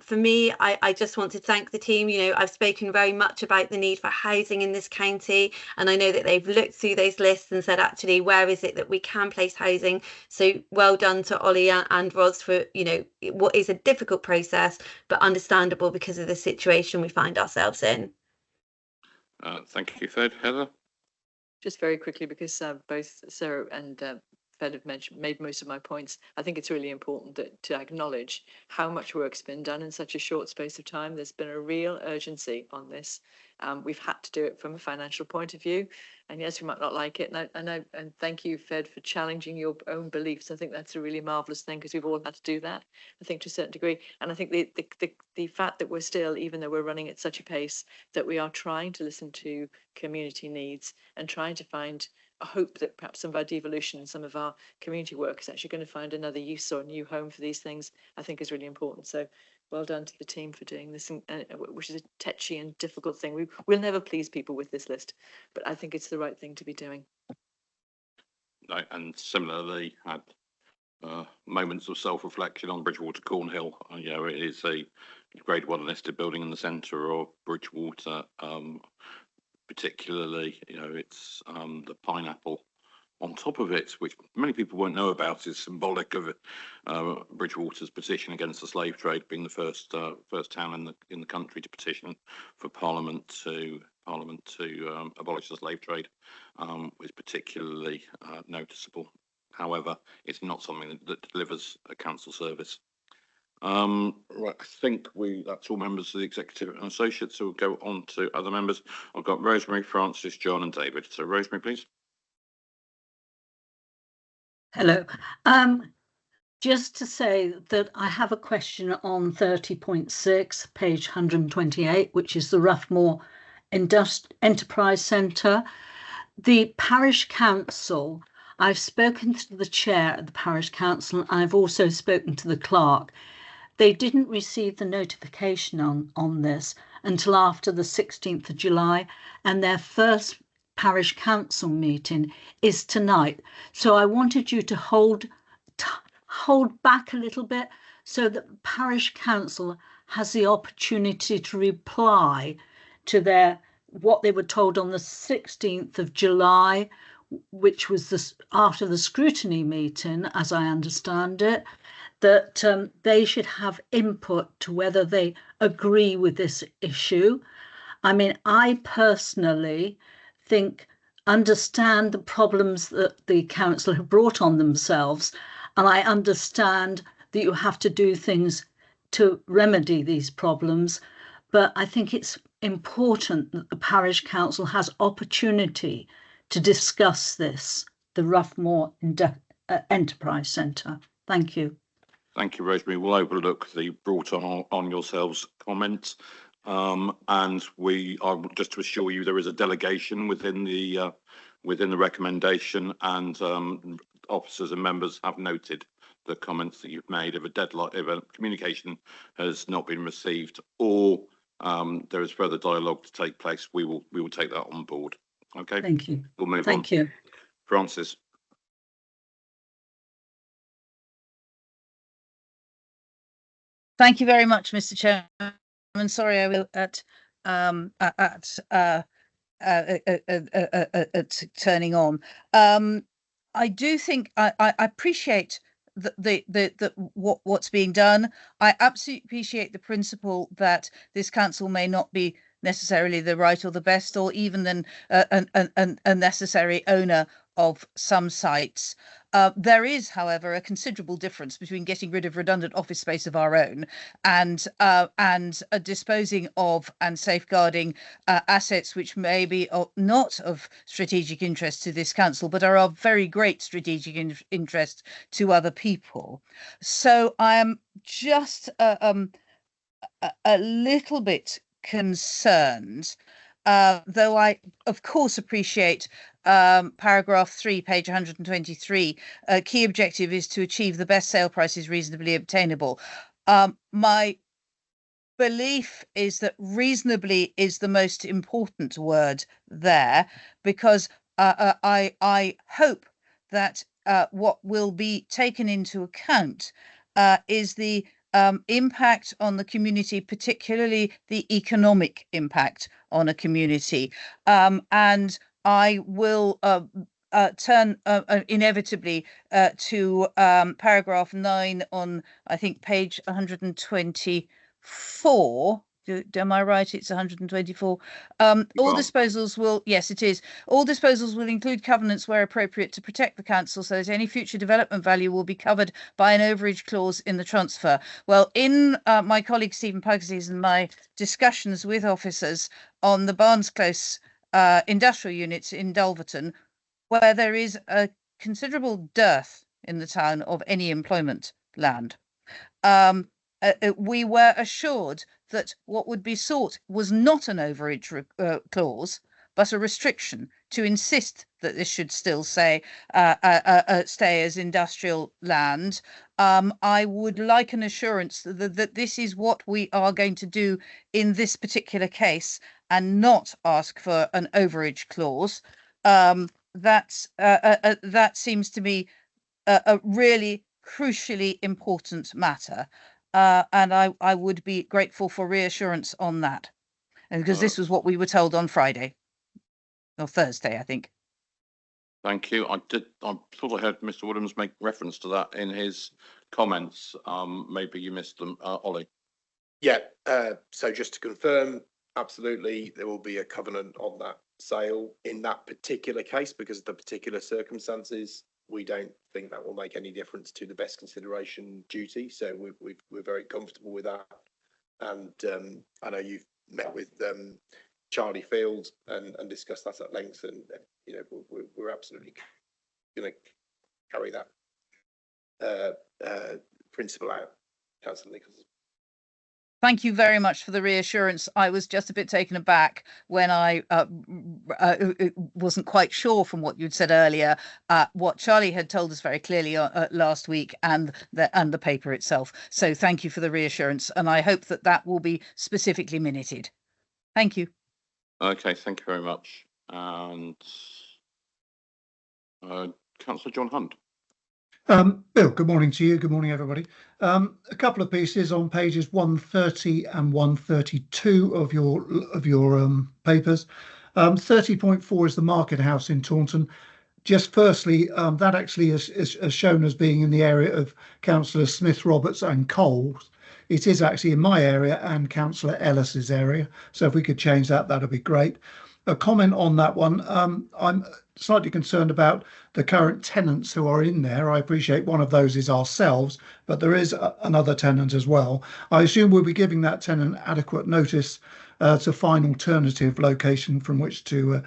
For me, I just want to thank the team. You know, I've spoken very much about the need for housing in this county, and I know that they've looked through those lists and said, actually, where is it that we can place housing? So well done to Ollie and Ros for, you know, what is a difficult process, but understandable because of the situation we find ourselves in. Thank you, Fed. Heather? Just very quickly, because both Sarah and Fed have made most of my points. I think it's really important to acknowledge how much work's been done in such a short space of time. There's been a real urgency on this. We've had to do it from a financial point of view. And yes, we might not like it. And thank you, Fed, for challenging your own beliefs. I think that's a really marvellous thing, because we've all had to do that, I think, to a certain degree. And I think the fact that we're still, even though we're running at such a pace, that we are trying to listen to community needs and trying to find a hope that perhaps some of our devolution and some of our community work is actually going to find another use or a new home for these things, I think is really important. So well done to the team for doing this, which is a touchy and difficult thing. We'll never please people with this list, but I think it's the right thing to be doing. No, and similarly, had moments of self-reflection on Bridgewater Cornhill. You know, it is a Grade 1 listed building in the centre of Bridgewater. Particularly, you know, it's the pineapple on top of it, which many people won't know about, is symbolic of Bridgewater's petition against the slave trade, being the first town in the country to petition for Parliament to abolish the slave trade, is particularly noticeable. However, it's not something that delivers a council service. Right, I think that's all members of the executive and associates, so we'll go on to other members. I've got Rosemary, Francis, John and David. So Rosemary, please. Hello. Just to say that I have a question on 30.6, page 128, which is the Roughmore Enterprise Centre. The parish council, I've spoken to the chair of the parish council, and I've also spoken to the clerk. They didn't receive the notification on this until after the 16th of July, and their first parish council meeting is tonight. So I wanted you to hold back a little bit so that the parish council has the opportunity to reply to what they were told on the 16th of July, which was after the scrutiny meeting, as I understand it, that they should have input to whether they agree with this issue. I mean, I personally understand the problems that the council have brought on themselves, and I understand that you have to do things to remedy these problems, but I think it's important that the parish council has opportunity to discuss this, the Roughmore Enterprise Centre. Thank you. Thank you, Rosemary. We'll overlook the brought on yourselves comments. And we are, just to assure you, there is a delegation within the recommendation, and officers and members have noted the comments that you've made. If a deadline, if a communication has not been received, or there is further dialogue to take place, we will take that on board. Okay. Thank you. We'll move on. Thank you. Francis. Thank you very much, Mr. Chairman. I'm sorry, I will at turning on. I do think I appreciate what's being done. I absolutely appreciate the principle that this council may not be necessarily the right or the best or even a necessary owner of some sites. There is, however, a considerable difference between getting rid of redundant office space of our own and disposing of and safeguarding assets which may be not of strategic interest to this council, but are of very great strategic interest to other people. So I am just a little bit concerned, though I, of course, appreciate paragraph 3, page 123. Key objective is to achieve the best sale prices reasonably obtainable. My belief is that reasonably is the most important word there, because I hope that what will be taken into account is the impact on the community, particularly the economic impact on a community. And I will turn inevitably to paragraph 9 on, I think, page 124. Am I right? It's 124. All disposals will, yes, it is. All disposals will include covenants where appropriate to protect the council so that any future development value will be covered by an overage clause in the transfer. Well, in my colleague Stephen Pugsley's and my discussions with officers on the Barnes Close industrial units in Dulverton, where there is a considerable dearth in the town of any employment land, we were assured that what would be sought was not an overage clause, but a restriction to insist that this should still say stay as industrial land. I would like an assurance that this is what we are going to do in this particular case and not ask for an overage clause. That seems to me a really crucially important matter. And I would be grateful for reassurance on that, because this was what we were told on Friday or Thursday, I think. Thank you. I thought I heard Mr. Woodhams make reference to that in his comments. Maybe you missed them, Ollie. Yeah. So just to confirm, absolutely, there will be a covenant on that sale in that particular case because of the particular circumstances. We don't think that will make any difference to the best consideration duty, so we're very comfortable with that. And I know you've met with Charlie Field and discussed that at length, and you know we're absolutely going to carry that principle out, Councillor Nicholson. Thank you very much for the reassurance. I was just a bit taken aback when I wasn't quite sure from what you'd said earlier, what Charlie had told us very clearly last week and the paper itself. So thank you for the reassurance, and I hope that that will be specifically minuted. Thank you. Okay, thank you very much. And Councillor John Hunt. Bill, good morning to you. Good morning, everybody. A couple of pieces on pages 130 and 132 of your papers. 30.4 is the Market House in Taunton. Just firstly, that actually is shown as being in the area of Councillor Smith, Roberts and Coles. It is actually in my area and Councillor Ellis's area. So if we could change that, that'd be great. A comment on that one. I'm slightly concerned about the current tenants who are in there. I appreciate one of those is ourselves, but there is another tenant as well. I assume we'll be giving that tenant adequate notice to find alternative location from which to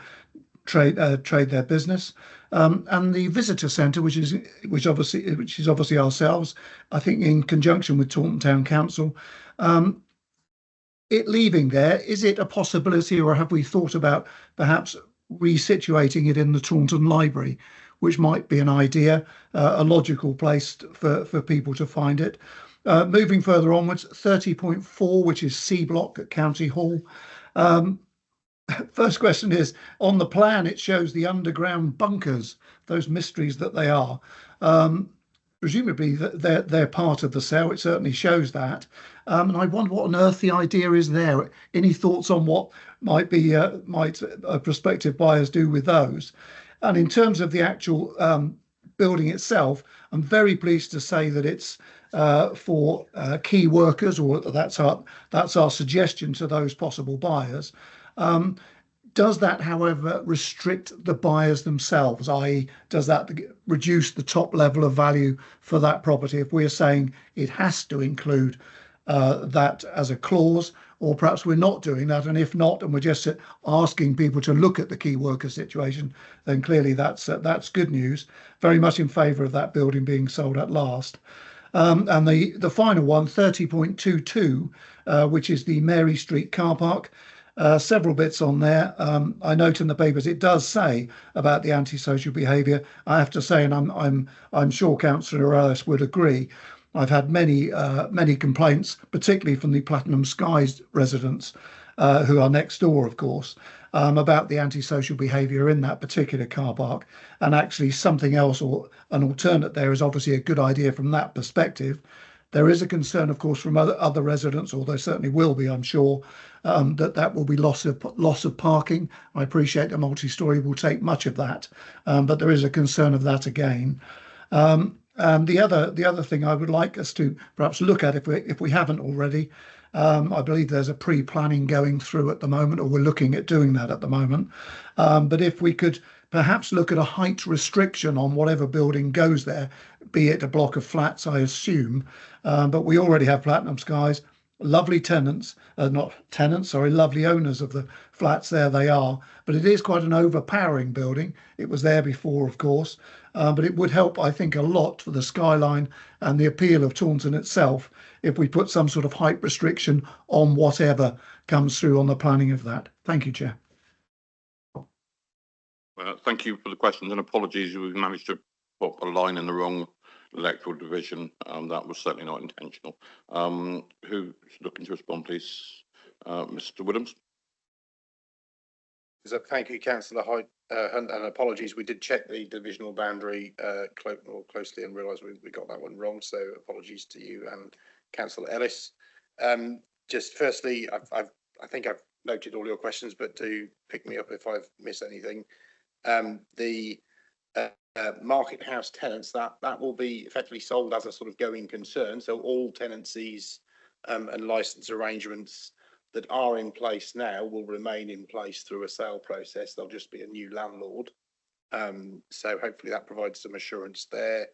trade their business. And the visitor centre, which is obviously ourselves, I think in conjunction with Taunton Town Council. It leaving there, is it a possibility, or have we thought about perhaps resituating it in the Taunton Library, which might be an idea, a logical place for people to find it? Moving further onwards, 30.4, which is C Block at County Hall. First question is, on the plan, it shows the underground bunkers, those mysteries that they are. Presumably they're part of the sale. It certainly shows that. And I wonder what on earth the idea is there. Any thoughts on what might prospective buyers do with those? And in terms of the actual building itself, I'm very pleased to say that it's for key workers, or that's our suggestion to those possible buyers. Does that, however, restrict the buyers themselves, i.e. does that reduce the top level of value for that property if we're saying it has to include that as a clause, or perhaps we're not doing that, and if not, and we're just asking people to look at the key worker situation, then clearly that's good news. Very much in favour of that building being sold at last. And the final one, 30.22, which is the Mary Street car park. Several bits on there. I note in the papers it does say about the antisocial behaviour. I have to say, and I'm sure Councillor Ellis would agree, I've had many complaints, particularly from the Platinum Skies residents, who are next door, of course, about the antisocial behaviour in that particular car park. And actually something else, or an alternate there, is obviously a good idea from that perspective. There is a concern, of course, from other residents, or there certainly will be, I'm sure, that will be loss of parking. I appreciate the multi-storey will take much of that, but there is a concern of that again. The other thing I would like us to perhaps look at, if we haven't already, I believe there's a pre-planning going through at the moment, or we're looking at doing that at the moment. But if we could perhaps look at a height restriction on whatever building goes there, be it a block of flats, I assume. But we already have Platinum Skies, lovely tenants, lovely owners of the flats. There they are. But it is quite an overpowering building. It was there before, of course. But it would help, I think, a lot for the skyline and the appeal of Taunton itself if we put some sort of height restriction on whatever comes through on the planning of that. Thank you, Chair. Thank you for the questions, and apologies we've managed to put a line in the wrong electoral division. That was certainly not intentional. Who's looking to respond, please? Mr. Williams. Thank you, Councillor Hunt, and apologies. We did check the divisional boundary more closely and realised we got that one wrong. So apologies to you and Councillor Ellis. Just firstly, I think I've noted all your questions, but do pick me up if I've missed anything. The market house tenants, that will be effectively sold as a sort of going concern. So all tenancies and license arrangements that are in place now will remain in place through a sale process. There'll just be a new landlord. So hopefully that provides some assurance there.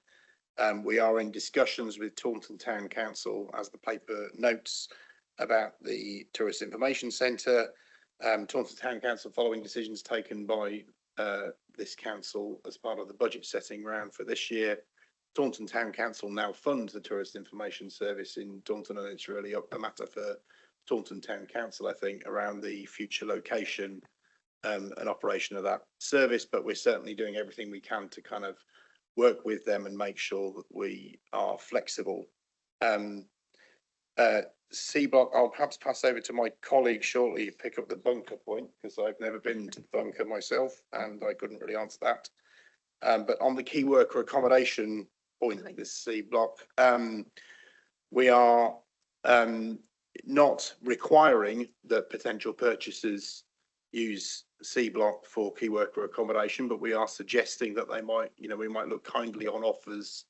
We are in discussions with Taunton Town Council, as the paper notes, about the Tourist Information Centre. Taunton Town Council, following decisions taken by this council as part of the budget setting round for this year, Taunton Town Council now funds the Tourist Information Service in Taunton, and it's really a matter for Taunton Town Council, I think, around the future location and operation of that service. But we're certainly doing everything we can to kind of work with them and make sure that we are flexible. C Block, I'll perhaps pass over to my colleague shortly, pick up the bunker point, because I've never been to the bunker myself and I couldn't really answer that. But on the key worker accommodation point, this C Block, we are not requiring that potential purchasers use C Block for key worker accommodation, but we are suggesting that they might, we might look kindly on offers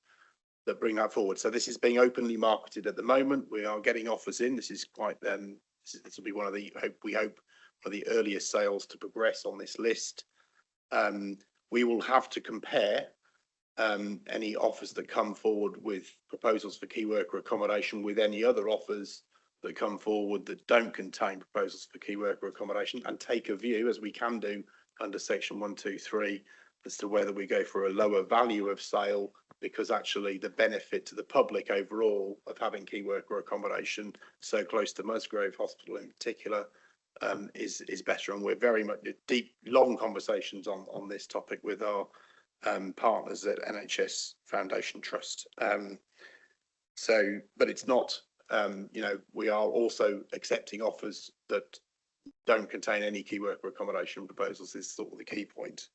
that bring that forward. So this is being openly marketed at the moment. We are getting offers in. This is quite this will be one of the we hope one of the earliest sales to progress on this list. We will have to compare any offers that come forward with proposals for key worker accommodation with any other offers that come forward that don't contain proposals for key worker accommodation, and take a view, as we can do under section 123, as to whether we go for a lower value of sale, because actually the benefit to the public overall of having key worker accommodation so close to Musgrave Hospital in particular is better. And we're very much deep, long conversations on this topic with our partners at NHS Foundation Trust. But it's not, we are also accepting offers that don't contain any key worker accommodation proposals, is sort of the key point.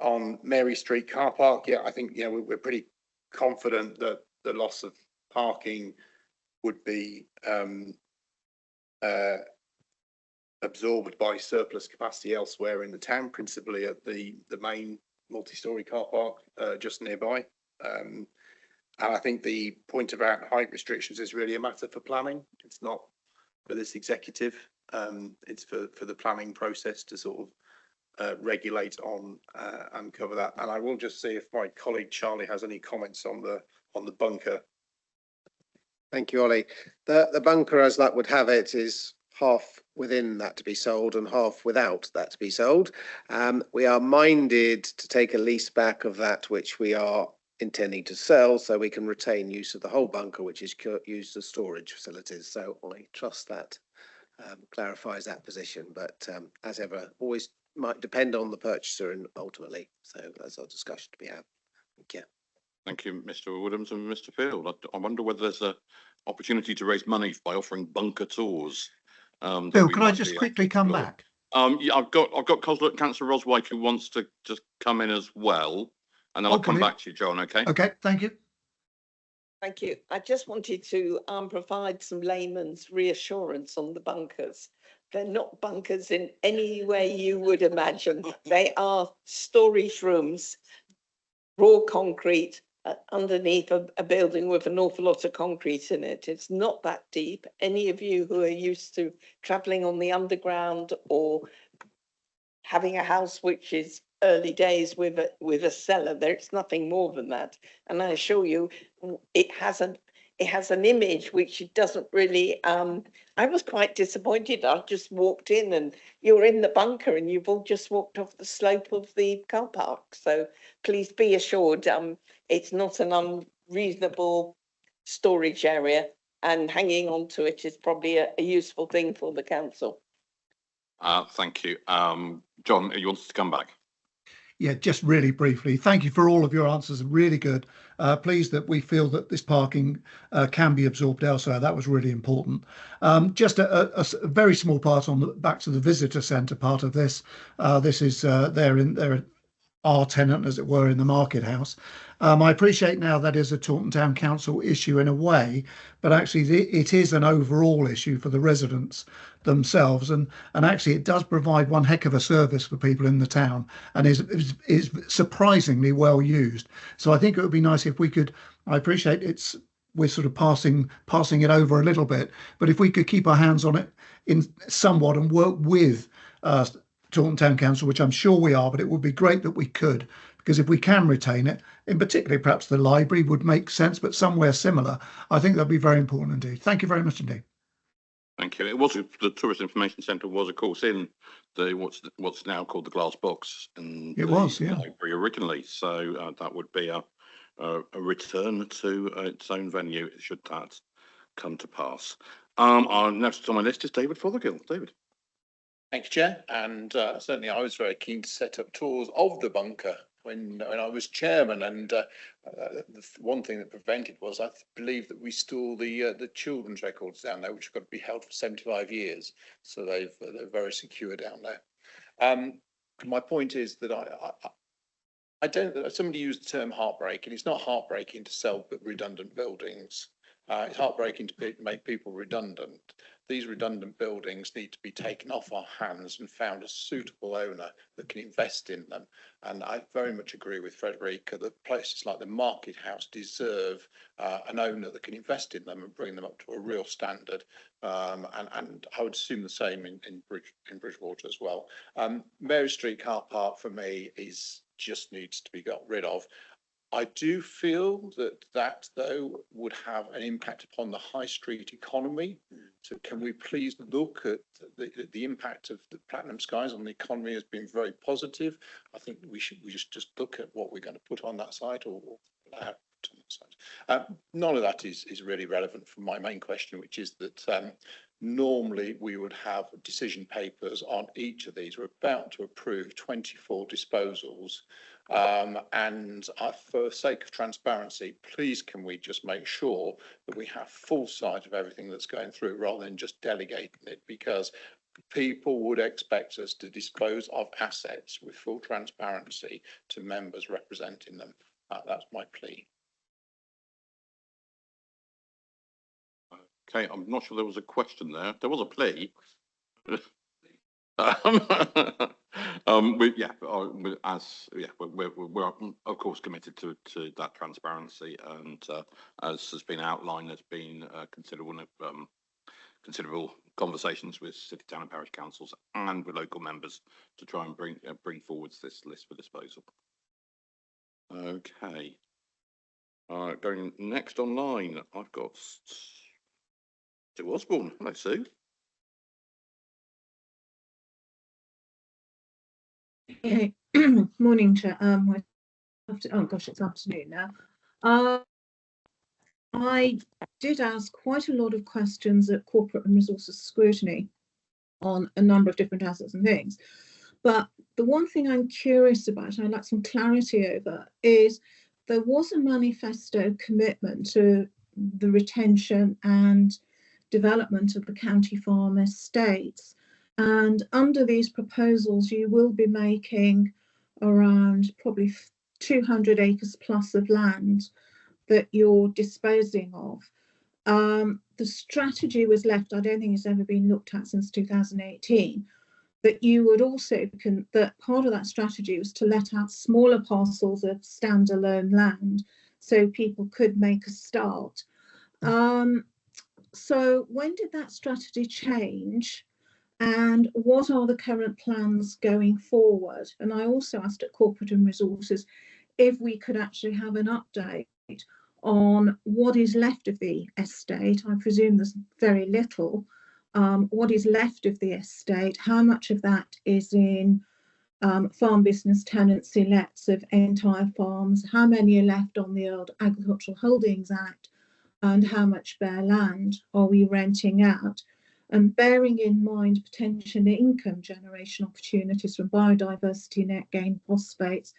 On Mary Street car park, yeah, I think, we're pretty confident that the loss of parking would be absorbed by surplus capacity elsewhere in the town, principally at the main multi-storey car park just nearby. And I think the point about height restrictions is really a matter for planning. It's not for this executive. It's for the planning process to sort of regulate on and cover that. And I will just see if my colleague Charlie has any comments on the bunker. Thank you, Ollie. The bunker, as luck would have it, is half within that to be sold and half without that to be sold. We are minded to take a lease back of that which we are intending to sell, so we can retain use of the whole bunker, which is used as storage facilities. So I trust that clarifies that position, but as ever, always might depend on the purchaser and ultimately. So that's our discussion to be had. Thank you. Thank you, Mr. Woodhams and Mr. Field. I wonder whether there's an opportunity to raise money by offering bunker tours. Bill, can I just quickly come back? Yeah, I've got Councillor Roswike who wants to just come in as well, and then I'll come back to you, John. Okay. Okay. Thank you. Thank you. I just wanted to provide some layman's reassurance on the bunkers. They're not bunkers in any way you would imagine. They are storage rooms, raw concrete, underneath a building with an awful lot of concrete in it. It's not that deep. Any of you who are used to travelling on the or having a house which is early days with a cellar, there's nothing more than that. And I assure you, it has an image which it doesn't really. I was quite disappointed. I just walked in and you're in the bunker and you've all just walked off the slope of the car park. So please be assured, it's not an unreasonable storage area, and hanging on to it is probably a useful thing for the council. Thank you. John, you wanted to come back? Yeah, just really briefly. Thank you for all of your answers. Really good. Pleased that we feel that this parking can be absorbed elsewhere. That was really important. Just a very small part on the back to the visitor centre part of this. This is there our tenant, as it were, in the Market House. I appreciate now that is a Taunton Town Council issue in a way, but actually it is an overall issue for the residents themselves, and actually it does provide one heck of a service for people in the town, and is surprisingly well used. So I think it would be nice if we could. I appreciate we're sort of passing it over a little bit, but if we could keep our hands on it in somewhat and work with Taunton Town Council, which I'm sure we are, but it would be great that we could, because if we can retain it, in particular, perhaps the library would make sense, but somewhere similar, I think that'd be very important indeed. Thank you very much indeed. Thank you. It was the Tourist Information Centre was, of course, in the what's now called the Glass Box, and it was, yeah, library originally. So that would be a return to its own venue should that come to pass. Our next on my list is David Fothergill. David. Thank you, Chair. And certainly I was very keen to set up tours of the bunker when I was chairman. And the one thing that prevented was I believe that we store the children's records down there, which have got to be held for 75 years. So they're very secure down there. My point is that I don't. Somebody used the term heartbreaking. It's not heartbreaking to sell redundant buildings. It's heartbreaking to make people redundant. These redundant buildings need to be taken off our hands and found a suitable owner that can invest in them. And I very much agree with Frederica that places like the Market House deserve an owner that can invest in them and bring them up to a real standard. And I would assume the same in Bridgewater as well. Mary Street car park for me just needs to be got rid of. I do feel that though would have an impact upon the high street economy. So can we please look at the impact of the Platinum Skies on the economy has been very positive. I think we just look at what we're going to put on that site or put on that site. None of that is really relevant for my main question, which is that normally we would have decision papers on each of these. We're about to approve 24 disposals. And for the sake of transparency, please can we just make sure that we have full sight of everything that's going through rather than just delegating it, because people would expect us to dispose of assets with full transparency to members representing them. That's my plea. Okay, I'm not sure there was a question there. There was a plea. We're of course committed to that transparency, and as has been outlined, there's been considerable considerable conversations with city, town and parish councils and with local members to try and bring forwards this list for disposal. Okay. Going next online, I've got Sue Osborne. Hello, Sue. Okay. Morning, Chair. Oh gosh, it's afternoon now. I did ask quite a lot of questions at corporate and resources scrutiny on a number of different assets and things. But the one thing I'm curious about, and I'd like some clarity over, is there was a manifesto commitment to the retention and development of the county farm estates. And under these proposals, you will be making around probably 200 acres plus of land that you're disposing of. The strategy was left, I don't think it's ever been looked at since 2018, that you would also, that part of that strategy was to let out smaller parcels of standalone land so people could make a start. So when did that strategy change? And what are the current plans going forward? And I also asked at Corporate and Resources if we could actually have an update on what is left of the estate. I presume there's very little. What is left of the estate? How much of that is in farm business tenancy lets of entire farms? How many are left on the old Agricultural Holdings Act? And how much bare land are we renting out? And bearing in mind potential income generation opportunities from biodiversity, net gain, phosphates,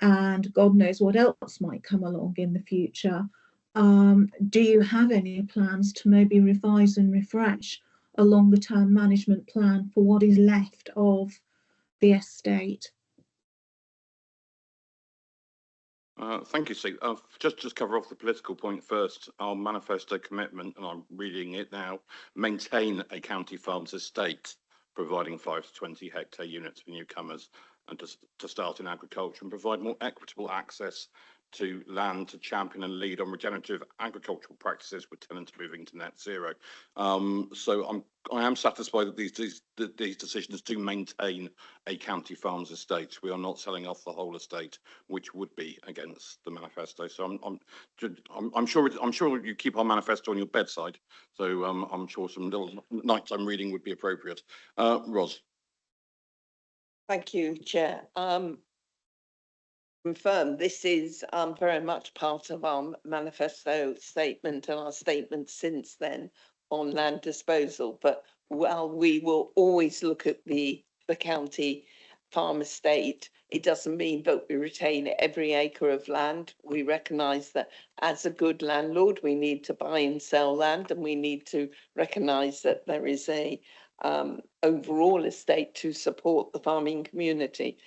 and God knows what else might come along in the future. Do you have any plans to maybe revise and refresh a longer term management plan for what is left of the estate? Thank you, Steve. Just cover off the political point first. Our manifesto commitment, and I'm reading it now, maintain a county farms estate, providing 5 to 20 hectare units for newcomers, and to start in agriculture and provide more equitable access to land to champion and lead on regenerative agricultural practices with tenants moving to net zero. So I am satisfied that these decisions do maintain a county farms estate. We are not selling off the whole estate, which would be against the manifesto. So I'm sure you keep our manifesto on your bedside. So I'm sure some little nighttime reading would be appropriate. Ros. Thank you, Chair. Confirm this is very much part of our manifesto statement and our statement since then on land disposal. But while we will always look at the county farm estate, it doesn't mean that we retain every acre of land. We recognise that as a good landlord, we need to buy and sell land, and we need to recognise that there is a overall estate to support the farming community.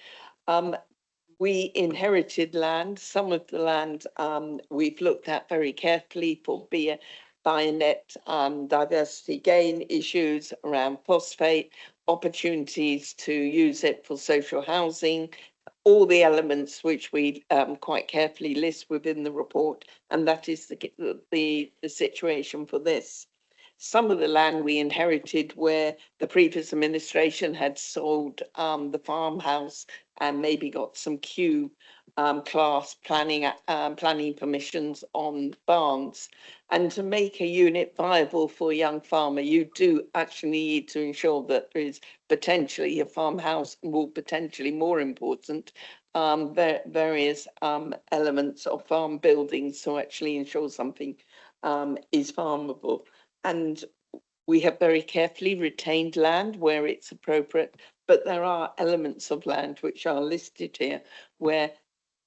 We inherited land. Some of the land we've looked at very carefully for bionet diversity gain issues around phosphate, opportunities to use it for social housing, all the elements which we quite carefully list within the report, and that is the situation for this. Some of the land we inherited where the previous administration had sold the farmhouse and maybe got some Q class planning permissions on barns. And to make a unit viable for a young farmer, you do actually need to ensure that there is potentially a farmhouse, more potentially more important, various elements of farm buildings to actually ensure something is farmable. And we have very carefully retained land where it's appropriate, but there are elements of land which are listed here where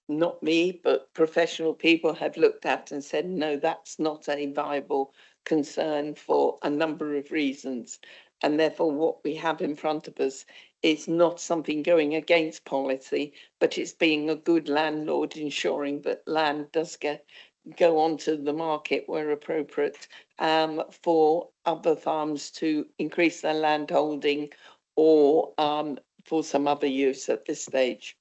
not me, but professional people have looked at and said, no, that's not a viable concern for a number of reasons. And therefore, what we have in front of us is not something going against policy, but it's being a good landlord, ensuring that land does go onto the market where appropriate for other farms to increase their land holding or for some other use at this stage.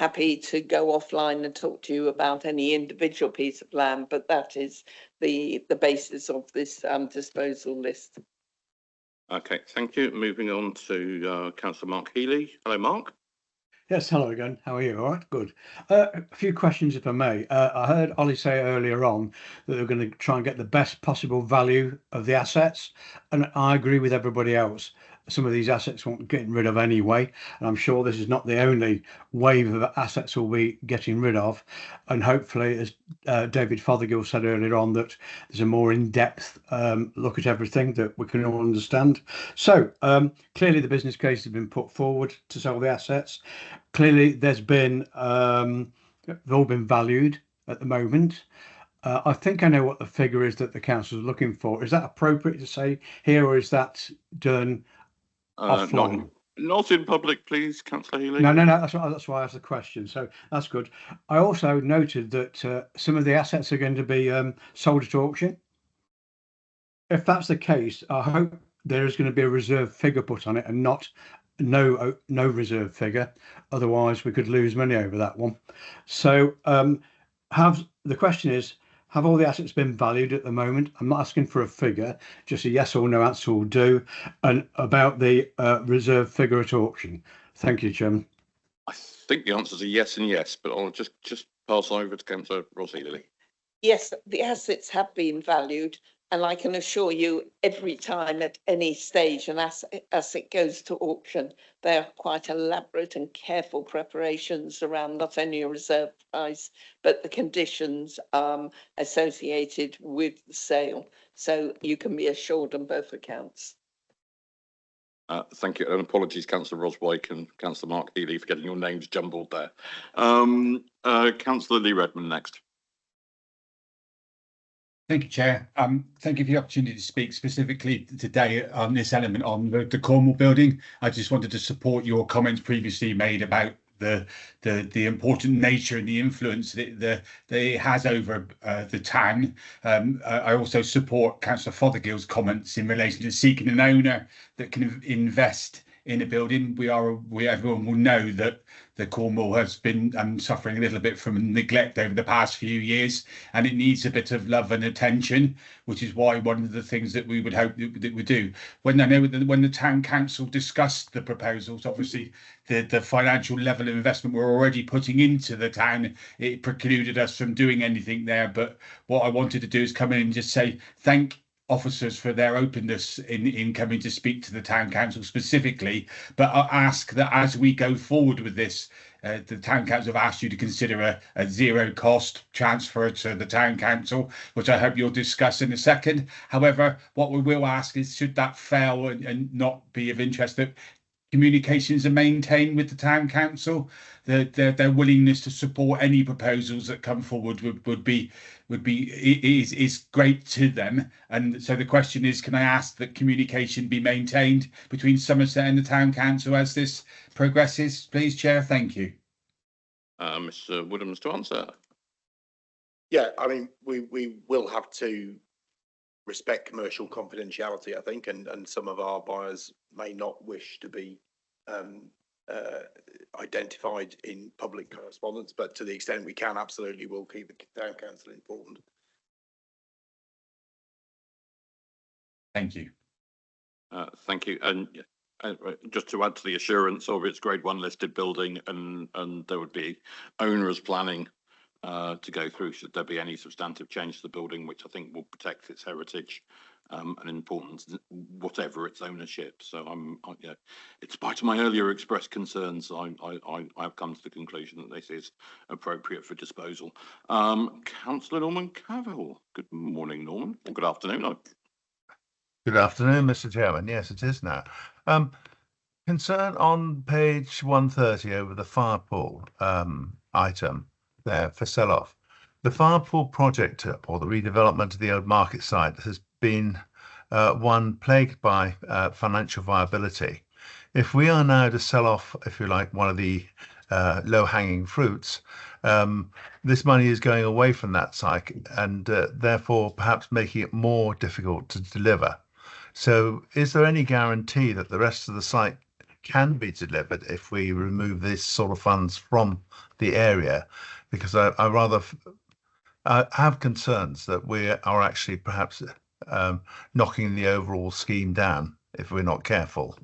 happy to go offline and talk to you about any individual piece of land, but that is the basis of this disposal list. Okay, thank you. Moving on to Councillor Mark Healy. Hello, Mark. Yes, hello again. How are you? All right, good. A few questions, if I may. I heard Ollie say earlier on that they're going to try and get the best possible value of the assets, and I agree with everybody else. Some of these assets won't get rid of anyway, and I'm sure this is not the only wave of assets we'll be getting rid of. And hopefully, as David Fothergill said earlier on, that there's a more in-depth look at everything that we can all understand. So clearly the business case has been put forward to sell the assets. Clearly there's been, they've all been valued at the moment. I think I know what the figure is that the council is looking for. Is that appropriate to say here, or is that done offline? Not in public, please, Councillor Healy. No. That's why I asked the question. So that's good. I also noted that some of the assets are going to be sold at auction. If that's the case, I hope there is going to be a reserve figure put on it and not no reserve figure. Otherwise, we could lose money over that one. So the question is, have all the assets been valued at the moment? I'm not asking for a figure, just a yes or no answer will do. And about the reserve figure at auction. Thank you, Chairman. I think the answer is a yes and yes, but I'll just pass over to Councillor Ross Healy. Yes, the assets have been valued, and I can assure you every time at any stage an asset goes to auction, they are quite elaborate and careful preparations around not only a reserve price, but the conditions associated with the sale. So you can be assured on both accounts. Thank you, and apologies, Councillor Roswake and Councillor Mark Healy, for getting your names jumbled there. Councillor Lee Redmond next. Thank you, Chair. Thank you for the opportunity to speak specifically today on this element on the Cornwall building. I just wanted to support your comments previously made about the important nature and the influence that it has over the town. I also support Councillor Fothergill's comments in relation to seeking an owner that can invest in a building. Everyone will know that the Cornwall has been suffering a little bit from neglect over the past few years, and it needs a bit of love and attention, which is why one of the things that we would hope that we do. When the town council discussed the proposals, obviously the financial level of investment we're already putting into the town, it precluded us from doing anything there. But what I wanted to do is come in and just say thank officers for their openness in coming to speak to the town council specifically, but I ask that as we go forward with this, the town council have asked you to consider a zero cost transfer to the town council, which I hope you'll discuss in a second. However, what we will ask is, should that fail and not be of interest, that communications are maintained with the town council, their willingness to support any proposals that come forward is great to them. And so the question is, can I ask that communication be maintained between Somerset and the town council as this progresses, please, Chair? Thank you. Mr. Woodhams to answer. Yeah, I mean, we will have to respect commercial confidentiality, I think, and some of our buyers may not wish to be identified in public correspondence, but to the extent we can, absolutely we'll keep the town council informed. Thank you. Thank you. And just to add to the assurance of its Grade 1 listed building, and there would be owners planning to go through should there be any substantive change to the building, which I think will protect its heritage and importance, whatever its ownership. So yeah, in spite of my earlier expressed concerns, I've come to the conclusion that this is appropriate for disposal. Councillor Norman Cavill. Good morning, Norman. Or good afternoon. Good afternoon, Mr. Chairman. Yes, it is now. Concern on page 130 over the fire pool item there for sell-off. The fire pool project or the redevelopment of the old market site has been one plagued by financial viability. If we are now to sell off, if you like, one of the low-hanging fruits, this money is going away from that site and therefore perhaps making it more difficult to deliver. So is there any guarantee that the rest of the site can be delivered if we remove this sort of funds from the area, because I have concerns that we are actually perhaps knocking the overall scheme down if we're not careful.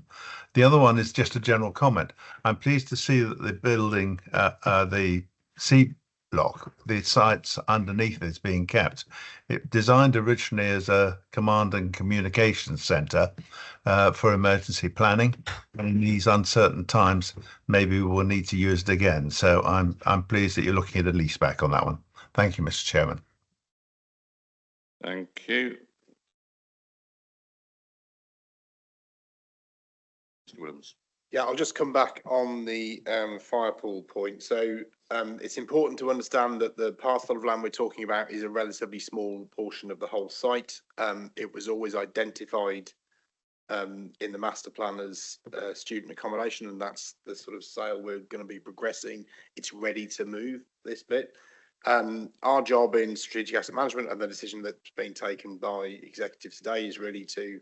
The other one is just a general comment. I'm pleased to see that the building, the C block, the sites underneath is being kept. It designed originally as a command and communications centre for emergency planning, and in these uncertain times, maybe we will need to use it again. So I'm pleased that you're looking at a lease back on that one. Thank you, Mr. Chairman. Thank you. Mr. Williams. Yeah, I'll just come back on the fire pool point. So it's important to understand that the parcel of land we're talking about is a relatively small portion of the whole site. It was always identified in the master plan as student accommodation, and that's the sort of sale we're going to be progressing. It's ready to move this bit. Our job in strategic asset management and the decision that's been taken by executives today is really to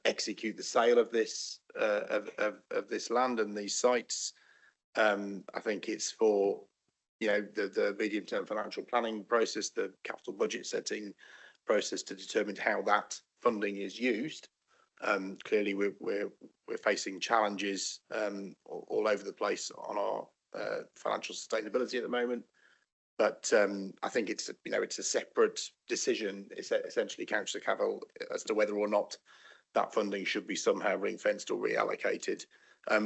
execute the sale of this this land and these sites. I think it's for the medium-term financial planning process, the capital budget setting process to determine how that funding is used. Clearly, we're facing challenges all over the place on our financial sustainability at the moment. But I think it's a separate decision. It's essentially Councillor Cavill as to whether or not that funding should be somehow ring-fenced or reallocated.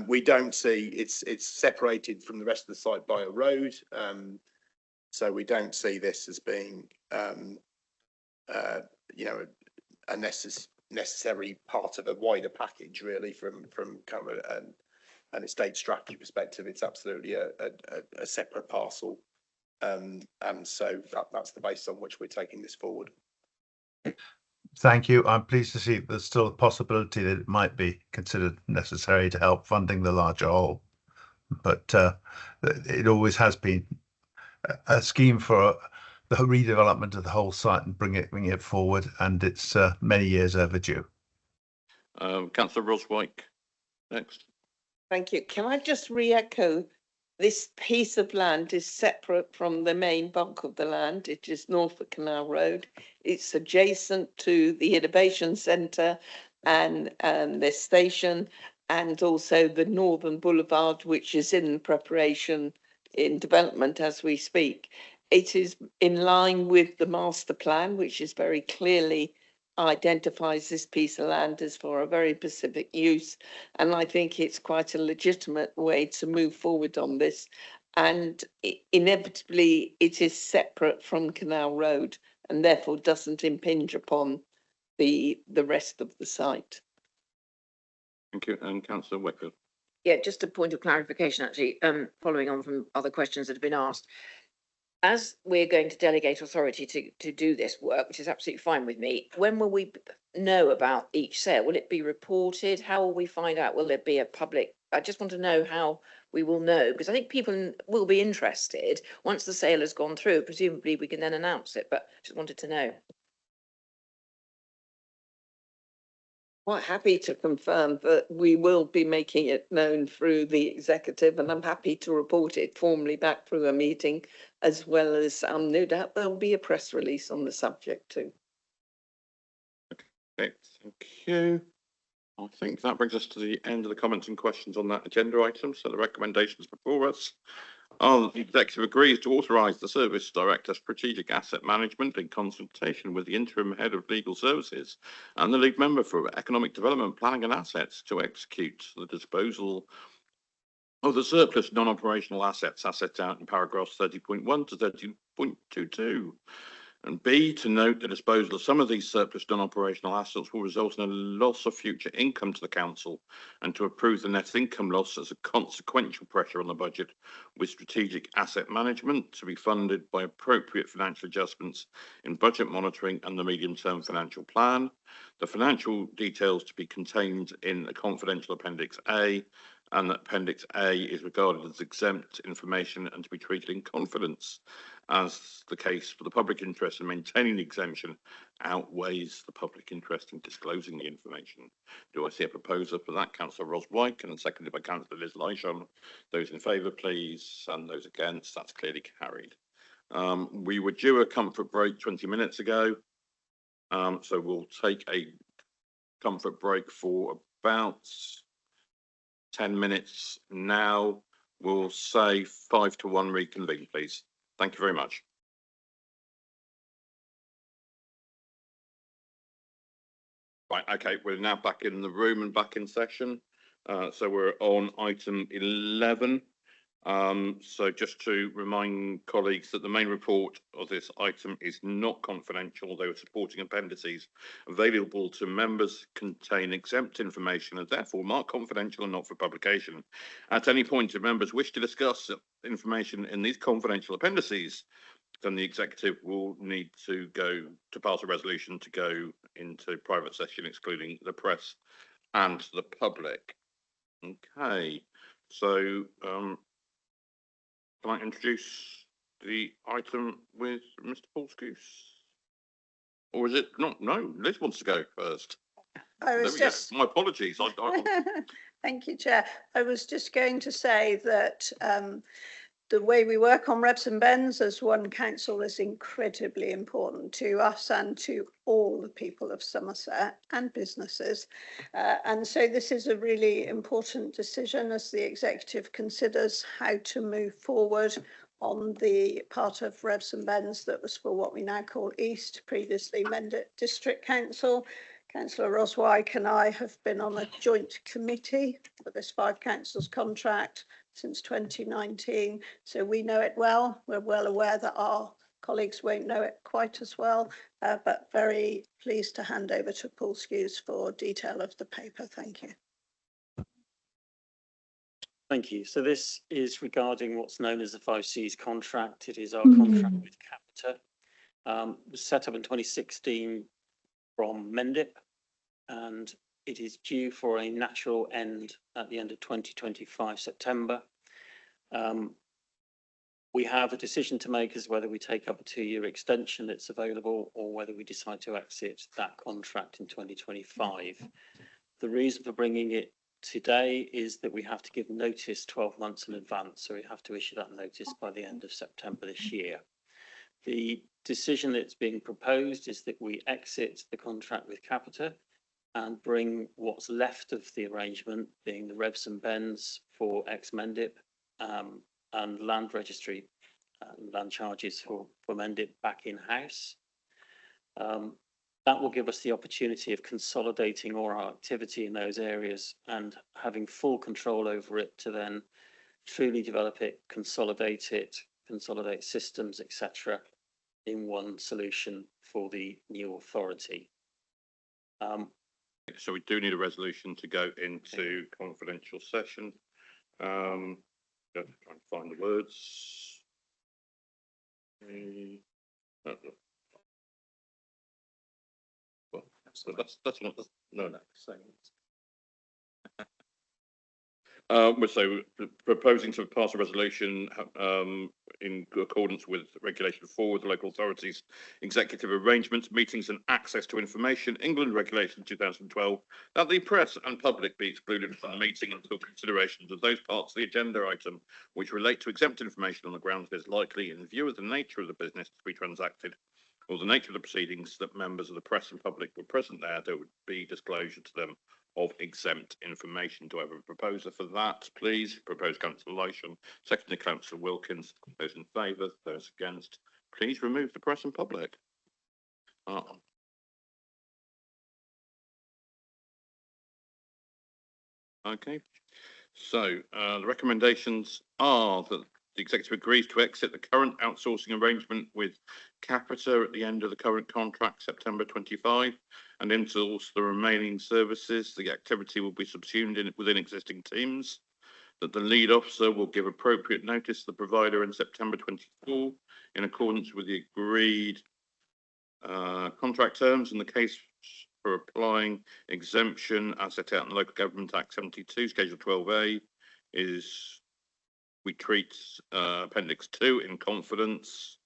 We don't see it's separated from the rest of the site by a road, so we don't see this as being a necessary part of a wider package, really, from kind of an estate strategy perspective. It's absolutely a separate parcel, and so that's the basis on which we're taking this forward. Thank you. I'm pleased to see there's still a possibility that it might be considered necessary to help funding the larger whole. But it always has been a scheme for the redevelopment of the whole site and bringing it forward, and it's many years overdue. Councillor Roswyk, next. Thank you. Can I just re-echo? This piece of land is separate from the main bulk of the land. It is Norfolk Canal Road. It's adjacent to the Innovation Centre and the station, and also the Northern Boulevard, which is in preparation in development as we speak. It is in line with the master plan, which is very clearly identifies this piece of land as for a very specific use, and I think it's quite a legitimate way to move forward on this, and inevitably it is separate from Canal Road and therefore doesn't impinge upon the rest of the site. Thank you. And Councillor Whitfield. Yeah, just a point of clarification, actually, following on from other questions that have been asked. As we're going to delegate authority to do this work, which is absolutely fine with me, when will we know about each sale? Will it be reported? How will we find out? Will there be a public? I just want to know how we will know, because I think people will be interested once the sale has gone through. Presumably we can then announce it, but just wanted to know. Quite happy to confirm that we will be making it known through the executive, and I'm happy to report it formally back through a meeting, as well as no doubt there'll be a press release on the subject too. Okay, thank you. I think that brings us to the end of the comments and questions on that agenda item. So the recommendations before us are the executive agrees to authorise the Service Director Strategic Asset Management in consultation with the interim head of legal services and the lead member for economic development, planning and assets to execute the disposal of the surplus non-operational assets as set out in paragraphs 30.1 to 30.22. And B, to note the disposal of some of these surplus non-operational assets will result in a loss of future income to the council, and to approve the net income loss as a consequential pressure on the budget, with strategic asset management to be funded by appropriate financial adjustments in budget monitoring and the medium-term financial plan. The financial details to be contained in a confidential Appendix A and that Appendix A is regarded as exempt information and to be treated in confidence, as the case for the public interest in maintaining the exemption outweighs the public interest in disclosing the information. Do I see a proposer for that? Councillor Ros Wyke, and seconded by Councillor Liz Lishon. Those in favour, please, and those against, that's clearly carried. We were due a comfort break 20 minutes ago, so we'll take a comfort break for about 10 minutes now. We'll say 5 to 1 reconvene, please. Thank you very much. Right, okay, we're now back in the room and back in session. So we're on item 11. So just to remind colleagues that the main report of this item is not confidential. They were supporting appendices available to members contain exempt information and therefore marked confidential and not for publication. At any point, if members wish to discuss information in these confidential appendices, then the executive will need to pass a resolution to go into private session, excluding the press and the public. Okay, so can I introduce the item with Mr. Paul Skuse? Or is it not? No, Liz wants to go first. I was just... My apologies. Thank you, Chair. I was just going to say that the way we work on Rebs and Bens as one council is incredibly important to us and to all the people of Somerset and businesses. And so this is a really important decision as the executive considers how to move forward on the part of Rebs and Bens that was for what we now call East, previously Mendip District Council. Councillor Ros Wyke and I have been on a joint committee for this 5 councils contract since 2019, so we know it well. We're well aware that our colleagues won't know it quite as well, but very pleased to hand over to Paul Skuse for detail of the paper. Thank you. Thank you. So this is regarding what's known as the 5Cs contract. It is our contract with Capita. It was set up in 2016 from Mendip, and it is due for a natural end at the end of 2025 September. We have a decision to make as whether we take up a 2-year extension that's available or whether we decide to exit that contract in 2025. The reason for bringing it today is that we have to give notice 12 months in advance, so we have to issue that notice by the end of September this year. The decision that's being proposed is that we exit the contract with Capita and bring what's left of the arrangement, being the Rebs and Bens for ex-Mendip and land registry, land charges for Mendip back in-house. That will give us the opportunity of consolidating all our activity in those areas and having full control over it to then truly develop it, consolidate systems, etc., in one solution for the new authority. So we do need a resolution to go into confidential session. Just try and find the words. Well, that's not no. So proposing to pass a resolution in accordance with Regulation 4 with the local authorities, executive arrangements, meetings and access to information, England Regulation 2012, that the press and public be excluded from the meeting until considerations of those parts of the agenda item which relate to exempt information on the grounds it is likely, in view of the nature of the business to be transacted, or the nature of the proceedings, that members of the press and public were present there would be disclosure to them of exempt information. Do I have a proposer for that, please? Proposed Councillor Lishon, seconded Councillor Wilkins. Those in favour, those against, please remove the press and public. Okay, so the recommendations are that the executive agrees to exit the current outsourcing arrangement with Capita at the end of the current contract, September 25, and insource the remaining services. The activity will be subsumed within existing teams. That the lead officer will give appropriate notice to the provider in September 24 in accordance with the agreed contract terms, in the case for applying exemption as set out in the Local Government Act 72, Schedule 12A. is we treat Appendix 2 in confidence,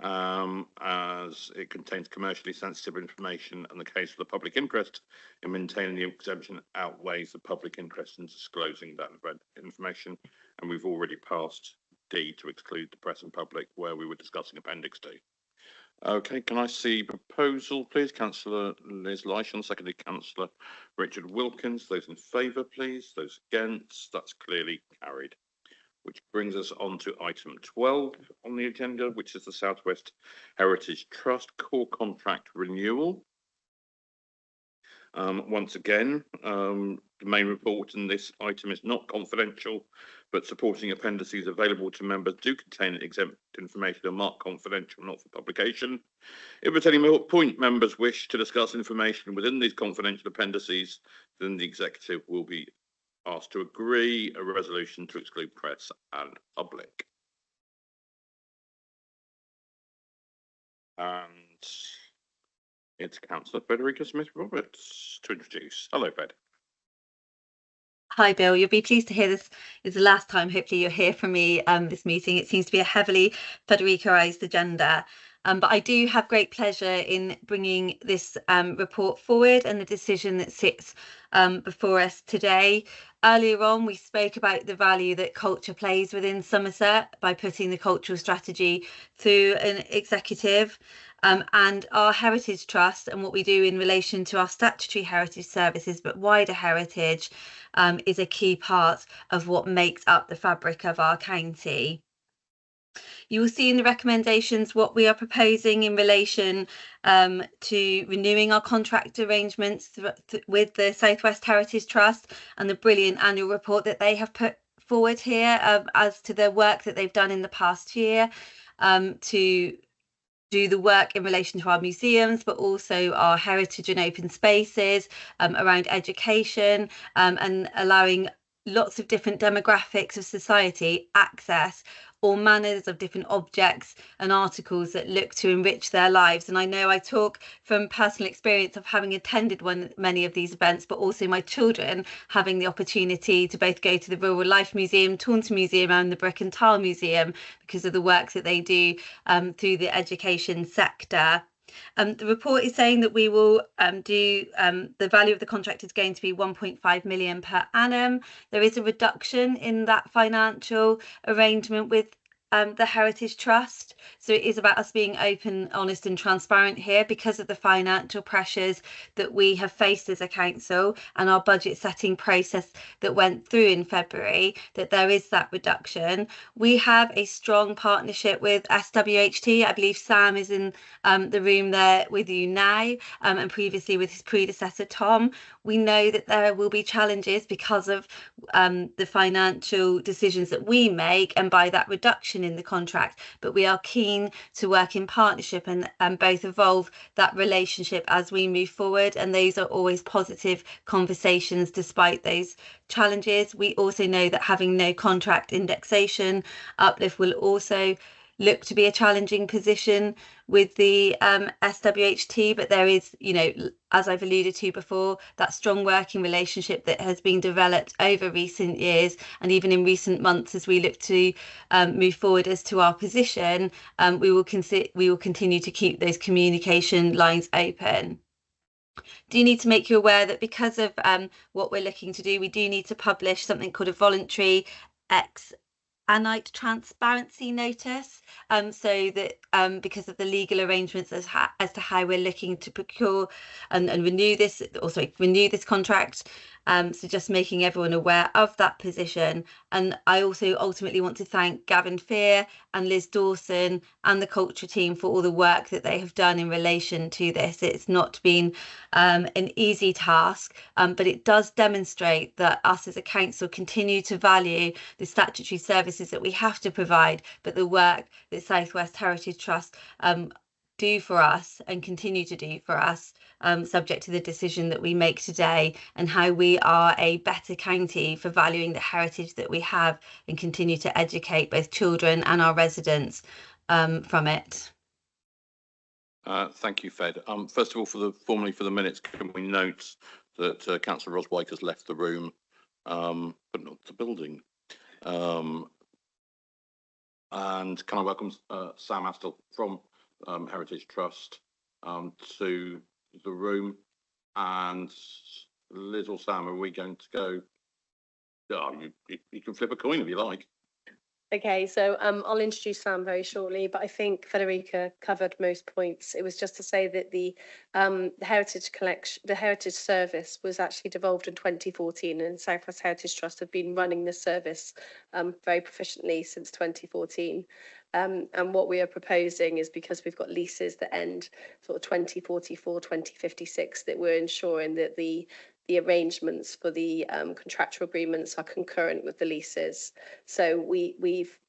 as it contains commercially sensitive information, and the case of the public interest in maintaining the exemption outweighs the public interest in disclosing that information. And we've already passed D to exclude the press and public, where we were discussing Appendix 2. Okay, can I see proposal, please? Councillor Liz Lyshon, seconded Councillor Richard Wilkins. Those in favour, please. Those against, that's clearly carried. Which brings us on to item 12 on the agenda, which is the South West Heritage Trust core contract renewal. Once again, the main report in this item is not confidential, but supporting appendices available to members do contain exempt information and marked confidential, not for publication. If at any point members wish to discuss information within these confidential appendices, then the executive will be asked to agree a resolution to exclude press and public. And it's Councillor Frederica Smith-Roberts to introduce. Hello, Fred. Hi, Bill. You'll be pleased to hear this is the last time, hopefully, you'll hear from me this meeting. It seems to be a heavily Federicaised agenda. But I do have great pleasure in bringing this report forward and the decision that sits before us today. Earlier on, we spoke about the value that culture plays within Somerset by putting the cultural strategy through an executive. And our Heritage Trust and what we do in relation to our statutory heritage services, but wider heritage, is a key part of what makes up the fabric of our county. You will see in the recommendations what we are proposing in relation to renewing our contract arrangements with the South West Heritage Trust and the brilliant annual report that they have put forward here as to the work that they've done in the past year to do the work in relation to our museums, but also our heritage and open spaces around education and allowing lots of different demographics of society access all manners of different objects and articles that look to enrich their lives. And I know I talk from personal experience of having attended many of these events, but also my children having the opportunity to both go to the Rural Life Museum, Taunton Museum and the Brick and Tile Museum because of the work that they do through the education sector. The report is saying that we will do the value of the contract is going to be 1.5 million per annum. There is a reduction in that financial arrangement with the Heritage Trust. So it is about us being open, honest and transparent here because of the financial pressures that we have faced as a council and our budget setting process that went through in February, that there is that reduction. We have a strong partnership with SWHT. I believe Sam is in the room there with you now and previously with his predecessor, Tom. We know that there will be challenges because of the financial decisions that we make and by that reduction in the contract, but we are keen to work in partnership and both evolve that relationship as we move forward, and those are always positive conversations despite those challenges. We also know that having no contract indexation uplift will also look to be a challenging position with the SWHT, but there is, you know, as I've alluded to before, that strong working relationship that has been developed over recent years and even in recent months as we look to move forward as to our position, we will continue to keep those communication lines open. Do need to make you aware that because of what we're looking to do, we do need to publish something called a voluntary ex-annite transparency notice, so that because of the legal arrangements as to how we're looking to procure and renew this, renew this contract. So just making everyone aware of that position. And I also ultimately want to thank Gavin Fear and Liz Dawson and the culture team for all the work that they have done in relation to this. It's not been an easy task, but it does demonstrate that us as a council continue to value the statutory services that we have to provide, but the work that South West Heritage Trust do for us and continue to do for us, subject to the decision that we make today, and how we are a better county for valuing the heritage that we have and continue to educate both children and our residents from it. Thank you, Fed. First of all, formally for the minutes, can we note that Councillor Ros White has left the room but not the building. And can I welcome Sam Astle from Heritage Trust to the room? And Liz or Sam, are we going to go? Oh, you can flip a coin if you like. Okay, so I'll introduce Sam very shortly, but I think Federica covered most points. It was just to say that the Heritage Collection, the Heritage Service was actually devolved in 2014, and South West Heritage Trust have been running this service very proficiently since 2014. And what we are proposing is, because we've got leases that end sort of 2044, 2056, that we're ensuring that the arrangements for the contractual agreements are concurrent with the leases. So we've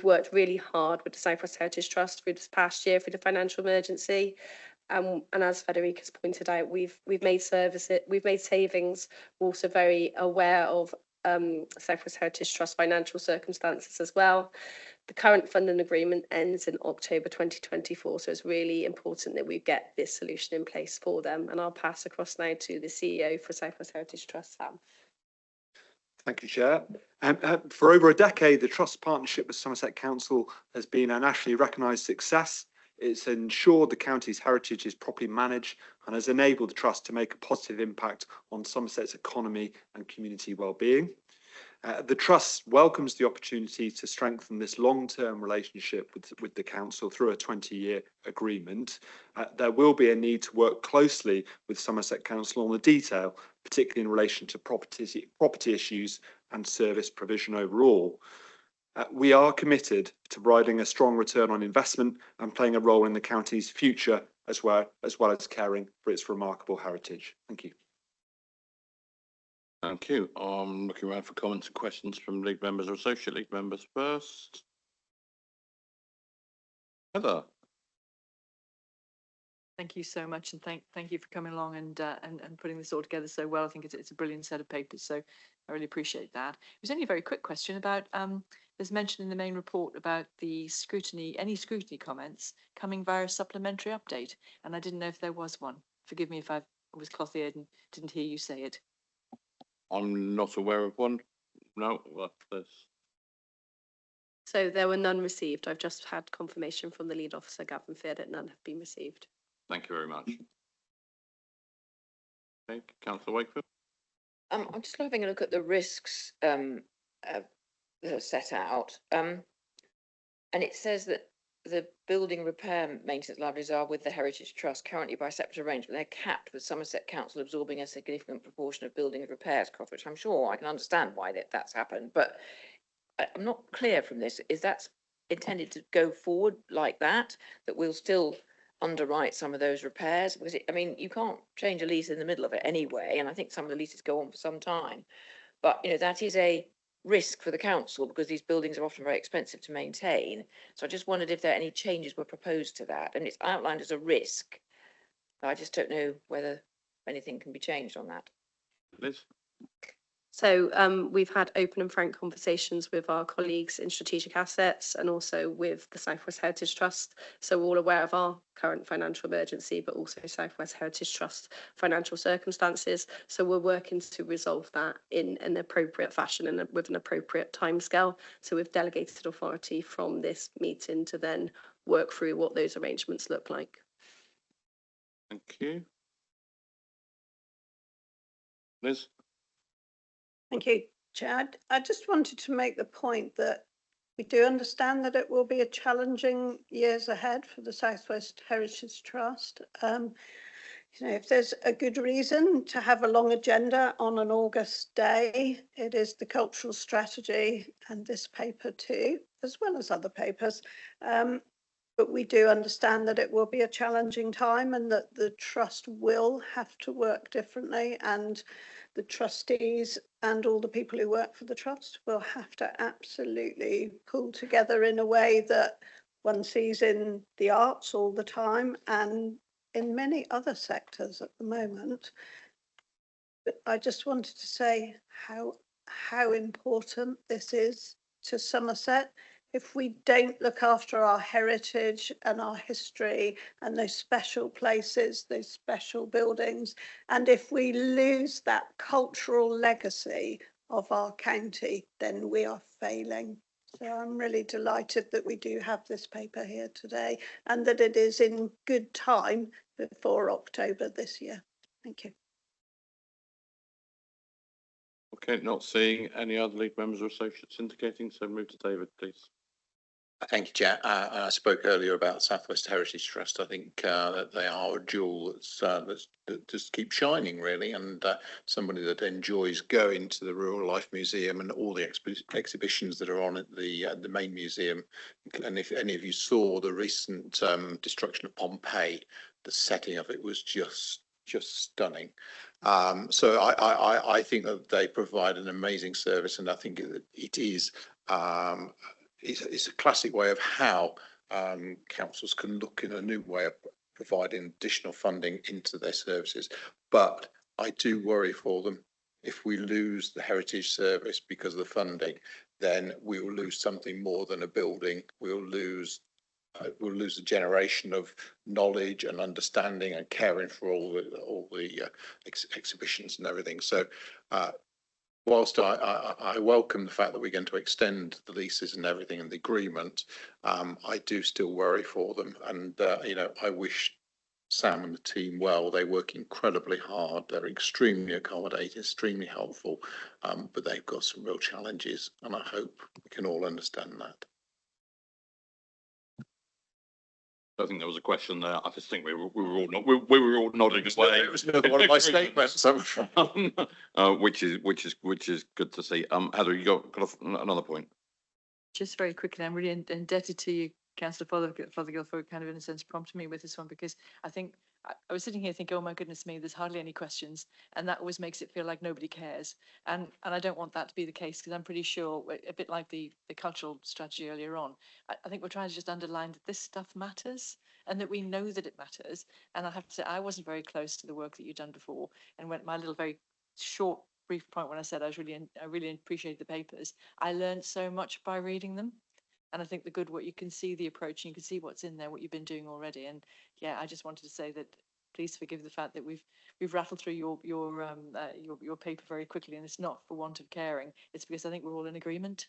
worked really hard with the South West Heritage Trust through this past year through the financial emergency. And as Federica's pointed out, we've made savings. We're also very aware of South West Heritage Trust financial circumstances as well. The current funding agreement ends in October 2024, so it's really important that we get this solution in place for them. And I'll pass across now to the CEO for South West Heritage Trust, Sam. Thank you, Chair. For over a decade, the Trust partnership with Somerset Council has been a nationally recognised success. It's ensured the county's heritage is properly managed and has enabled the Trust to make a positive impact on Somerset's economy and community well-being. The Trust welcomes the opportunity to strengthen this long-term relationship with the Council through a 20-year agreement. There will be a need to work closely with Somerset Council on the detail, particularly in relation to property issues and service provision overall. We are committed to providing a strong return on investment and playing a role in the county's future, as well as caring for its remarkable heritage. Thank you. Thank you. I'm looking around for comments and questions from league members or associate league members first. Heather. Thank you so much, and thank you for coming along and putting this all together so well. I think it's a brilliant set of papers, so I really appreciate that. It was only a very quick question about there's mention in the main report about the scrutiny, any scrutiny comments coming via a supplementary update, and I didn't know if there was one. Forgive me if I was cloth-eared and didn't hear you say it. I'm not aware of one. No, what's this? So there were none received. I've just had confirmation from the lead officer, Gavin Fear, that none have been received. Thank you very much. Okay, Councillor Wakefield. I'm just having a look at the risks that are set out, and it says that the building repair maintenance liabilities are with the Heritage Trust currently by separate arrangement. They're capped, with Somerset Council absorbing a significant proportion of building repairs cost, which I'm sure I can understand why that's happened, but I'm not clear from this. Is that intended to go forward like that we'll still underwrite some of those repairs? Because I mean, you can't change a lease in the middle of it anyway, and I think some of the leases go on for some time. But that is a risk for the council, because these buildings are often very expensive to maintain. So I just wondered if there any changes were proposed to that, and it's outlined as a risk. I just don't know whether anything can be changed on that. Liz? So we've had open and frank conversations with our colleagues in strategic assets and also with the South West Heritage Trust. So we're all aware of our current financial emergency, but also South West Heritage Trust financial circumstances. So we're working to resolve that in an appropriate fashion and with an appropriate timescale. So we've delegated authority from this meeting to then work through what those arrangements look like. Thank you. Liz? Thank you, Chad. I just wanted to make the point that we do understand that it will be a challenging years ahead for the South West Heritage Trust. If there's a good reason to have a long agenda on an August day, it is the cultural strategy and this paper too, as well as other papers. But we do understand that it will be a challenging time and that the trust will have to work differently, and the trustees and all the people who work for the trust will have to absolutely pull together in a way that one sees in the arts all the time and in many other sectors at the moment. But I just wanted to say how important this is to Somerset. If we don't look after our heritage and our history and those special places, those special buildings, and if we lose that cultural legacy, of our county, then we are failing. So I'm really delighted that we do have this paper here today and that it is in good time before October this year. Thank you. Okay, not seeing any other league members or associates indicating, so move to David, please. Thank you, Chair. I spoke earlier about South West Heritage Trust. I think that they are a jewel that just keeps shining, really, and somebody that enjoys going to the Rural Life Museum and all the exhibitions that are on at the main museum. And if any of you saw the recent destruction of Pompeii, the setting of it was just stunning. So I think that they provide an amazing service, and I think it is. It's a classic way of how councils can look in a new way of providing additional funding into their services. But I do worry for them. If we lose the heritage service because of the funding, then we will lose something more than a building. We'll lose a generation of knowledge and understanding and caring for all the exhibitions and everything. So whilst I welcome the fact that we're going to extend the leases and everything and the agreement, I do still worry for them. And, I wish Sam and the team well. They work incredibly hard. They're extremely accommodating, extremely helpful, but they've got some real challenges, and I hope we can all understand that. I think there was a question there. I just think we were all nodding away. It was another one of my statements, which is good to see. Heather, you got another point? Just very quickly, I'm really indebted to you, Councillor Fothergill, for kind of in a sense prompting me with this one, because I think I was sitting here thinking, oh my goodness me, there's hardly any questions, and that always makes it feel like nobody cares. And I don't want that to be the case, because I'm pretty sure, a bit like the cultural strategy earlier on, I think we're trying to just underline that this stuff matters and that we know that it matters. And I have to say, I wasn't very close to the work that you've done before, and when my little very short brief point when I said I really appreciated the papers, I learned so much by reading them. And I think you can see the approach, and you can see what's in there, what you've been doing already. And yeah, I just wanted to say that please forgive the fact that we've rattled through your paper very quickly, and it's not for want of caring. It's because I think we're all in agreement.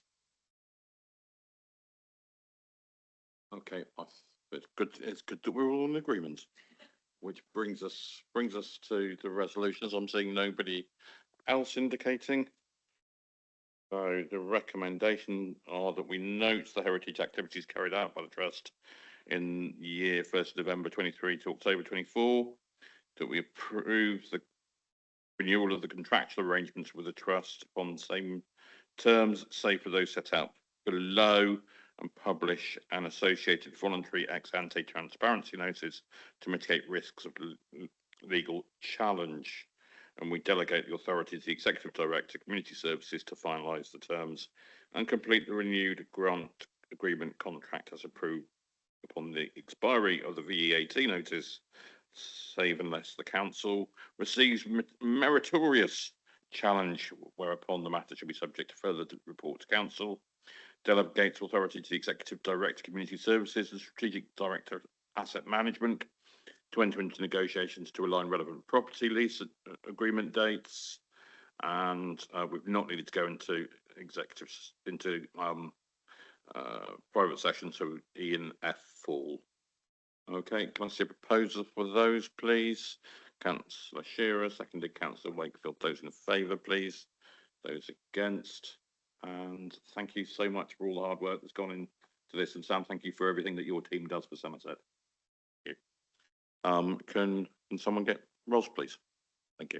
Okay, it's good. It's good that we're all in agreement, which brings us to the resolutions. I'm seeing nobody else indicating. So the recommendation are that we note the heritage activities carried out by the Trust in the year 1st November 23 to October 24, that we approve the renewal of the contractual arrangements with the Trust upon the same terms, save for those set out below, and publish an associated voluntary ex-ante transparency notice to mitigate risks of legal challenge. And we delegate the authority to the Executive Director, Community Services, to finalise the terms and complete the renewed grant agreement contract as approved upon the expiry of the VEAT notice, save unless the Council receives meritorious challenge, whereupon the matter shall be subject to further report to Council. Delegates authority to the Executive Director, Community Services and Strategic Director, Asset Management, to enter into negotiations to align relevant property lease agreement dates, and we've not needed to go into private session, so E and F fall. Okay, can I see a proposal for those, please? Councillor Shearer, seconded Councillor Wakefield. Those in favour, please. Those against. And thank you so much for all the hard work that's gone into this. And Sam, thank you for everything that your team does for Somerset. Thank you. Can someone get Ros, please? Thank you.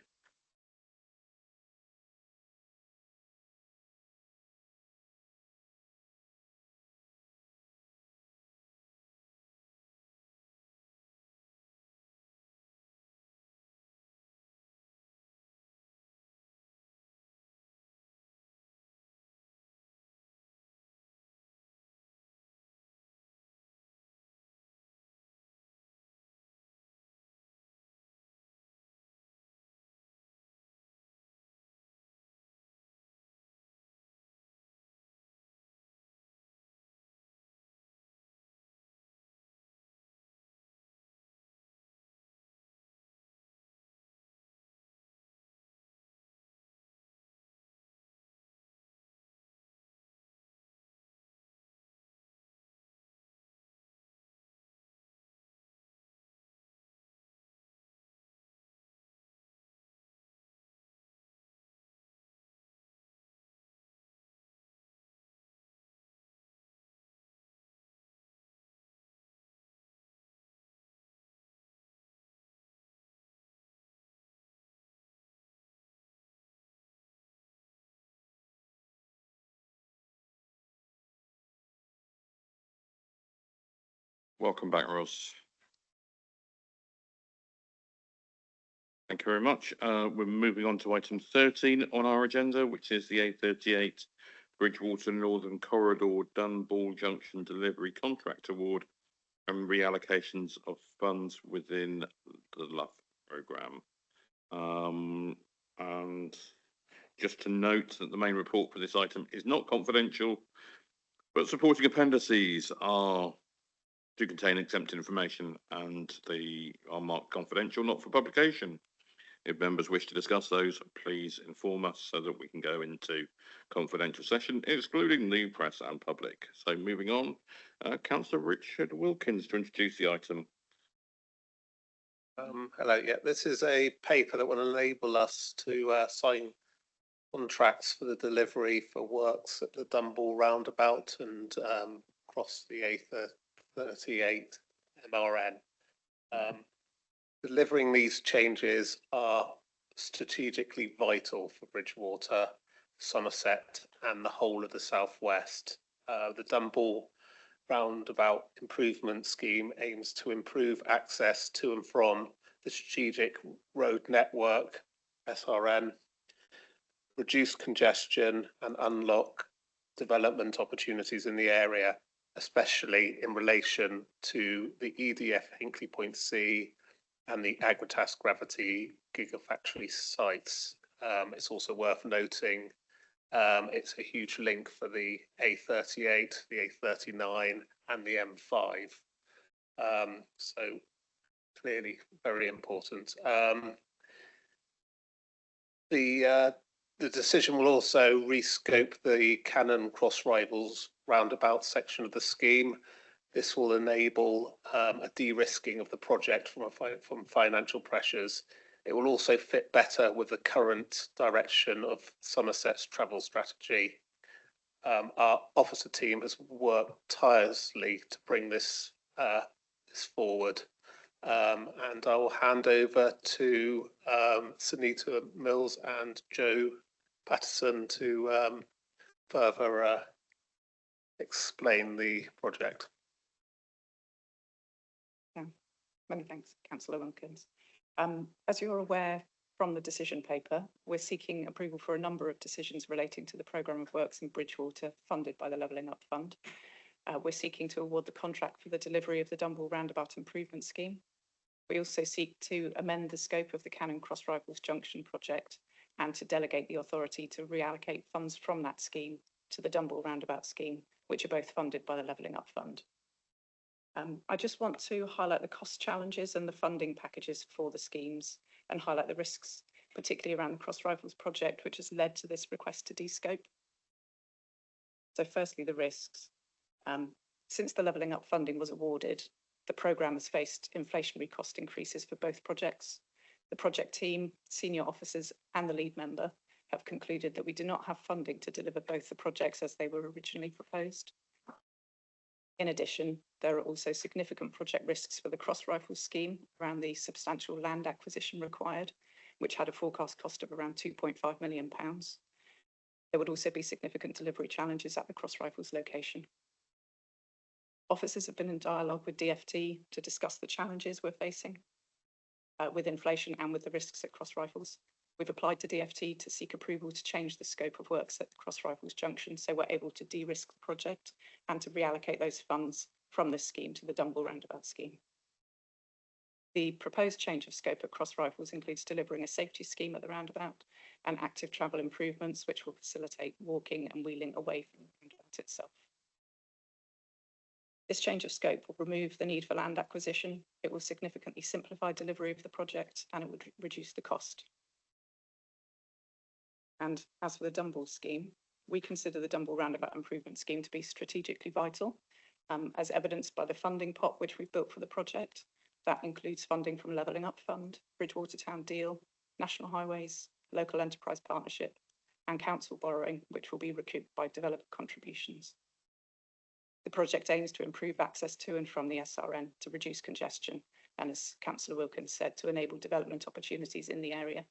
Welcome back, Ros. Thank you very much. We're moving on to item 13 on our agenda, which is the A38 Bridgewater Northern Corridor Dunball Junction Delivery Contract Award and reallocations of funds within the LUF programme. And just to note that the main report for this item is not confidential, but supporting appendices do contain exempt information and they are marked confidential, not for publication. If members wish to discuss those, please inform us so that we can go into confidential session, excluding the press and public. So moving on, Councillor Richard Wilkins to introduce the item. Hello, yeah, this is a paper that will enable us to sign contracts for the delivery for works at the Dunball roundabout and across the A38 MRN. Delivering these changes are strategically vital for Bridgewater, Somerset and the whole of the southwest. The Dunball roundabout improvement scheme aims to improve access to and from the strategic road network, SRN, reduce congestion and unlock development opportunities in the area, especially in relation to the EDF Hinkley Point C and the Agratas Gravity Gigafactory sites. It's also worth noting it's a huge link for the A38, the A39 and the M5. So clearly very important. The decision will also rescope the Cannon Cross Rivals roundabout section of the scheme. This will enable a de-risking of the project from financial pressures. It will also fit better with the current direction of Somerset's travel strategy. Our officer team has worked tirelessly to bring this forward. And I will hand over to Sunita Mills and Joe Patterson to further explain the project. Many thanks, Councillor Wilkins. As you're aware from the decision paper, we're seeking approval for a number of decisions relating to the programme of works in Bridgewater funded by the Levelling Up Fund. We're seeking to award the contract for the delivery of the Dunball Roundabout Improvement Scheme. We also seek to amend the scope of the Cannon Cross Rivals Junction project and to delegate the authority to reallocate funds from that scheme to the Dunball Roundabout scheme, which are both funded by the Levelling Up Fund. I just want to highlight the cost challenges and the funding packages for the schemes and highlight the risks, particularly around the Cross Rivals project, which has led to this request to descope. So firstly, the risks. Since the Levelling Up funding was awarded, the programme has faced inflationary cost increases for both projects. The project team, senior officers and the lead member have concluded that we do not have funding to deliver both the projects as they were originally proposed. In addition, there are also significant project risks for the Cross Rivals scheme around the substantial land acquisition required, which had a forecast cost of around £2.5 million. There would also be significant delivery challenges at the Cross Rivals location. Officers have been in dialogue with DfT to discuss the challenges we're facing with inflation and with the risks at Cross Rivals. We've applied to DfT to seek approval to change the scope of works at the Cross Rivals junction so we're able to de-risk the project and to reallocate those funds from this scheme to the Dunball Roundabout scheme. The proposed change of scope at Cross Rivals includes delivering a safety scheme at the roundabout and active travel improvements which will facilitate walking and wheeling away from the roundabout itself. This change of scope will remove the need for land acquisition, it will significantly simplify delivery of the project and it would reduce the cost. And as for the Dunball scheme, we consider the Dunball Roundabout Improvement Scheme to be strategically vital, as evidenced by the funding pot which we've built for the project. That includes funding from Levelling Up Fund, Bridgewater Town Deal, National Highways, Local Enterprise Partnership, and council borrowing, which will be recouped by developer contributions. The project aims to improve access to and from the SRN to reduce congestion, and as Councillor Wilkins said, to enable development opportunities in the area.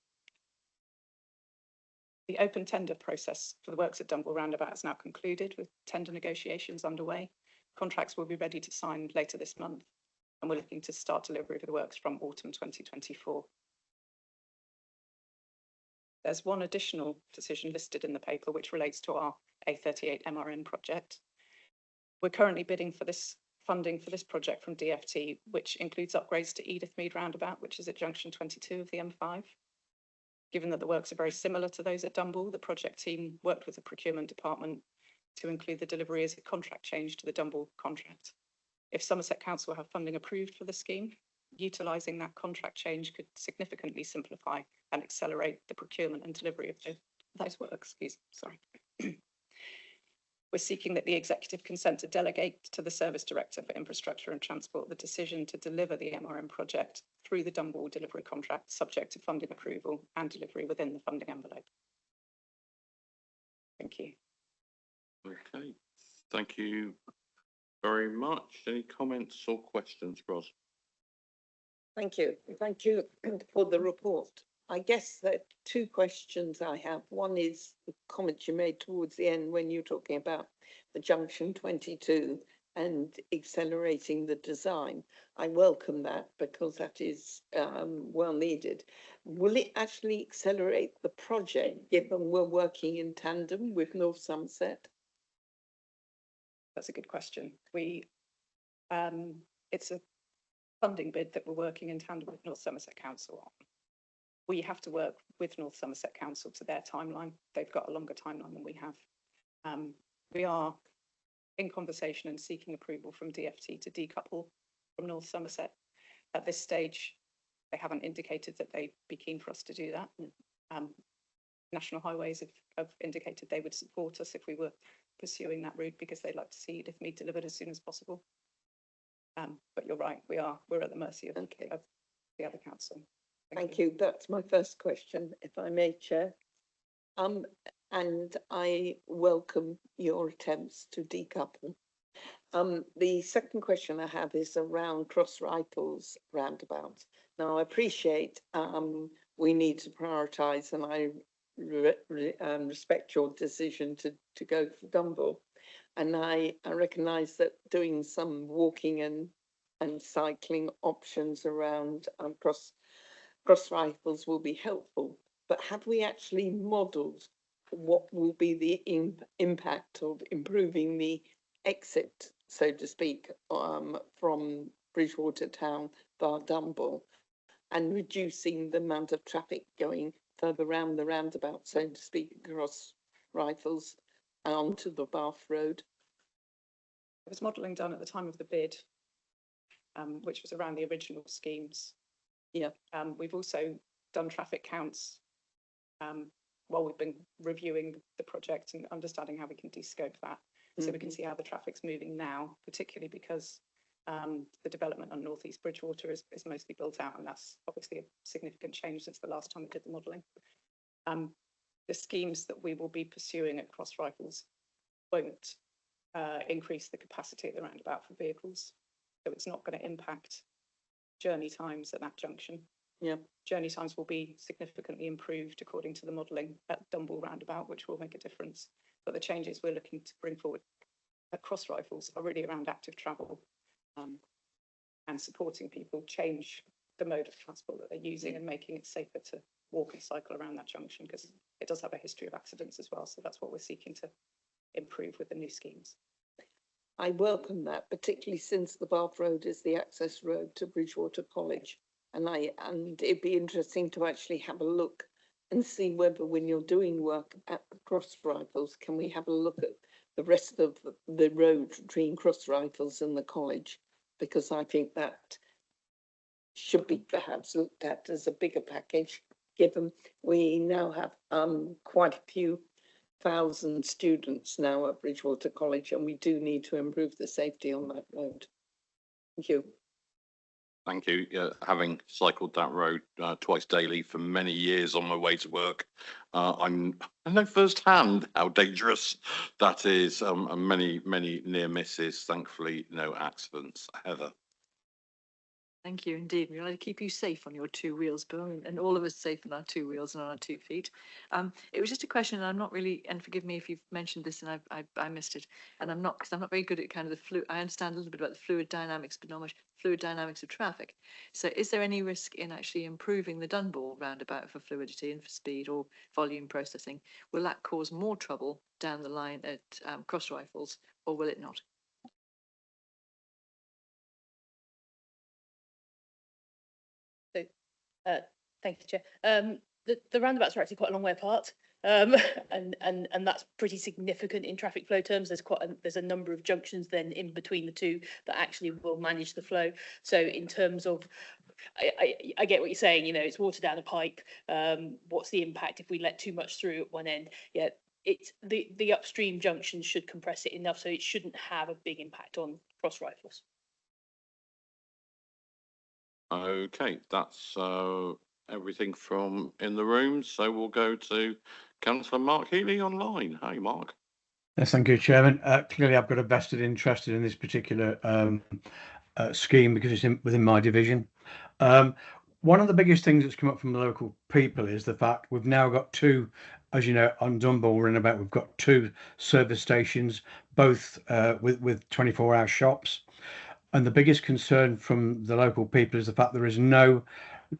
The open tender process for the works at Dunball Roundabout is now concluded with tender negotiations underway. Contracts will be ready to sign later this month, and we're looking to start delivery of the works from autumn 2024. There's one additional decision listed in the paper which relates to our A38 MRN project. We're currently bidding for this funding for this project from DFT, which includes upgrades to Edithmead roundabout, which is at junction 22 of the M5. Given that the works are very similar to those at Dumble, the project team worked with the procurement department to include the delivery as a contract change to the Dumble contract. If Somerset Council have funding approved for the scheme, utilising that contract change could significantly simplify and accelerate the procurement and delivery of those works. Sorry. We're seeking that the executive consent to delegate to the Service Director for Infrastructure and Transport the decision to deliver the MRM project through the Dumble delivery contract, subject to funding approval and delivery within the funding envelope. Thank you. Okay, thank you very much. Any comments or questions, Ros? Thank you. Thank you for the report. I guess that two questions I have. One is the comment you made towards the end when you're talking about the junction 22 and accelerating the design. I welcome that because that is well needed. Will it actually accelerate the project given we're working in tandem with North Somerset? That's a good question. It's a funding bid that we're working in tandem with North Somerset Council on. We have to work with North Somerset Council to their timeline. They've got a longer timeline than we have. We are in conversation and seeking approval from DFT to decouple from North Somerset. At this stage, they haven't indicated that they'd be keen for us to do that. National Highways have indicated they would support us if we were pursuing that route because they'd like to see Edithmead delivered as soon as possible. But you're right, we're at the mercy of the other council. Thank you. That's my first question, if I may, Chair. And I welcome your attempts to decouple. The second question I have is around Cross Rifles roundabout. Now, I appreciate we need to prioritise, and I respect your decision to go for Dumble. And I recognise that doing some walking and cycling options around Cross Rifles will be helpful, but have we actually modelled what will be the impact of improving the exit, so to speak, from Bridgewater Town via Dumble and reducing the amount of traffic going further round the roundabout, so to speak, across Rifles and onto the Bath Road? There was modelling done at the time of the bid, which was around the original schemes. Yeah. We've also done traffic counts while we've been reviewing the project and understanding how we can de-scope that. So we can see how the traffic's moving now, particularly because the development on North East Bridgewater is mostly built out, and that's obviously a significant change since the last time we did the modelling. The schemes that we will be pursuing at Cross Rifles won't increase the capacity at the roundabout for vehicles, so it's not going to impact journey times at that junction. Yeah. Journey times will be significantly improved according to the modelling at Dumble roundabout, which will make a difference. But the changes we're looking to bring forward at Cross Rifles are really around active travel and supporting people change the mode of transport that they're using and making it safer to walk and cycle around that junction, because it does have a history of accidents as well. So that's what we're seeking to improve with the new schemes. I welcome that, particularly since the Bath Road is the access road to Bridgewater College. And it'd be interesting to actually have a look and see whether when you're doing work at the Cross Rifles, can we have a look at the rest of the road between Cross Rifles and the college? Because I think that should be perhaps looked at as a bigger package, given we now have quite a few thousand students now at Bridgewater College, and we do need to improve the safety on that road. Thank you. Thank you. Having cycled that road twice daily for many years on my way to work, I know firsthand how dangerous that is, and many near misses. Thankfully, no accidents. Heather. Thank you indeed. We like to keep you safe on your two wheels, Bill, and all of us safe on our two wheels and on our 2 feet. It was just a question, and I'm not really, and forgive me if you've mentioned this and I missed it, and I'm not, because I'm not very good at kind of the fluid. I understand a little bit about the fluid dynamics, but not much fluid dynamics of traffic. So is there any risk in actually improving the Dunball roundabout for fluidity and for speed or volume processing? Will that cause more trouble down the line at Cross Rifles, or will it not? Thank you, Chair. The roundabouts are actually quite a long way apart, and that's pretty significant in traffic flow terms. There's a number of junctions then in between the two that actually will manage the flow. So in terms of, I get what you're saying. You know, it's water down a pipe. What's the impact if we let too much through at one end? Yeah, it's the upstream junctions should compress it enough so it shouldn't have a big impact on Cross Rifles. Okay, that's everything from in the room. So we'll go to Councillor Mark Healy online. Hi, Mark. Yes, thank you, Chairman. Clearly, I've got a vested interest in this particular scheme because it's within my division. One of the biggest things that's come up from the local people is the fact we've now got two, as you know, on Dunball Roundabout, we've got two service stations, both with 24-hour shops. And the biggest concern from the local people is the fact there is no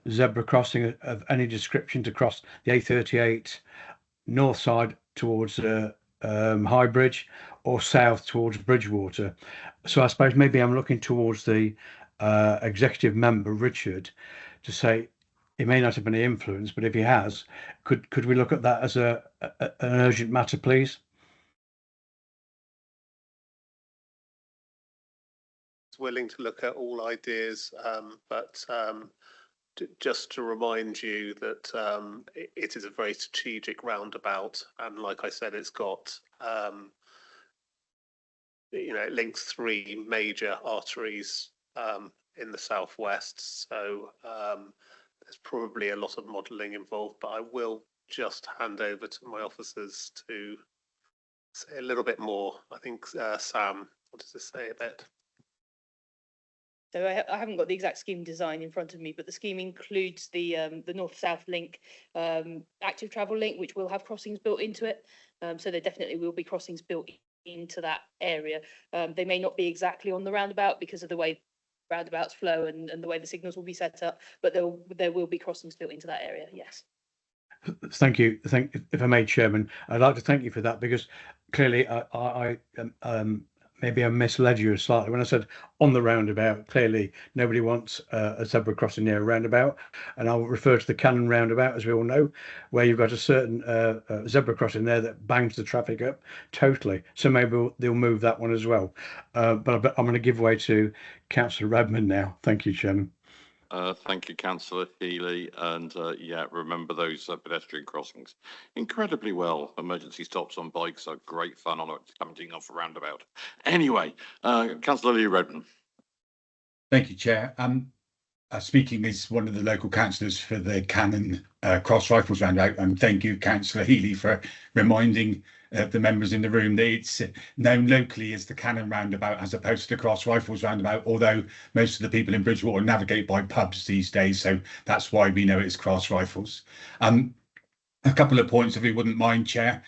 zebra crossing of any description to cross the A38 north side towards Highbridge or south towards Bridgewater. So I suppose maybe I'm looking towards the executive member, Richard, to say he may not have any influence, but if he has, could we look at that as an urgent matter, please? Willing to look at all ideas, but just to remind you that it is a very strategic roundabout, and like I said, it's got it links 3 major arteries in the southwest, so there's probably a lot of modelling involved, but I will just hand over to my officers to say a little bit more. I think Sam wanted to say a bit. So I haven't got the exact scheme design in front of me, but the scheme includes the north-south link, active travel link, which will have crossings built into it. So there definitely will be crossings built into that area. They may not be exactly on the roundabout because of the way roundabouts flow and the way the signals will be set up, but there will be crossings built into that area, yes. Thank you. If I may, Chairman, I'd like to thank you for that, because clearly I maybe I misled you slightly when I said on the roundabout. Clearly, nobody wants a zebra crossing near a roundabout, and I'll refer to the Cannon roundabout, as we all know, where you've got a certain zebra crossing there that bangs the traffic up totally. So maybe they'll move that one as well. But I'm going to give way to Councillor Redmond now. Thank you, Chairman. Thank you, Councillor Healy. And yeah, remember those pedestrian crossings incredibly well. Emergency stops on bikes are great fun on it, coming off a roundabout. Anyway, Councillor Lee Redmond. Thank you, Chair. Speaking as one of the local councillors for the Cannon Cross Rifles roundabout, and thank you, Councillor Healy, for reminding the members in the room that it's known locally as the Cannon roundabout as opposed to the Cross Rifles roundabout, although most of the people in Bridgewater navigate by pubs these days, so that's why we know it's Cross Rifles. A couple of points, if you wouldn't mind, Chair.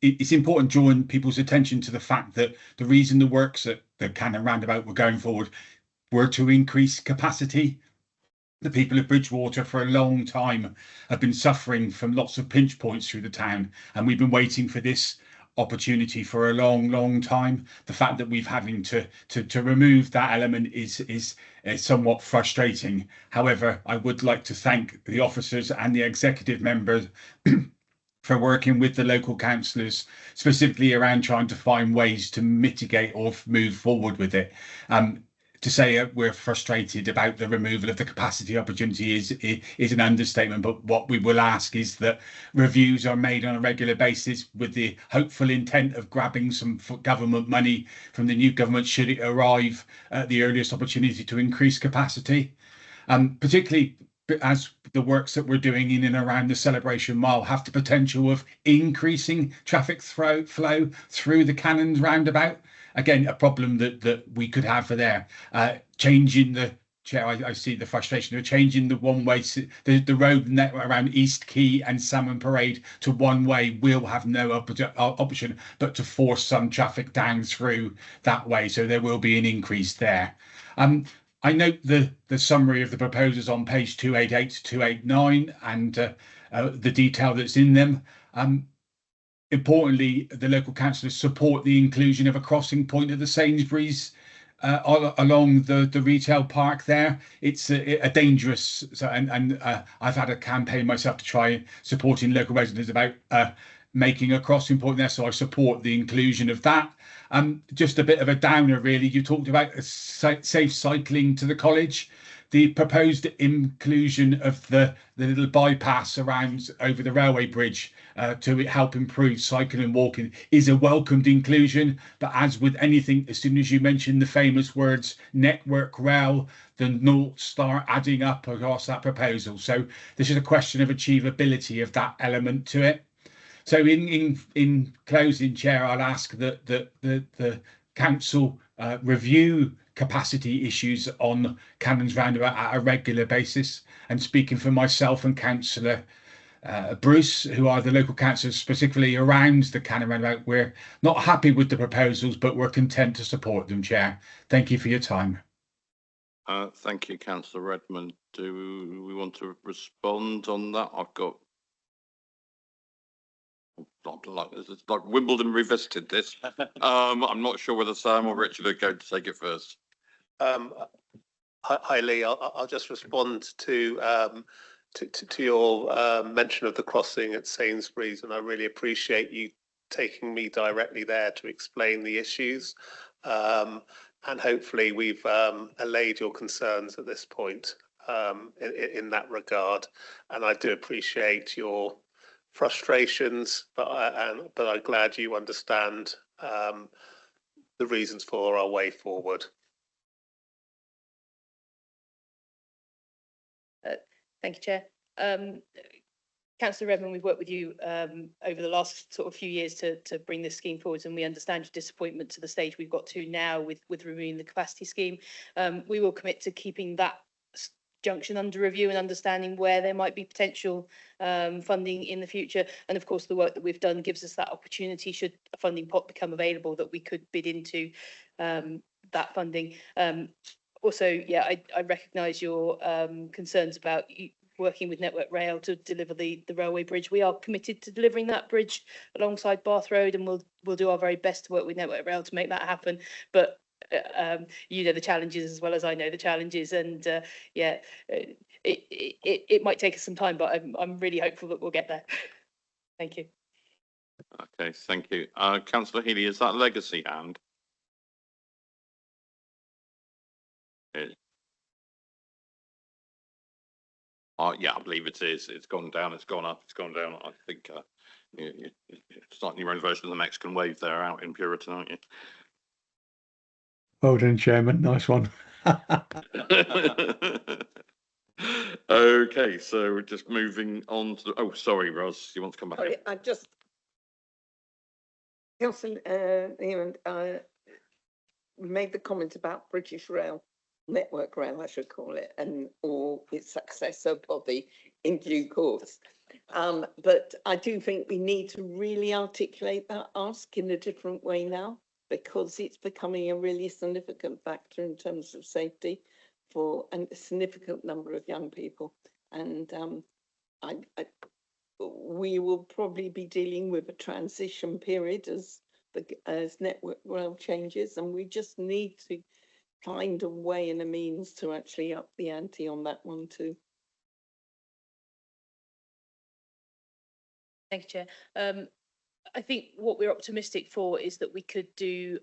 It's important drawing people's attention to the fact that the reason the works at the Cannon roundabout were going forward were to increase capacity. The people of Bridgewater for a long time have been suffering from lots of pinch points through the town, and we've been waiting for this opportunity for a long time. The fact that we've having to remove that element is somewhat frustrating. However, I would like to thank the officers and the executive members for working with the local councillors, specifically around trying to find ways to mitigate or move forward with it. To say we're frustrated about the removal of the capacity opportunity is an understatement, but what we will ask is that reviews are made on a regular basis with the hopeful intent of grabbing some government money from the new government should it arrive at the earliest opportunity to increase capacity, particularly as the works that we're doing in and around the Celebration Mile have the potential of increasing traffic flow through the Cannons roundabout. Again, a problem that we could have for there. Changing the Chair, I see the frustration of changing the one-way, the road network around East Quay and Salmon Parade to one-way will have no option but to force some traffic down through that way. So there will be an increase there. I note the summary of the proposals on page 288 to 289 and the detail that's in them. Importantly, the local councillors support the inclusion of a crossing point at the Sainsbury's along the retail park there. It's a dangerous, and I've had a campaign myself to try supporting local residents about making a crossing point there, so I support the inclusion of that. Just a bit of a downer really, you talked about safe cycling to the college. The proposed inclusion of the little bypass around over the railway bridge to help improve cycling and walking is a welcomed inclusion. But as with anything, as soon as you mention the famous words Network Rail, the noughts start adding up across that proposal. So this is a question of achievability of that element to it. So in closing, Chair, I'll ask that the council review capacity issues on Cannons Roundabout at a regular basis. And speaking for myself and Councillor Bruce, who are the local councillors specifically around the Cannon Roundabout, we're not happy with the proposals, but we're content to support them, Chair. Thank you for your time. Thank you, Councillor Redmond. Do we want to respond on that? I've got it's like Wimbledon revisited this. I'm not sure whether Sam or Richard are going to take it first. Hi Lee, I'll just respond to your mention of the crossing at Sainsbury's, and I really appreciate you taking me directly there to explain the issues. And hopefully we've allayed your concerns at this point in that regard. And I do appreciate your frustrations, but I'm glad you understand the reasons for our way forward. Thank you, Chair. Councillor Redmond, we've worked with you over the last sort of few years to bring this scheme forward, and we understand your disappointment to the stage we've got to now with removing the capacity scheme. We will commit to keeping that junction under review and understanding where there might be potential funding in the future. And of course, the work that we've done gives us that opportunity, should a funding pot become available, that we could bid into that funding. Also, yeah, I recognise your concerns about working with Network Rail to deliver the railway bridge. We are committed to delivering that bridge alongside Bath Road, and we'll do our very best to work with Network Rail to make that happen. But you know the challenges as well as I know the challenges, and yeah, it might take us some time, but I'm really hopeful that we'll get there. Thank you. Okay, thank you. Councillor Healy, is that legacy hand? Yeah, I believe it is. It's gone down, it's gone up, it's gone down. I think you're starting your own version of the Mexican wave there out in Puriton, aren't you? Well done, Chairman. Nice one. Okay, so we're just moving on to oh, sorry, Ros, you want to come back? Sorry, I just Councillor made the comment about British Rail, Network Rail, I should call it, and or its successor body in due course. But I do think we need to really articulate that ask in a different way now, because it's becoming a really significant factor in terms of safety for a significant number of young people. And we will probably be dealing with a transition period as Network Rail changes, and we just need to find a way and a means to actually up the ante on that one too. Thank you, Chair. I think what we're optimistic for is that we could do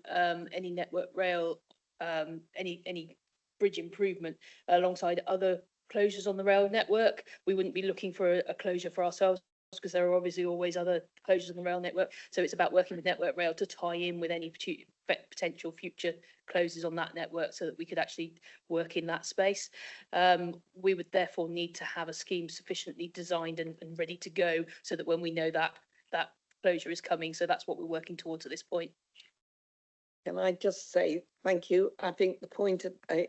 any Network Rail, any bridge improvement alongside other closures on the rail network. We wouldn't be looking for a closure for ourselves, because there are obviously always other closures on the rail network. So it's about working with Network Rail to tie in with any potential future closes on that network, so that we could actually work in that space. We would therefore need to have a scheme sufficiently designed and ready to go, so that when we know that closure is coming. So that's what we're working towards at this point. Can I just say thank you? I think the point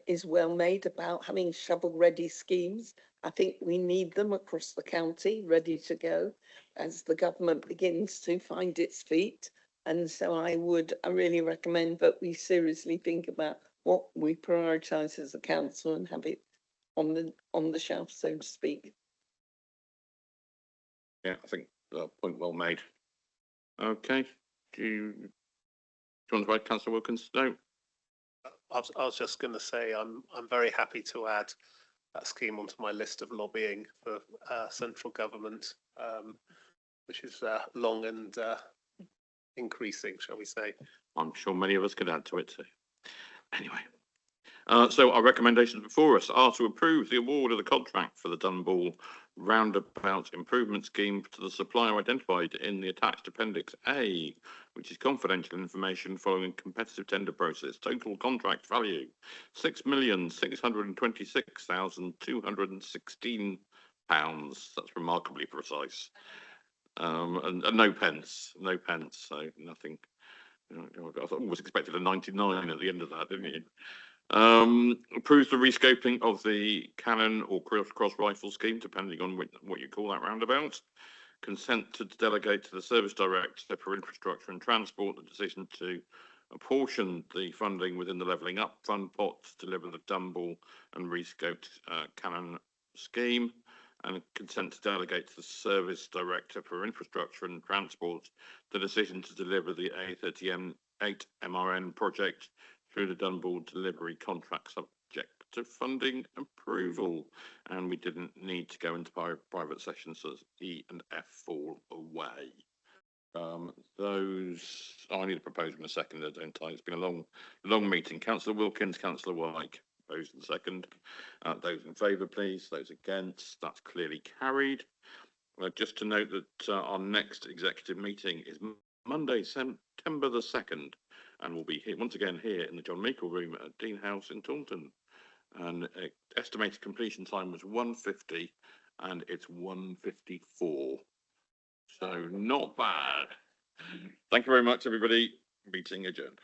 is well made about having shovel-ready schemes. I think we need them across the county, ready to go as the government begins to find its feet. And so I really recommend that we seriously think about what we prioritise as a council and have it on the shelf, so to speak. Yeah, I think point well made. Okay, do you want to write, Councillor Wilkins? No. I was just going to say I'm very happy to add that scheme onto my list of lobbying for central government, which is long and increasing, shall we say. I'm sure many of us could add to it too. Anyway, so our recommendations before us are to approve the award of the contract for the Dunball Roundabout Improvement Scheme to the supplier identified in the attached Appendix A, which is confidential information following competitive tender process. Total contract value £6,626,216. That's remarkably precise. And no pence, so nothing. I always expected a 99 at the end of that, didn't you? Approves the rescoping of the cannon or cross rifle scheme, depending on what you call that roundabout. Consent to delegate to the Service Director for Infrastructure and Transport the decision to apportion the funding within the Levelling Up Fund pot to deliver the Dunball and rescoped cannon scheme. And consent to delegate to the Service Director for Infrastructure and Transport the decision to deliver the A38 MRN project through the Dunball delivery contract, subject to funding approval. And we didn't need to go into private sessions, so E and F fall away. I need a proposal in a second, don't I? It's been a long meeting. Councillor Wilkins, Councillor Wyke. Proposed and second. Those in favour, please. Those against, that's clearly carried. Just to note that our next executive meeting is Monday, September the 2nd, and we'll be here once again here in the John Meikle room at Dean House in Taunton. And estimated completion time was 1:50, and it's 1:54. So not bad. Thank you very much, everybody. Meeting adjourned.